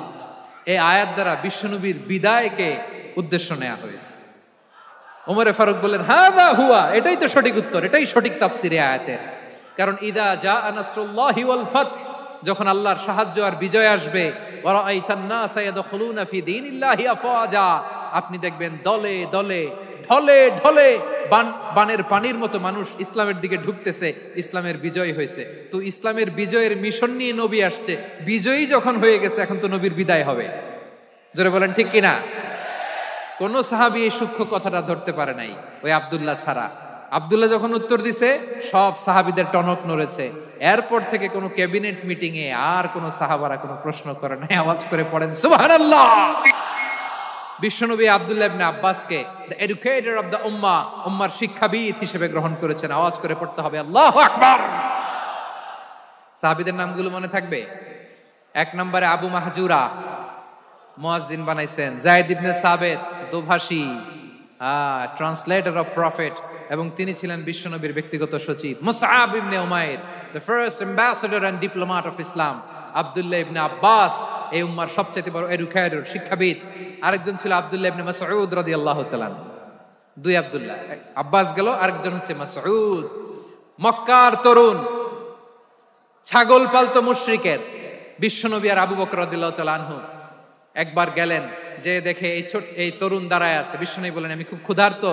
এই আয়াত দ্বারা বিশ্বনবীর বিদায়কে উদ্দেশ্য নেওয়া হয়েছে। ওমরে ফারুক বললেন, হাযা হুয়া, এটাই তো সঠিক উত্তর, এটাই সঠিক তাফসীর এই আয়াতের। কারণ ইদা জা নাসরুল্লাহি ওয়াল ফাত, যখন আল্লাহর সাহায্য আর বিজয় আসবে, ওয়া রাআইতান নাসা ইয়াদখুলুনা ফি দীনিল্লাহি আফওয়াজা, আপনি দেখবেন দলে দলে ঢলে ঢলে বানের পানির মতো মানুষ ইসলামের দিকে ঢুকতেছে, ইসলামের বিজয় হয়েছে। তো ইসলামের বিজয়ের মিশন নিয়ে নবী আসছে, বিজয়ী যখন হয়ে গেছে এখন তো নবীর বিদায় হবে। জোরে বলেন ঠিক কিনা? কোন সাহাবী এই সূক্ষ্ম কথাটা ধরতে পারে নাই, ওই আব্দুল্লাহ ছাড়া। আব্দুল্লাহ যখন উত্তর দিছে, সব সাহাবীদের টনক নড়েছে। এরপর থেকে কোন ক্যাবিনেট মিটিং এ আর কোন সাহাবারা কোনো প্রশ্ন করে নাই, আওয়াজ করে পড়েন সুবহানাল্লাহ। বিশ্বনবী আব্দুল্লাহ ইবনে আব্বাসকে দ্য এডুকেটর অফ দ্য উম্মাহ, উম্মার শিক্ষাবিদ হিসেবে গ্রহণ করেছেন। আওয়াজ করে পড়তে হবে আল্লাহু আকবার। সাহাবীদের নামগুলো মনে থাকবে? 1 নম্বরে আবু মাহজুরা, মুয়াজ্জিন বানাইছেন। যায়েদ ইবনে সাবিত, দোভাষী, ট্রান্সলেটর অফ প্রফেট, এবং তিনি ছিলেন বিশ্বনবীর ব্যক্তিগত সচিব। মুসআব ইবনে উমাইর, the first ambassador and diplomat of Islam. আব্দুল্লাহ ইবনে আব্বাস, এই উম্মার সবচেয়ে বড় এডুকেটর, শিক্ষাবিদ। আরেকজন ছিল আব্দুল্লাহ ইবনে মাসউদ রাদিয়াল্লাহু তাআলা। 2 আব্দুল্লাহ, আব্বাস গেল, আরেকজন হচ্ছে মাসউদ। মক্কার তরুণ, ছাগল পালতো মুশরিকের বিশ্বনবী আর আবু বকর রাদিয়াল্লাহু তাআলা আনহু একবার গেলেন, যে দেখে এই তরুণ দাঁড়ায় আছে। বিশ্বনবী বলেন, আমি খুব ক্ষুধার্ত,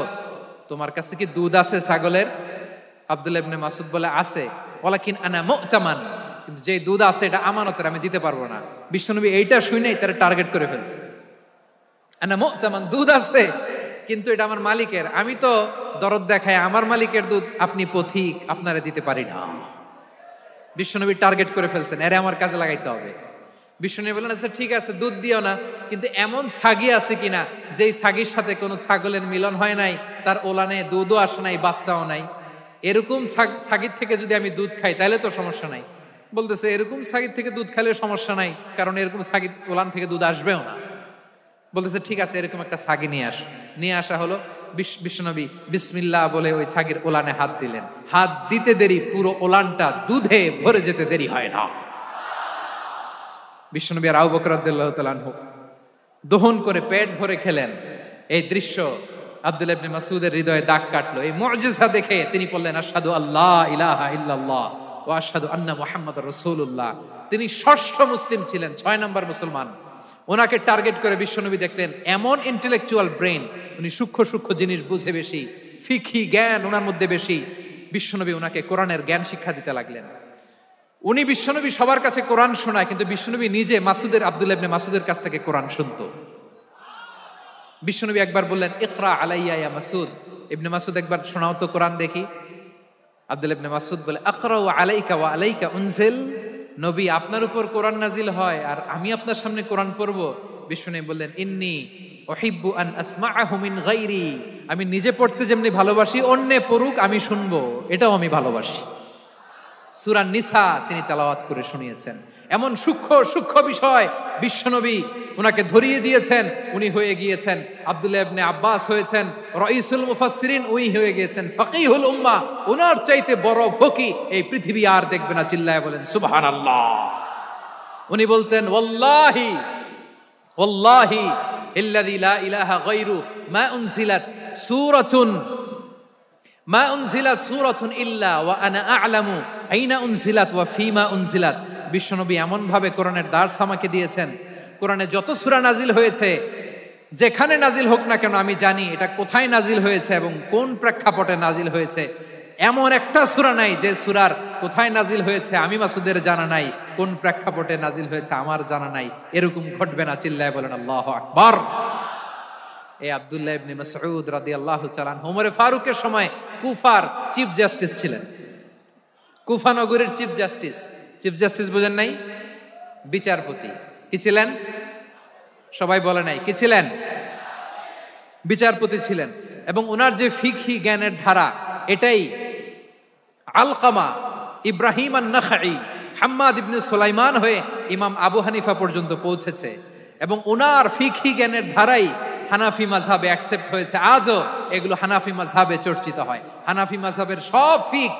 তোমার কাছে কি দুধ আছে ছাগলের? আব্দুল্লাহ ইবনে মাসউদ বলে, আছে। ওয়ালাকিন আনা মু'তামান, কিন্তু যে দুধ আছে এটা আমানতের, আমি দিতে পারবো না। বিশ্বনবী এইটা শুনেই তার টার্গেট করে ফেলছে। আনা মু'তামান, দুধ আছে কিন্তু এটা আমার মালিকের, আমি তো দরদ দেখাই আমার মালিকের দুধ, আপনি পথিক, আপনারে দিতে পারি না। বিশ্বনবী টার্গেট করে ফেলছেন, এরে আমার কাজে লাগাইতে হবে। বিশ্বনবী বললেন, আচ্ছা ঠিক আছে, দুধ দিও না, কিন্তু এমন ছাগি আছে কিনা যেই ছাগির সাথে কোনো ছাগলের মিলন হয় নাই, তার ওলানে দুধও আসে নাই, বাচ্চাও নাই, এরকম ছাগির থেকে যদি আমি দুধ খাই তাহলে তো সমস্যা নাই। বলতেছে, এরকম ছাগির থেকে দুধ খাইলে সমস্যা নাই, কারণ এরকম ছাগির ওলান থেকে দুধ আসবেও না। বলতেছে, ঠিক আছে, এরকম একটা ছাগি নিয়ে আস। নিয়ে আসা হলো। বিশ্বনবী বিসমিল্লাহ বলে ওই ছাগির ওলানে হাত দিলেন। হাত দিতে দেরি, পুরো ওলানটা দুধে ভরে যেতে দেরি হয় না। বিশ্বনবী আর আবু বকর রাদিয়াল্লাহু তাআলা আনহু দহন করে পেট ভরে খেলেন। এই দৃশ্য আব্দুল্লাহ ইবনে মাসউদের হৃদয়ে দাগ কাটলো। এই মুজিজা দেখে তিনি বললেন, আশহাদু আল্লা ইলাহা ইল্লাল্লাহ ওয়া আশহাদু আন্না মুহাম্মাদুর রাসূলুল্লাহ। তিনি ষষ্ঠ মুসলিম ছিলেন, 6 নম্বর মুসলমান। ওনাকে টার্গেট করে বিশ্বনবী দেখলেন এমন ইন্টেলেকচুয়াল ব্রেন, উনি সূক্ষ্ম সূক্ষ্ম জিনিস বুঝে বেশি, ফিকহি জ্ঞান ওনার মধ্যে বেশি। বিশ্বনবী ওনাকে কোরআনের জ্ঞান শিক্ষা দিতে লাগলেন। উনি বিশ্বনবী সবার কাছে কোরআন শোনায়, কিন্তু বিশ্বনবী নিজে আব্দুল্লাহ ইবনে মাসউদের কাছ থেকে কোরআন শুনতো। বিশ্বনবী একবার বললেন, ইকরা আলাইয়া ইয়া মাসউদ, ইবনে মাসউদ একবার শোনাও তো কোরআন দেখি। আব্দুল্লাহ ইবনে মাসউদ বলে, আকরাউ আলাইকা ওয়া আলাইকা উনজিল, নবী আপনার উপর কোরআন নাজিল হয় আর আমি আপনার সামনে কোরআন পড়বো। বিশ্বনবী বললেন, ইন্নী উহিব্বু আন আসমাআহু মিন গায়রি, আমি নিজে পড়তে যেমনি ভালোবাসি, অন্যে পড়ুক আমি শুনবো, এটাও আমি ভালোবাসি। সূরা নিসা তিনি তেলাওয়াত করে শুনিয়েছেন। এমন সূক্ষ্ম সূক্ষ্ম বিষয় বিশ্বনবী উনাকে ধরিয়ে দিয়েছেন। উনি হয়ে গিয়েছেন, আব্দুল্লাহ ইবনে আব্বাস হয়েছেন রাইসুল মুফাসসিরিন, উনি হয়ে গিয়েছেন ফাকিহুল উম্মাহ। ওনার চাইতে বড় ফকি এই পৃথিবী আর দেখবে না। চিল্লায় বলেন সুবহানাল্লাহ। উনি বলতেন, ওয়াল্লাহি ওয়াল্লাহি ইল্লাযী লা ইলাহা গায়রু মা উনজিলাত সূরাতুন ইল্লা ওয়া আনা আ'লামু আইনা উনজিলাত ওয়া ফীমা উনজিলাত। বিশ্বনবী এমন ভাবে কোরআনের দার্স আমাকে দিয়েছেন, কোরআনে যত সূরা নাজিল হয়েছে, যেখানে নাজিল হোক না কেন আমি জানি এটা কোথায় নাজিল হয়েছে এবং কোন প্রেক্ষাপটে নাজিল হয়েছে। এমন একটা সূরা নাই যে সূরার কোথায় নাজিল হয়েছে আমি মাসউদের জানা নাই, কোন প্রেক্ষাপটে নাজিল হয়েছে আমার জানা নাই। এরকম ঘটবে না। চিল্লায় বলেন আল্লাহু আকবার। এই আব্দুল্লাহ ইবনে মাসউদ রাদিয়াল্লাহু তাআলা ওমর ফারুকের সময় কুফার চিফ জাস্টিস ছিলেন। কুফা নগরীর চিফ জাস্টিস। চিফ জাস্টিস বুঝেন নাই? বিচারপতি। কি ছিলেন? সবাই বলে নাই, কি ছিলেন? বিচারপতি ছিলেন। এবং ওনার যে ফিকহি জ্ঞানের ধারা, এটাই আলকামা, ইব্রাহিম আন-নাখাই, হাম্মাদ ইবনে সুলাইমান হয়ে ইমাম আবু হানিফা পর্যন্ত পৌঁছেছে। এবং ওনার ফিকহি জ্ঞানের ধারাই হানাফি মাযহাবে অ্যাকসেপ্ট হয়েছে। আজও এগুলো হানাফি মাযহাবে চর্চিত হয়। হানাফি মাযহাবের সব ফিক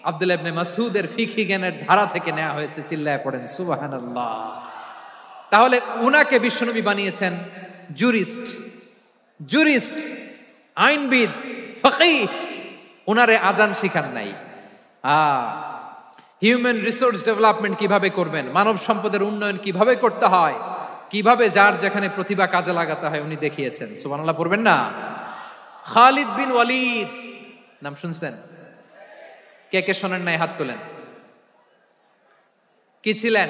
আব্দুল্লাহ ইবনে মাসউদের ফিকহি জ্ঞানের ধারা থেকে নেওয়া হয়েছে। চিল্লায় পড়েন সুবহানাল্লাহ। তাহলে উনাকে বিশ্বনবী বানিয়েছেন জুরিস্ট, আইনবিদ, ফকিহ। উনারে আজান শিখান নাই। হিউম্যান রিসোর্স ডেভেলপমেন্ট কিভাবে করবেন, মানব সম্পদের উন্নয়ন কিভাবে করতে হয়, কিভাবে যার যেখানে প্রতিভা কাজে লাগাতে হয় উনি দেখিয়েছেন। সুবহানাল্লাহ পড়বেন না? খালিদ বিন ওয়ালিদ নাম শুনছেন? কে কে শোনেন নাই হাত তোলেন। কি ছিলেন?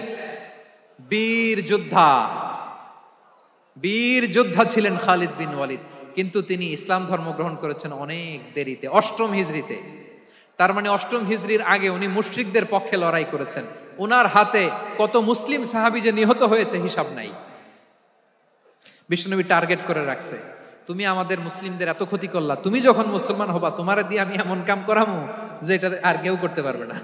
বীর যোদ্ধা ছিলেন খালিদ বিন ওয়ালিদ। কিন্তু তিনি ইসলাম ধর্ম গ্রহণ করেছেন অনেক দেরিতে, 8ম হিজরিতে। তার মানে 8ম হিজরির আগে উনি মুশরিকদের পক্ষে লড়াই করেছেন। ওনার হাতে কত মুসলিম সাহাবী যে নিহত হয়েছে হিসাব নাই। বিশ্বনবী টার্গেট করে রাখছে, তুমি আমাদের মুসলিমদের এত ক্ষতি করলা, তুমি যখন মুসলমান হবা তোমারে দিয়ে আমি এমন কাম করামু যে এটা আর কেউ করতে পারবে না।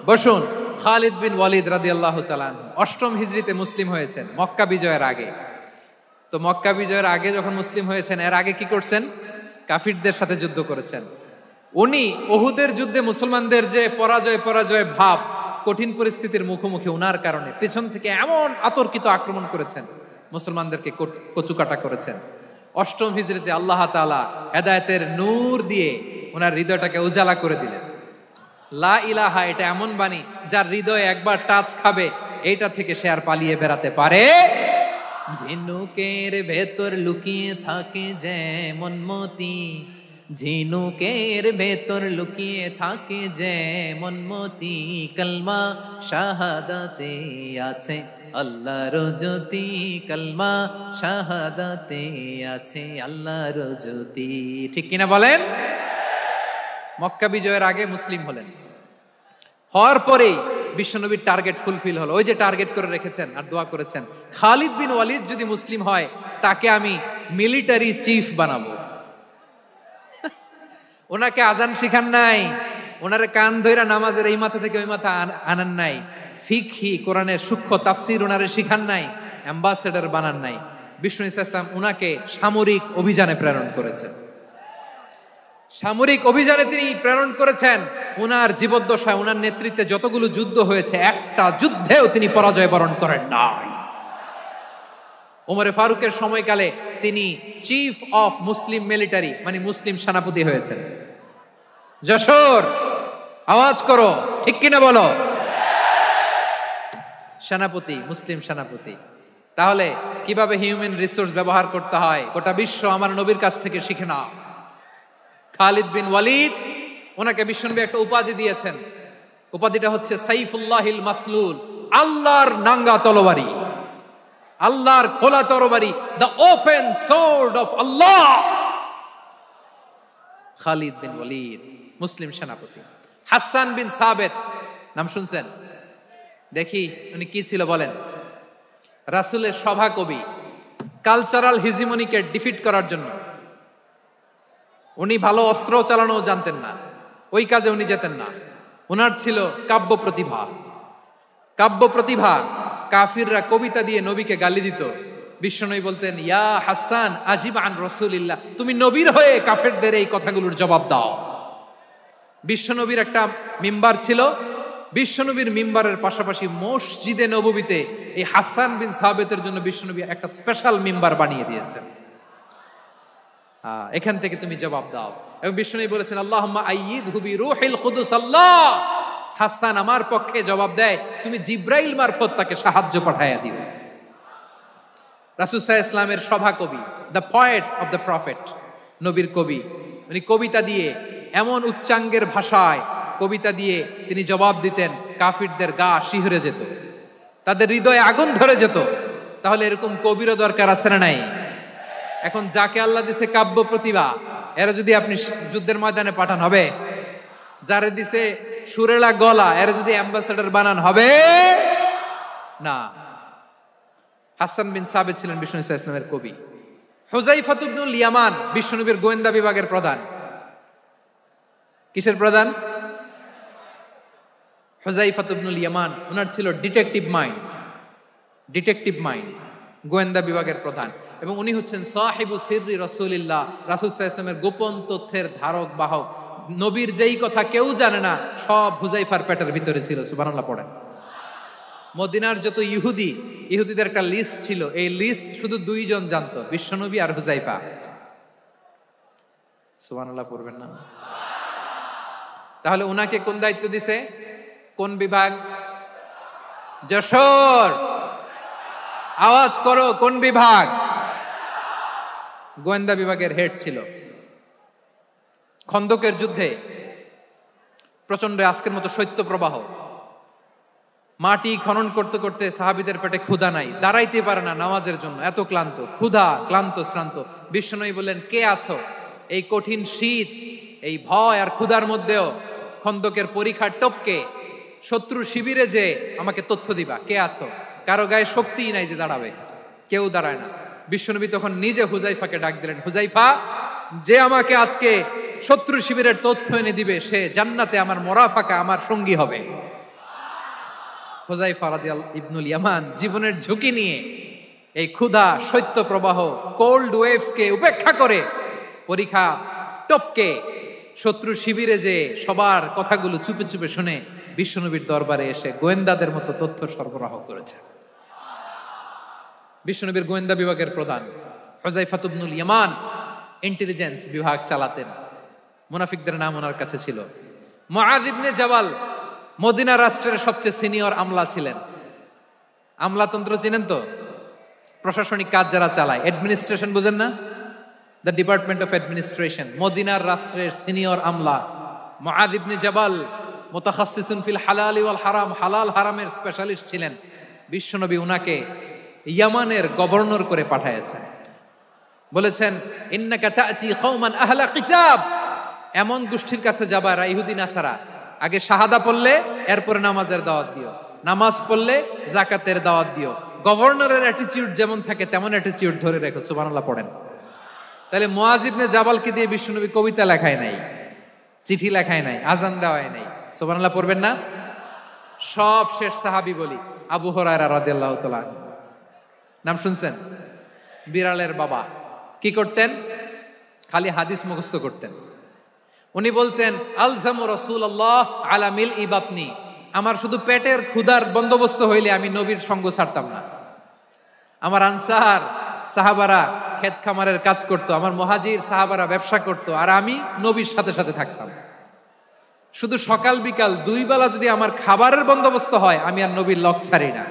বসুন। খালিদ বিন ওয়ালিদ রাদিয়াল্লাহু তাআলা 8ম হিজরিতে মুসলিম হয়েছেন, মক্কা বিজয়ের আগে। তো মক্কা বিজয়ের আগে যখন মুসলিম হয়েছেন, এর আগে কি করছেন? কাফিরদের সাথে যুদ্ধ করেছেন। উনি উহুদের যুদ্ধে মুসলমানদের যে পরাজয় ভাব, কঠিন পরিস্থিতির মুখোমুখি উনার কারণে পেছন থেকে এমন আতর্কিত আক্রমণ করেছেন, মুসলমানদেরকে কচুকাটা করেছেন। 8ম হিজরিতে আল্লাহ তাআলা হেদায়েতের নূর দিয়ে ওনার হৃদয়টাকে উজালা করে দিলেন। লা ইলাহা এটা এমন বাণী যার হৃদয়ে একবার টাচ খাবে, এইটা থেকে সে আর পালিয়ে বেড়াতে পারে। ঝিনুকের ভেতর লুকিয়ে থাকে যেমন মতি, ঝিনুকের ভেতর লুকিয়ে থাকে যেমন মতি, কলমা শাহাদাতে আছে আল্লাহর জ্যোতি, কলমা শাহাদাতে আছে আল্লাহর জ্যোতি। ঠিক কিনা বলেন? মক্কা বিজয়ের আগে মুসলিম হলেন, হওয়ার পরেই বিশ্বনবীর টার্গেট ফুলফিল হলো। ওই যে টার্গেট করে রেখেছেন আর দোয়া করেছেন, খালিদ বিন ওয়ালিদ যদি মুসলিম হয় তাকে আমি মিলিটারি চিফ বানাবো। ওনাকে আজান শিখান নাই, ওনারে কান ধইরা নামাজের এই মাথা থেকে ওই মাথা আনান নাই, ফিকহি কোরআনের সূক্ষ্ম তাফসীর ওনারে শিখান নাই, অ্যাম্বাসেডর বানান নাই। বিষ্ণু ইসলাম উনাকে সামরিক অভিযানে প্রেরণ করেছেন। সামরিক অভিযানে তিনি প্রেরণ করেছেন। উনার জীবদ্দশায় উনার নেতৃত্বে যতগুলো যুদ্ধ হয়েছে, একটা যুদ্ধেও তিনি পরাজয় বরণ করেন নাই। ওমরে ফারুকের সময়কালে তিনি চিফ অফ মুসলিম মিলিটারি মানে মুসলিম সেনাপতি হয়েছেন। যশোর আওয়াজ করো, ঠিক কিনা বলো? সেনাপতি, মুসলিম সেনাপতি। তাহলে কিভাবে হিউম্যান রিসোর্স ব্যবহার করতে হয় গোটা বিশ্ব আমার নবীর কাছ থেকে শিখে নাও। খালিদ বিন ওয়ালিদ, ওনাকে বিশ্বনবী একটা উপাধি দিয়েছেন। উপাধিটা হচ্ছে সাইফুল্লাহিল মাসলুল, আল্লাহর নাঙ্গা তরবারি, আল্লাহর খোলা তরবারি, দ্য ওপেন সোর্ড অফ আল্লাহ। খালিদ বিন ওয়ালিদ মুসলিম সেনাপতি। হাসান বিন সাবেত নাম শুনছেন? দেখি উনি কি ছিল বলেন। রাসূলের সভা কবি, কালচারাল হিজিমনিকে ডিফিট করার জন্য। উনি ভালো অস্ত্র চালানো জানতেন না, ওই কাজে উনি যেতেন না। ওনার ছিল কাব্য প্রতিভা। কাফিররা কবিতা দিয়ে নবীকে গালি দিত। বিশ্বনবী বলতেন, ইয়া হাসান আজিব আন রাসূলিল্লাহ, তুমি নবীর হয়ে কাফেরদের এই কথাগুলোর জবাব দাও। বিশ্বনবীর একটা মিম্বার ছিল। বিশ্বনবীর মিম্বারের পাশাপাশি মসজিদে নববীতে এই হাসান বিন সাবেতের জন্য বিশ্বনবী একটা স্পেশাল মিম্বার বানিয়ে দিয়েছেন। এখান থেকে তুমি জবাব দাও। এবং বিশ্বনবী বলেছেন, আল্লাহুম্মা আইয়িদহু বিরূহিল কুদুস। আল্লাহ, হাসান আমার পক্ষে জবাব দেয়, তুমি জিব্রাইল মারফত তাকে সাহায্য পাঠাইয়া দিও। রাসূল সাল্লাল্লাহু আলাইহি ওয়াসাল্লামের সভা কবি, the poet of the prophet, নবীর কবি। উনি কবিতা দিয়ে এমন উচ্চাঙ্গের ভাষায় কবিতা দিয়ে তিনি জবাব দিতেন, কাফিরদের গা শিহরে যেত, তাদের হৃদয়ে আগুন ধরে যেত। তাহলে এরকম কবিরও দরকার আছে না নাই? এখন যাকে আল্লাহ দিছে কাব্য প্রতিভা, এরা যদি আপনি যুদ্ধের ময়দানে পাঠান হবে? যারে দিছে সুরেলা গলা, এরা যদি অ্যাম্বাসেডর বানান হবে না। হাসান বিন সাবেত ছিলেন বিষ্ণু ইসলামের কবি। হুযায়ফা ইবনুল ইয়ামান বিশ্বনবীর গোয়েন্দা বিভাগের প্রধান। কিসের প্রধান? হুযায়ফা ইবনুল ইয়ামান। ওনার ছিল ডিটেকটিভ মাইন্ড। ডিটেকটিভ মাইন্ড, গোয়েন্দা বিভাগের প্রধান, এবং উনি হচ্ছেন সাহিবু সিররি রাসূলিল্লাহ, রাসূল সাল্লাল্লাহু আলাইহি ওয়াসাল্লামের গোপন তথ্যের ধারক বাহক। নবীর যেই কথা কেউ জানে না সব হুযাইফার পেটের ভিতরে ছিল। সুবহানাল্লাহ পড়েন। মদিনার যত ইহুদিদের একটা লিস্ট ছিল, এই লিস্ট শুধু দুইজন জানতো, বিশ্বনবী আর হুযাইফা। সুবহানাল্লাহ পড়বেন না? তাহলে উনাকে কোন দায়িত্ব দিছে? কোন বিভাগ? যশোর, আওয়াজ করো, কোন বিভাগ? গোয়েন্দা বিভাগের হেড ছিল। খন্দকের যুদ্ধে প্রচন্ড আজকের মতো শৈত্য প্রবাহ, মাটি খনন করতে করতে সাহাবীদের পেটে ক্ষুধা নাই, দাঁড়াইতে পারে না নামাজের জন্য, এত ক্লান্ত, ক্ষুধা, ক্লান্ত, শ্রান্ত। বিশ্বনবী বললেন, কে আছো? এই কঠিন শীত, এই ভয় আর ক্ষুধার মধ্যেও খন্দকের পরীক্ষার টপকে শত্রু শিবিরে যে আমাকে তথ্য দিবা, কে আছো? কারো গায়ে শক্তিই নাই যে দাঁড়াবে, কেউ দাঁড়ায় না। বিশ্বনবী তখন নিজে হুযাইফাকে ডাক দিলেন, হুযাইফা, যে আমাকে আজকে শত্রু শিবিরের তথ্য এনে দিবে সে জান্নাতে আমার মোরাফাকা, আমার সঙ্গী হবে। হুযাইফা রাদিয়াল্লাহু ইবনুল ইয়ামান জীবনের ঝুঁকি নিয়ে এই ক্ষুধা, শৈত্য প্রবাহ, কোল্ড ওয়েভসকে উপেক্ষা করে পরীক্ষা টপকে শত্রু শিবিরে যে সবার কথাগুলো চুপে চুপে শুনে বিশ্বনবীর দরবারে এসে গোয়েন্দাদের মতো তথ্য সরবরাহ করেছে। বিশ্বনবীর গোয়েন্দা বিভাগের প্রধান হুযাইফা ইবনুল ইয়ামান ইন্টেলিজেন্স বিভাগ চালাতেন। মুনাফিকদের নাম ওনার কাছে ছিল। মুআয ইবনে জাবাল মদিনা রাষ্ট্রের সবচেয়ে সিনিয়র আমলা ছিলেন। আমলাতন্ত্র চিনেন তো? প্রশাসনিক কাজ যারা চালায়, অ্যাডমিনিস্ট্রেশন বুঝেন না? The department of administration. মদিনার রাষ্ট্রের সিনিয়র আমলা মুআয ইবনে জাবাল মুতাখাসসিসুন ফিল হালাল ওয়াল হারাম, হালাল হারামের স্পেশালিস্ট ছিলেন। বিশ্বনবী উনাকে ইয়ামানের গভর্নর করে পাঠায়েছেন। বলেছেন, ইন্নাকা তা'তি কওমান আহলা কিতাব, এমন গোষ্ঠীর কাছে যাবা যারা ইহুদি নাসারা, আগে শাহাদা পড়লে এরপরে নামাজের দাওয়াত দিও, নামাজ পড়লে যাকাতের দাওয়াত দিও। গভর্নরের অ্যাটিটিউড যেমন থাকে তেমন অ্যাটিটিউড ধরে রেখো। সুবহানাল্লাহ পড়েন। তাহলে মুআয ইবনে জাবালকে দিয়ে বিশ্বনবী কবিতা লেখায় নাই, চিঠি লেখায় নাই, আজান দেওয়ায় নাই। সুবহানাল্লাহ পড়বেন না? সব শেষ সাহাবী বলি আবু হুরায়রা রাদিয়াল্লাহু তাআলা, নাম শুনছেন? বিড়ালের বাবা। কি করতেন? খালি হাদিস মুখস্থ করতেন। উনি বলতেন, আলজামু রাসূলুল্লাহ আলা মিলই বাতনি, আমার শুধু পেটের ক্ষুধার বন্দোবস্ত হইলে আমি নবীর সঙ্গ ছাড়তাম না। আমার আনসার সাহাবারা ক্ষেত খামারের কাজ করত, আমার মুহাজির সাহাবারা ব্যবসা করত, আর আমি নবীর সাথে সাথে থাকতাম। শুধু সকাল বিকাল দুই বেলা যদি আমার খাবারের বন্দোবস্ত হয় আমি আর নবীর লক ছাড়ি না।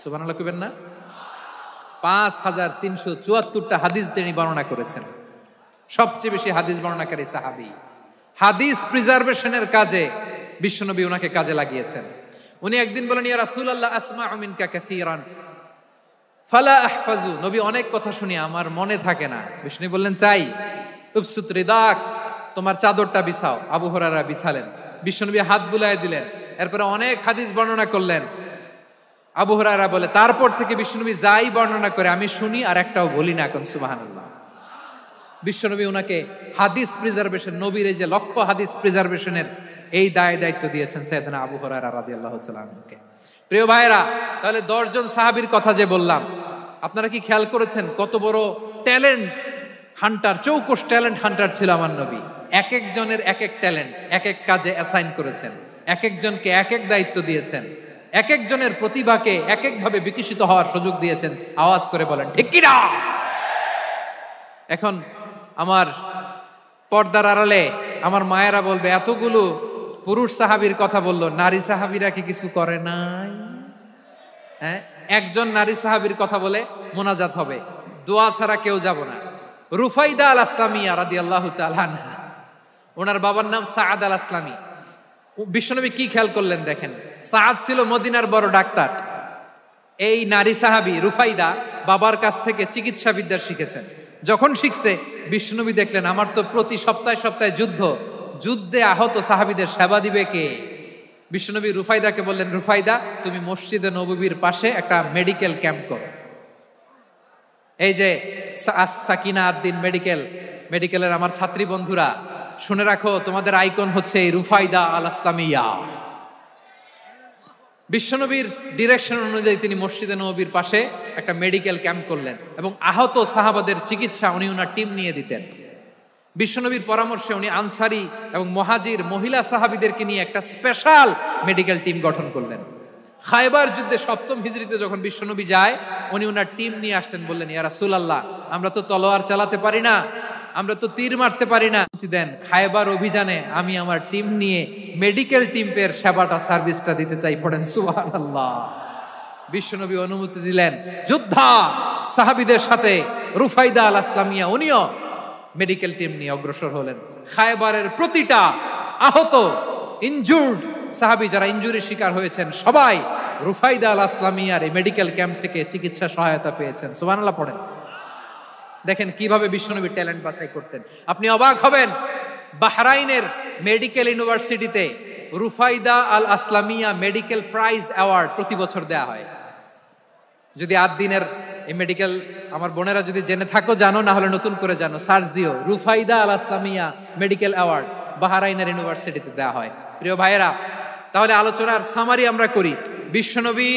সুবহানাল্লাহ কইবেন না? 5374টা হাদিস তিনি বর্ণনা করেছেন। সবচেয়ে বেশি হাদিস বর্ণনাকারী সাহাবী। হাদিস প্রিজার্ভেশনের কাজে বিশ্বনবী ওনাকে কাজে লাগিয়েছেন। উনি একদিন বলেন, ইয়া রাসূলুল্লাহ আসমাউ মিনকা কাসীরান ফালা আহফাজু, নবী অনেক কথা শুনি আমার মনে থাকে না। বিষ্ণু বললেন, তাই? উবসুত রিদাক, তোমার চাদরটা বিছাও। আবু হুরায়রা বিছালেন, বিশ্বনবী হাত বুলায় দিলেন, এরপরে অনেক হাদিস বর্ণনা করলেন। আবু হুরায়রা বলে, তারপর থেকে বিশ্বনবী যাই বর্ণনা করে আমি শুনি আর একটাও বলি না। এখন সুবহানাল্লাহ। বিশ্বনবী ওনাকে হাদিস প্রিজার্ভেশন, নবীর এই যে লক্ষ্য হাদিস প্রিজার্ভেশনের এই দায়িত্ব দিয়েছেন সাইয়েদনা আবু হুরায়রা রাদিয়াল্লাহু তাআলা আনহুকে। প্রিয় ভাইরা, তাহলে 10 জন সাহাবীর কথা যে বললাম, আপনারা কি খেয়াল করেছেন কত বড় ট্যালেন্ট হান্টার, চৌকস ট্যালেন্ট হান্টার ছিল আমার নবী। এক একজনের এক এক ট্যালেন্ট এক এক কাজে অ্যাসাইন করেছেন, এক একজনকে এক এক দায়িত্ব দিয়েছেন, এক একজনের প্রতিভাকে এক একভাবে বিকশিত হওয়ার সুযোগ দিয়েছেন। আওয়াজ করে বলেন ঠিক কি না? এখন আমার পর্দার আড়ালে আমার মায়েরা বলবে, এতগুলো পুরুষ সাহাবীর কথা বললো, নারী সাহাবীরা কি কিছু করে নাই? হ্যাঁ, একজন নারী সাহাবীর কথা বলে মোনাজাত হবে, দোয়া ছাড়া কেউ যাব না। রুফাইদা আল আসলামিয়া রাদিয়াল্লাহু তাআলা আনহা, ওনার বাবার নাম সাআদ আল আসলামি। বিশ্বনবী কি খেয়াল করলেন দেখেন, সাআদ ছিল মদিনার বড় ডাক্তার। এই নারী সাহাবী রুফাইদা বাবার কাছ থেকে চিকিৎসা বিদ্যা শিখেছেন। যখন শিখছে বিশ্বনবী দেখলেন, আমার তো প্রতি সপ্তাহে সপ্তাহে যুদ্ধে আহত সাহাবীদের সেবা দিবে কে? বিশ্বনবী রুফাইদাকে বললেন, রুফাইদা তুমি মসজিদে নববীর পাশে একটা মেডিকেল ক্যাম্প করো। এই যে সাকিনা আদ্দিন মেডিকেলের আমার ছাত্রী বন্ধুরা শুনে রাখো, তোমাদের আইকন হচ্ছে এই রুফাইদা আল আসলামিয়া। বিশ্বনবীর ডিরেকশন অনুযায়ী তিনি মসজিদে নববীর পাশে একটা মেডিকেল ক্যাম্প করলেন এবং আহত সাহাবাদের চিকিৎসা উনি ওনার টিম নিয়ে দিতেন। বিশ্বনবীর পরামর্শে উনি আনসারি এবং মুহাজির মহিলা সাহাবীদেরকে নিয়ে একটা স্পেশাল মেডিকেল টিম গঠন করলেন। খায়বার যুদ্ধে 7ম হিজরিতে যখন বিশ্বনবী যায়, উনি ওনার টিম নিয়ে আসলেন, বললেন, ইয়া রাসূলুল্লাহ, আমরা তো তলোয়ার চালাতে পারি না, আমরা তো তীর মারতে পারি না, দেন খায়বার অভিযানে আমি আমার টিম নিয়ে মেডিকেল টিমের সেবাটা সার্ভিসটা দিতে চাই। পড়েন সুবহানাল্লাহ। বিশ্বনবী অনুমতি দিলেন, যোদ্ধা সাহাবীদের সাথে রুফাইদা আল আসলামিয়া উনিও মেডিকেল টিম নিয়ে অগ্রসর হলেন। খায়বারের প্রতিটা আহত ইনজুর্ড সাহাবী যারা ইনজুরি শিকার হয়েছেন সবাই রুফাইদা আল আসলামিয়ার এই মেডিকেল ক্যাম্প থেকে চিকিৎসা সহায়তা পেয়েছেন। সুবহানাল্লাহ পড়েন। দেখেন কিভাবে বিশ্বনবী ট্যালেন্ট বাছাই করতেন। আপনি অবাক হবেন, বাহরাইনের মেডিকেল ইউনিভার্সিটিতে রুফাইদা আল আসলামিয়া মেডিকেল প্রাইজ অ্যাওয়ার্ড প্রতি বছর দেয়া হয়। যদি 8 দিনের এই মেডিকেল আমার বোনেরা যদি জেনে থাকো জানো, না হলে নতুন করে জানো, সার্চ দিও, রুফাইদা আল আসলামিয়া মেডিকেল অ্যাওয়ার্ড বাহরাইনের ইউনিভার্সিটিতে দেয়া হয়। প্রিয় ভাইয়েরা, তাহলে আলোচনার সামারি আমরা করি। বিশ্বনবী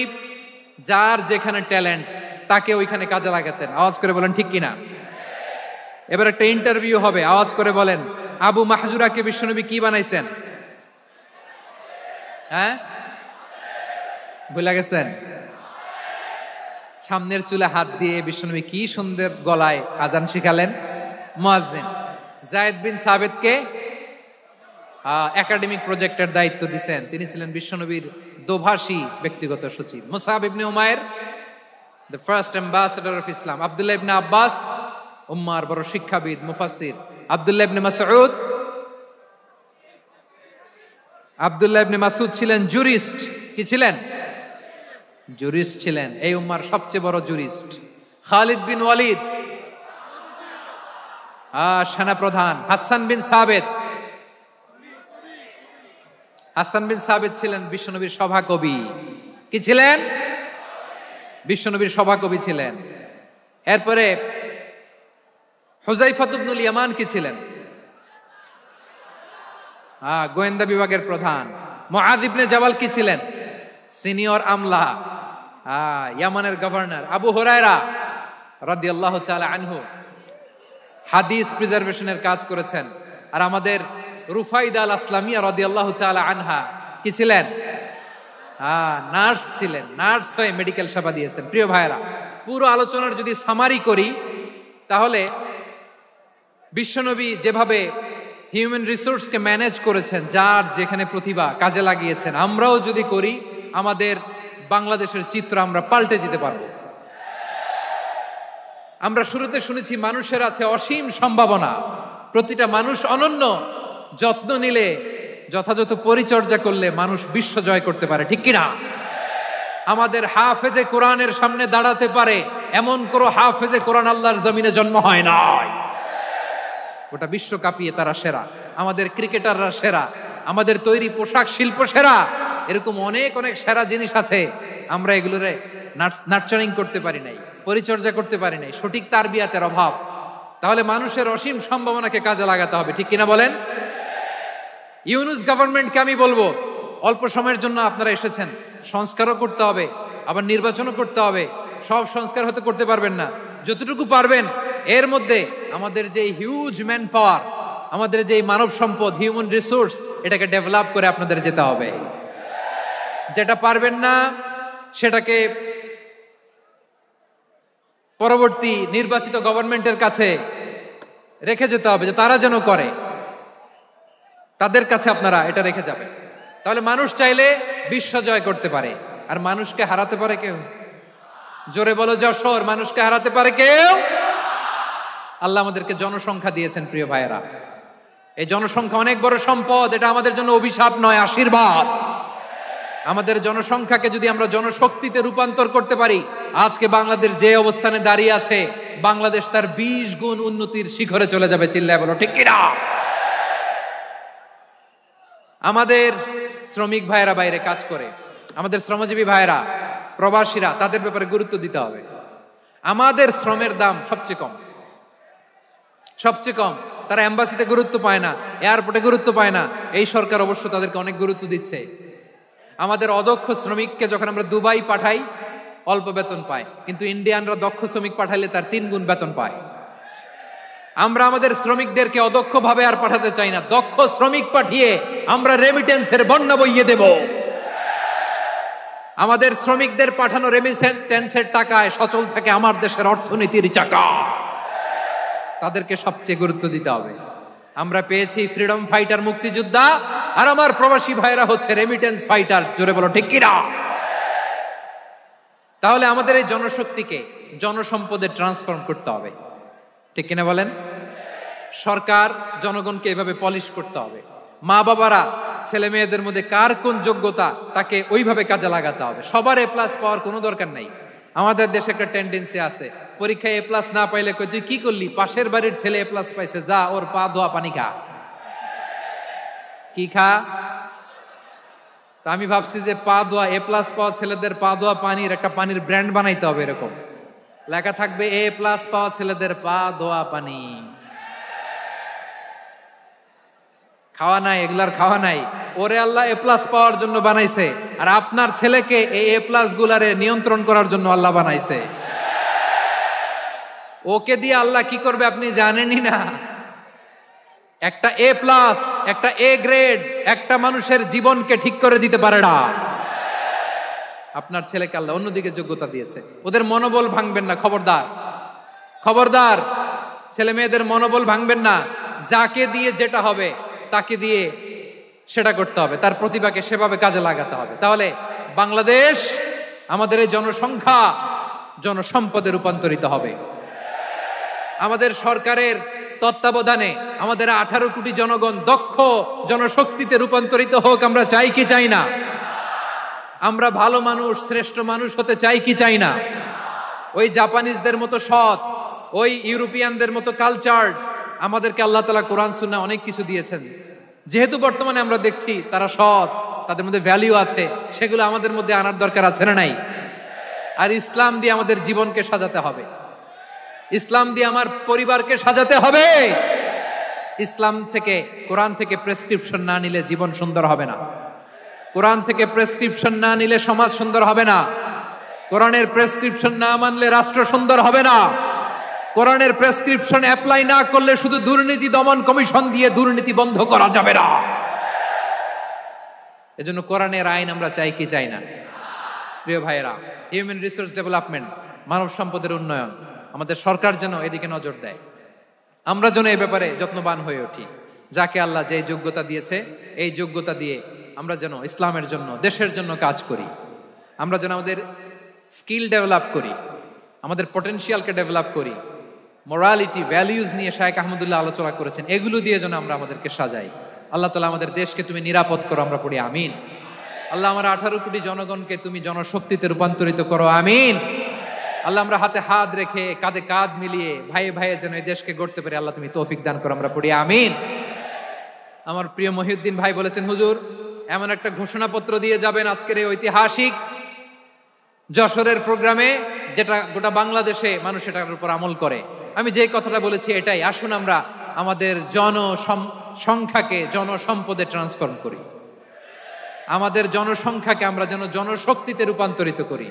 যার যেখানে ট্যালেন্ট তাকে ওইখানে কাজে লাগাতেন। আওয়াজ করে বলেন ঠিক কিনা? এবার একটা ইন্টারভিউ হবে, আওয়াজ করে বলেন, আবু মাহজুরাকে বিশ্বনবী কি বানাইছেন? হ্যাঁ, ভুলে গেছেন? সামনের চুলে হাত দিয়ে বিশ্বনবী কি সুন্দর গলায় আজান শিখালেন। মুয়াজ্জিন। যায়েদ বিন সাবিতকে একাডেমিক প্রজেক্টের দায়িত্ব দিয়েছেন, তিনি ছিলেন বিশ্বনবীর দোভাষী ব্যক্তিগত সচিব। মুসাব ইবনে Umair, the first ambassador of Islam. Abdullah ইবনে আব্বাস, উম্মার বড় শিক্ষাবিদ মুফাসসির। আব্দুল্লাহ ইবনে মাসউদ, আব্দুল্লাহ ইবনে মাসউদ ছিলেন জুরিস্ট। কি ছিলেন? জুরিস্ট ছিলেন, এই উম্মার সবচেয়ে বড় জুরিস্ট। খালিদ বিন ওয়ালিদ, সেনাপ্রধান। হাসান বিন সাবিত, হাসান বিন সাবিত ছিলেন বিশ্বনবীর সভাকবি। কি ছিলেন? বিশ্বনবীর সভাকবি ছিলেন। এরপরে হুযায়ফা ইবনুল ইয়ামান কি ছিলেন? গোয়েন্দা বিভাগের প্রধান। মুআয ইবনে জাবাল কি ছিলেন? সিনিয়র আমলা, ইয়ামানের গভর্নর। আবু হুরায়রা রাদিয়াল্লাহু তাআলা আনহু হাদিস প্রিজার্ভেশনের কাজ করেছেন। আর আমাদের রুফাইদা আল আসলামিয়া রাদিয়াল্লাহু তাআলা আনহা কি ছিলেন? নার্স ছিলেন, নার্স হয়ে মেডিকেল সেবা দিয়েছেন। প্রিয় ভাইয়েরা, পুরো আলোচনার যদি সামারি করি তাহলে বিশ্বনবী যেভাবে হিউম্যান রিসোর্সকে ম্যানেজ করেছেন, যার যেখানে প্রতিভা কাজে লাগিয়েছেন, আমরাও যদি করি আমাদের বাংলাদেশের চিত্র আমরা পাল্টে দিতে পারবো। আমরা শুরুতে শুনেছি মানুষের আছে অসীম সম্ভাবনা, প্রতিটা মানুষ অনন্য, যত্ন নিলে, যথাযথ পরিচর্যা করলে মানুষ বিশ্ব জয় করতে পারে। ঠিক কিনা? আমাদের হাফেজে কোরআনের সামনে দাঁড়াতে পারে এমন কোন হাফেজে কোরআন আল্লাহর জমিনে জন্ম হয় না। গোটা বিশ্ব কাঁপিয়ে তারা সেরা, আমাদের ক্রিকেটাররা সেরা, আমাদের তৈরি পোশাক শিল্প সেরা। এরকম অনেক অনেক সেরা জিনিস আছে, আমরা এগুলোরে নার্চারিং করতে পারি নাই, পরিচর্যা করতে পারি নাই, সঠিক তারবিয়াতের অভাব। তাহলে মানুষের অসীম সম্ভাবনাকে কাজে লাগাতে হবে। ঠিক কিনা বলেন? ইউনুস গভর্নমেন্টকে আমি বলবো, অল্প সময়ের জন্য আপনারা এসেছেন, সংস্কারও করতে হবে, আবার নির্বাচনও করতে হবে। সব সংস্কার হতে করতে পারবেন না, যতটুকু পারবেন এর মধ্যে আমাদের যে হিউজ ম্যান পাওয়ার, আমাদের যে মানব সম্পদ, হিউম্যান রিসোর্স, এটাকে ডেভেলপ করে আপনাদের যেতে হবে। যেটা পারবেন না সেটাকে পরবর্তী নির্বাচিত গভর্নমেন্টের কাছে রেখে যেতে হবে, যে তারা যেন করে, তাদের কাছে আপনারা এটা রেখে যাবেন। তাহলে মানুষ চাইলে বিশ্ব জয় করতে পারে। আর মানুষকে হারাতে পারে কেউ? জোরে বলো যশোর, মানুষকে হারাতে পারে কেউ? আল্লাহ আমাদেরকে জনসংখ্যা দিয়েছেন। প্রিয় ভাইয়েরা, এই জনসংখ্যা অনেক বড় সম্পদ, এটা আমাদের জন্য অভিশাপ নয়, আশীর্বাদ। আমাদের জনসংখ্যাকে যদি আমরা জনশক্তিতে রূপান্তর করতে পারি, আজকে বাংলাদেশ যে অবস্থানে দাঁড়িয়ে আছে, বাংলাদেশ তার 20 গুণ উন্নতির শিখরে চলে যাবে। চিল্লায় বলো ঠিক কিনা? আমাদের শ্রমিক ভাইয়েরা বাইরে কাজ করে, আমাদের শ্রমজীবী ভাইয়েরা, প্রবাসীরা, তাদের ব্যাপারে গুরুত্ব দিতে হবে। আমাদের শ্রমের দাম সবচেয়ে কম, সবচেয়ে কম। তারা এম্বাসিতে গুরুত্ব পায় না, এয়ারপোর্টে গুরুত্ব পায় না। এই সরকার অবশ্য তাদেরকে অনেক গুরুত্ব দিচ্ছে। আমাদের অদক্ষ শ্রমিককে যখন আমরা দুবাই পাঠাই অল্প বেতন পায়, কিন্তু ইন্ডিয়ানরা দক্ষ শ্রমিক পাঠাইলে তার 3 গুণ বেতন পায়। আমরা আমাদের শ্রমিকদেরকে অদক্ষ ভাবে আর পাঠাতে চাই না, দক্ষ শ্রমিক পাঠিয়ে আমরা রেমিটেন্সের বন্যা বইয়ে দেব। আমাদের শ্রমিকদের পাঠানো রেমিটেন্সের টাকায় সচল থাকে আমার দেশের অর্থনীতির চাকা। তাদেরকে সবচেয়ে গুরুত্ব দিতে হবে। আমরা পেয়েছি ফ্রিডম ফাইটার, মুক্তিযোদ্ধা, আর আমার প্রবাসী ভাইরা হচ্ছে রেমিটেন্স ফাইটার। জোরে বলো ঠিক কিনা? তাহলে আমাদের এই জনশক্তিকে জনসম্পদে ট্রান্সফর্ম করতে হবে, ঠিক কিনা বলেন? সরকার জনগণকে এভাবে পলিশ করতে হবে। মা বাবারা ছেলে মেয়েদের মধ্যে কার কোন যোগ্যতা তাকে ওইভাবে কাজে লাগাতে হবে। সবার এ প্লাস পাওয়ার কোনো দরকার নাই। আমাদের দেশে একটা টেন্ডেন্সি আছে, পরীক্ষায় এ প্লাস না পাইলে কই তুই কি করলি, পাশের বাড়ির ছেলে এ প্লাস পাইছে, যা ওর পা ধোয়া পানি খা। কি খা? তা আমি ভাবছি যে পা ধোয়া, এ প্লাস পাওয়া ছেলেদের পা ধোয়া পানির একটা পানির ব্র্যান্ড বানাইতে হবে। এরকম লেখা থাকবে, এ প্লাস পাওয়া ছেলেদের পা ধোয়া পানি। খাওয়া নাই, এগুলার খাওয়া নাই। ওরে আল্লাহ এ প্লাস পাওয়ার জন্য বানাইছে, আর আপনার ছেলেকে এই এ প্লাস গুলারে নিয়ন্ত্রণ করার জন্য আল্লাহ বানাইছে। ওকে দিয়ে আল্লাহ কি করবে আপনি জানেনই না। একটা এ প্লাস, একটা এ গ্রেড একটা মানুষের জীবনকে ঠিক করে দিতে পারে না। আপনার ছেলেকে আল্লাহ অন্যদিকে যোগ্যতা দিয়েছে। ওদের মনোবল ভাঙবেন না, খবরদার খবরদার। ছেলে মেয়েদের মনোবল ভাঙবেন না। যাকে দিয়ে যেটা হবে তাকে দিয়ে সেটা করতে হবে, তার প্রতিভাকে সেভাবে কাজে লাগাতে হবে। তাহলে বাংলাদেশ, আমাদের এই জনসংখ্যা জনসম্পদে রূপান্তরিত হবে। আমাদের সরকারের তত্ত্বাবধানে আমাদের 18 কোটি জনগণ দক্ষ জনশক্তিতে রূপান্তরিত হোক। আমরা চাই কি চাই না? আমরা ভালো মানুষ, শ্রেষ্ঠ মানুষ হতে চাই কি চাই না? ওই জাপানিজদের মতো সৎ, ওই ইউরোপিয়ানদের মতো কালচার্ড আমাদেরকে আল্লাহ তাআলা কোরআন সুন্নাহ অনেক কিছু দিয়েছেন। যেহেতু বর্তমানে আমরা দেখছি তারা সৎ, তাদের মধ্যে ভ্যালু আছে, সেগুলো আমাদের মধ্যে আনার দরকার আছে না নাই? আর ইসলাম দিয়ে আমাদের জীবনকে সাজাতে হবে, ইসলাম দিয়ে আমার পরিবারকে সাজাতে হবে। ইসলাম থেকে, কোরআন থেকে প্রেসক্রিপশন না নিলে জীবন সুন্দর হবে না। কোরআন থেকে প্রেসক্রিপশন না নিলে সমাজ সুন্দর হবে না। কোরআনের প্রেসক্রিপশন না মানলে রাষ্ট্র সুন্দর হবে না। কোরআনের প্রেসক্রিপশন অ্যাপ্লাই না করলে শুধু দুর্নীতি দমন কমিশন দিয়ে দুর্নীতি বন্ধ করা যাবে না। এজন্য কোরআনের আইন আমরা চাই কি চাই না? প্রিয় ভাইয়েরা, হিউম্যান রিসোর্স ডেভেলপমেন্ট, মানব সম্পদের উন্নয়ন, আমাদের সরকার যেন এদিকে নজর দেয়। আমরা যেন এই ব্যাপারে যত্নবান হয়ে উঠি। যাকে আল্লাহ যে যোগ্যতা দিয়েছে, এই যোগ্যতা দিয়ে আমরা যেন ইসলামের জন্য, দেশের জন্য কাজ করি। আমরা যেন আমাদের স্কিল ডেভেলপ করি, আমাদের পটেনশিয়ালকে ডেভেলপ করি। মোরালিটি, ভ্যালিউজ নিয়ে শায়েখ আহমদুল্লাহ আলোচনা করেছেন, এগুলো দিয়ে যেন আমরা আমাদেরকে সাজাই। আল্লাহ তাআলা আমাদের দেশকে তুমি নিরাপদ করো, আমরা পড়ি আমিন। আল্লাহ আমার 18 কোটি জনগণকে তুমি জনশক্তিতে রূপান্তরিত করো, আমিন। আল্লাহ আমরা হাতে হাত রেখে, কাঁধে কাঁধ মিলিয়ে ভাইয়ে ভাইয়ে যেন এই দেশকে গড়তে পারি, আল্লাহ তুমি তৌফিক দান করো, আমরা পড়ি আমিন। আমার প্রিয় মহিউদ্দিন ভাই বলেছেন, হুজুর এমন একটা ঘোষণাপত্র দিয়ে যাবেন আজকের এই ঐতিহাসিক যশোরের প্রোগ্রামে, যেটা গোটা বাংলাদেশে মানুষ এটার উপর আমল করে। আমি যে কথাটা বলেছি এটাই, আসুন আমরা আমাদের জনসংখ্যাকে জনসম্পদে ট্রান্সফর্ম করি। আমাদের জনসংখ্যাকে আমরা যেন জনশক্তিতে রূপান্তরিত করি।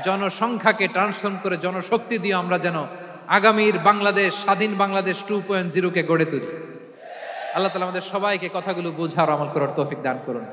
জনসংখ্যাকে ট্রান্সফর্ম করে জনশক্তি দিয়ে আমরা যেন আগামীর বাংলাদেশ, স্বাধীন বাংলাদেশ 2.0 কে গড়ে তুলি। আল্লাহ তাআলা আমাদের সবাইকে কথাগুলো বোঝার, আমল করার তৌফিক দান করুন।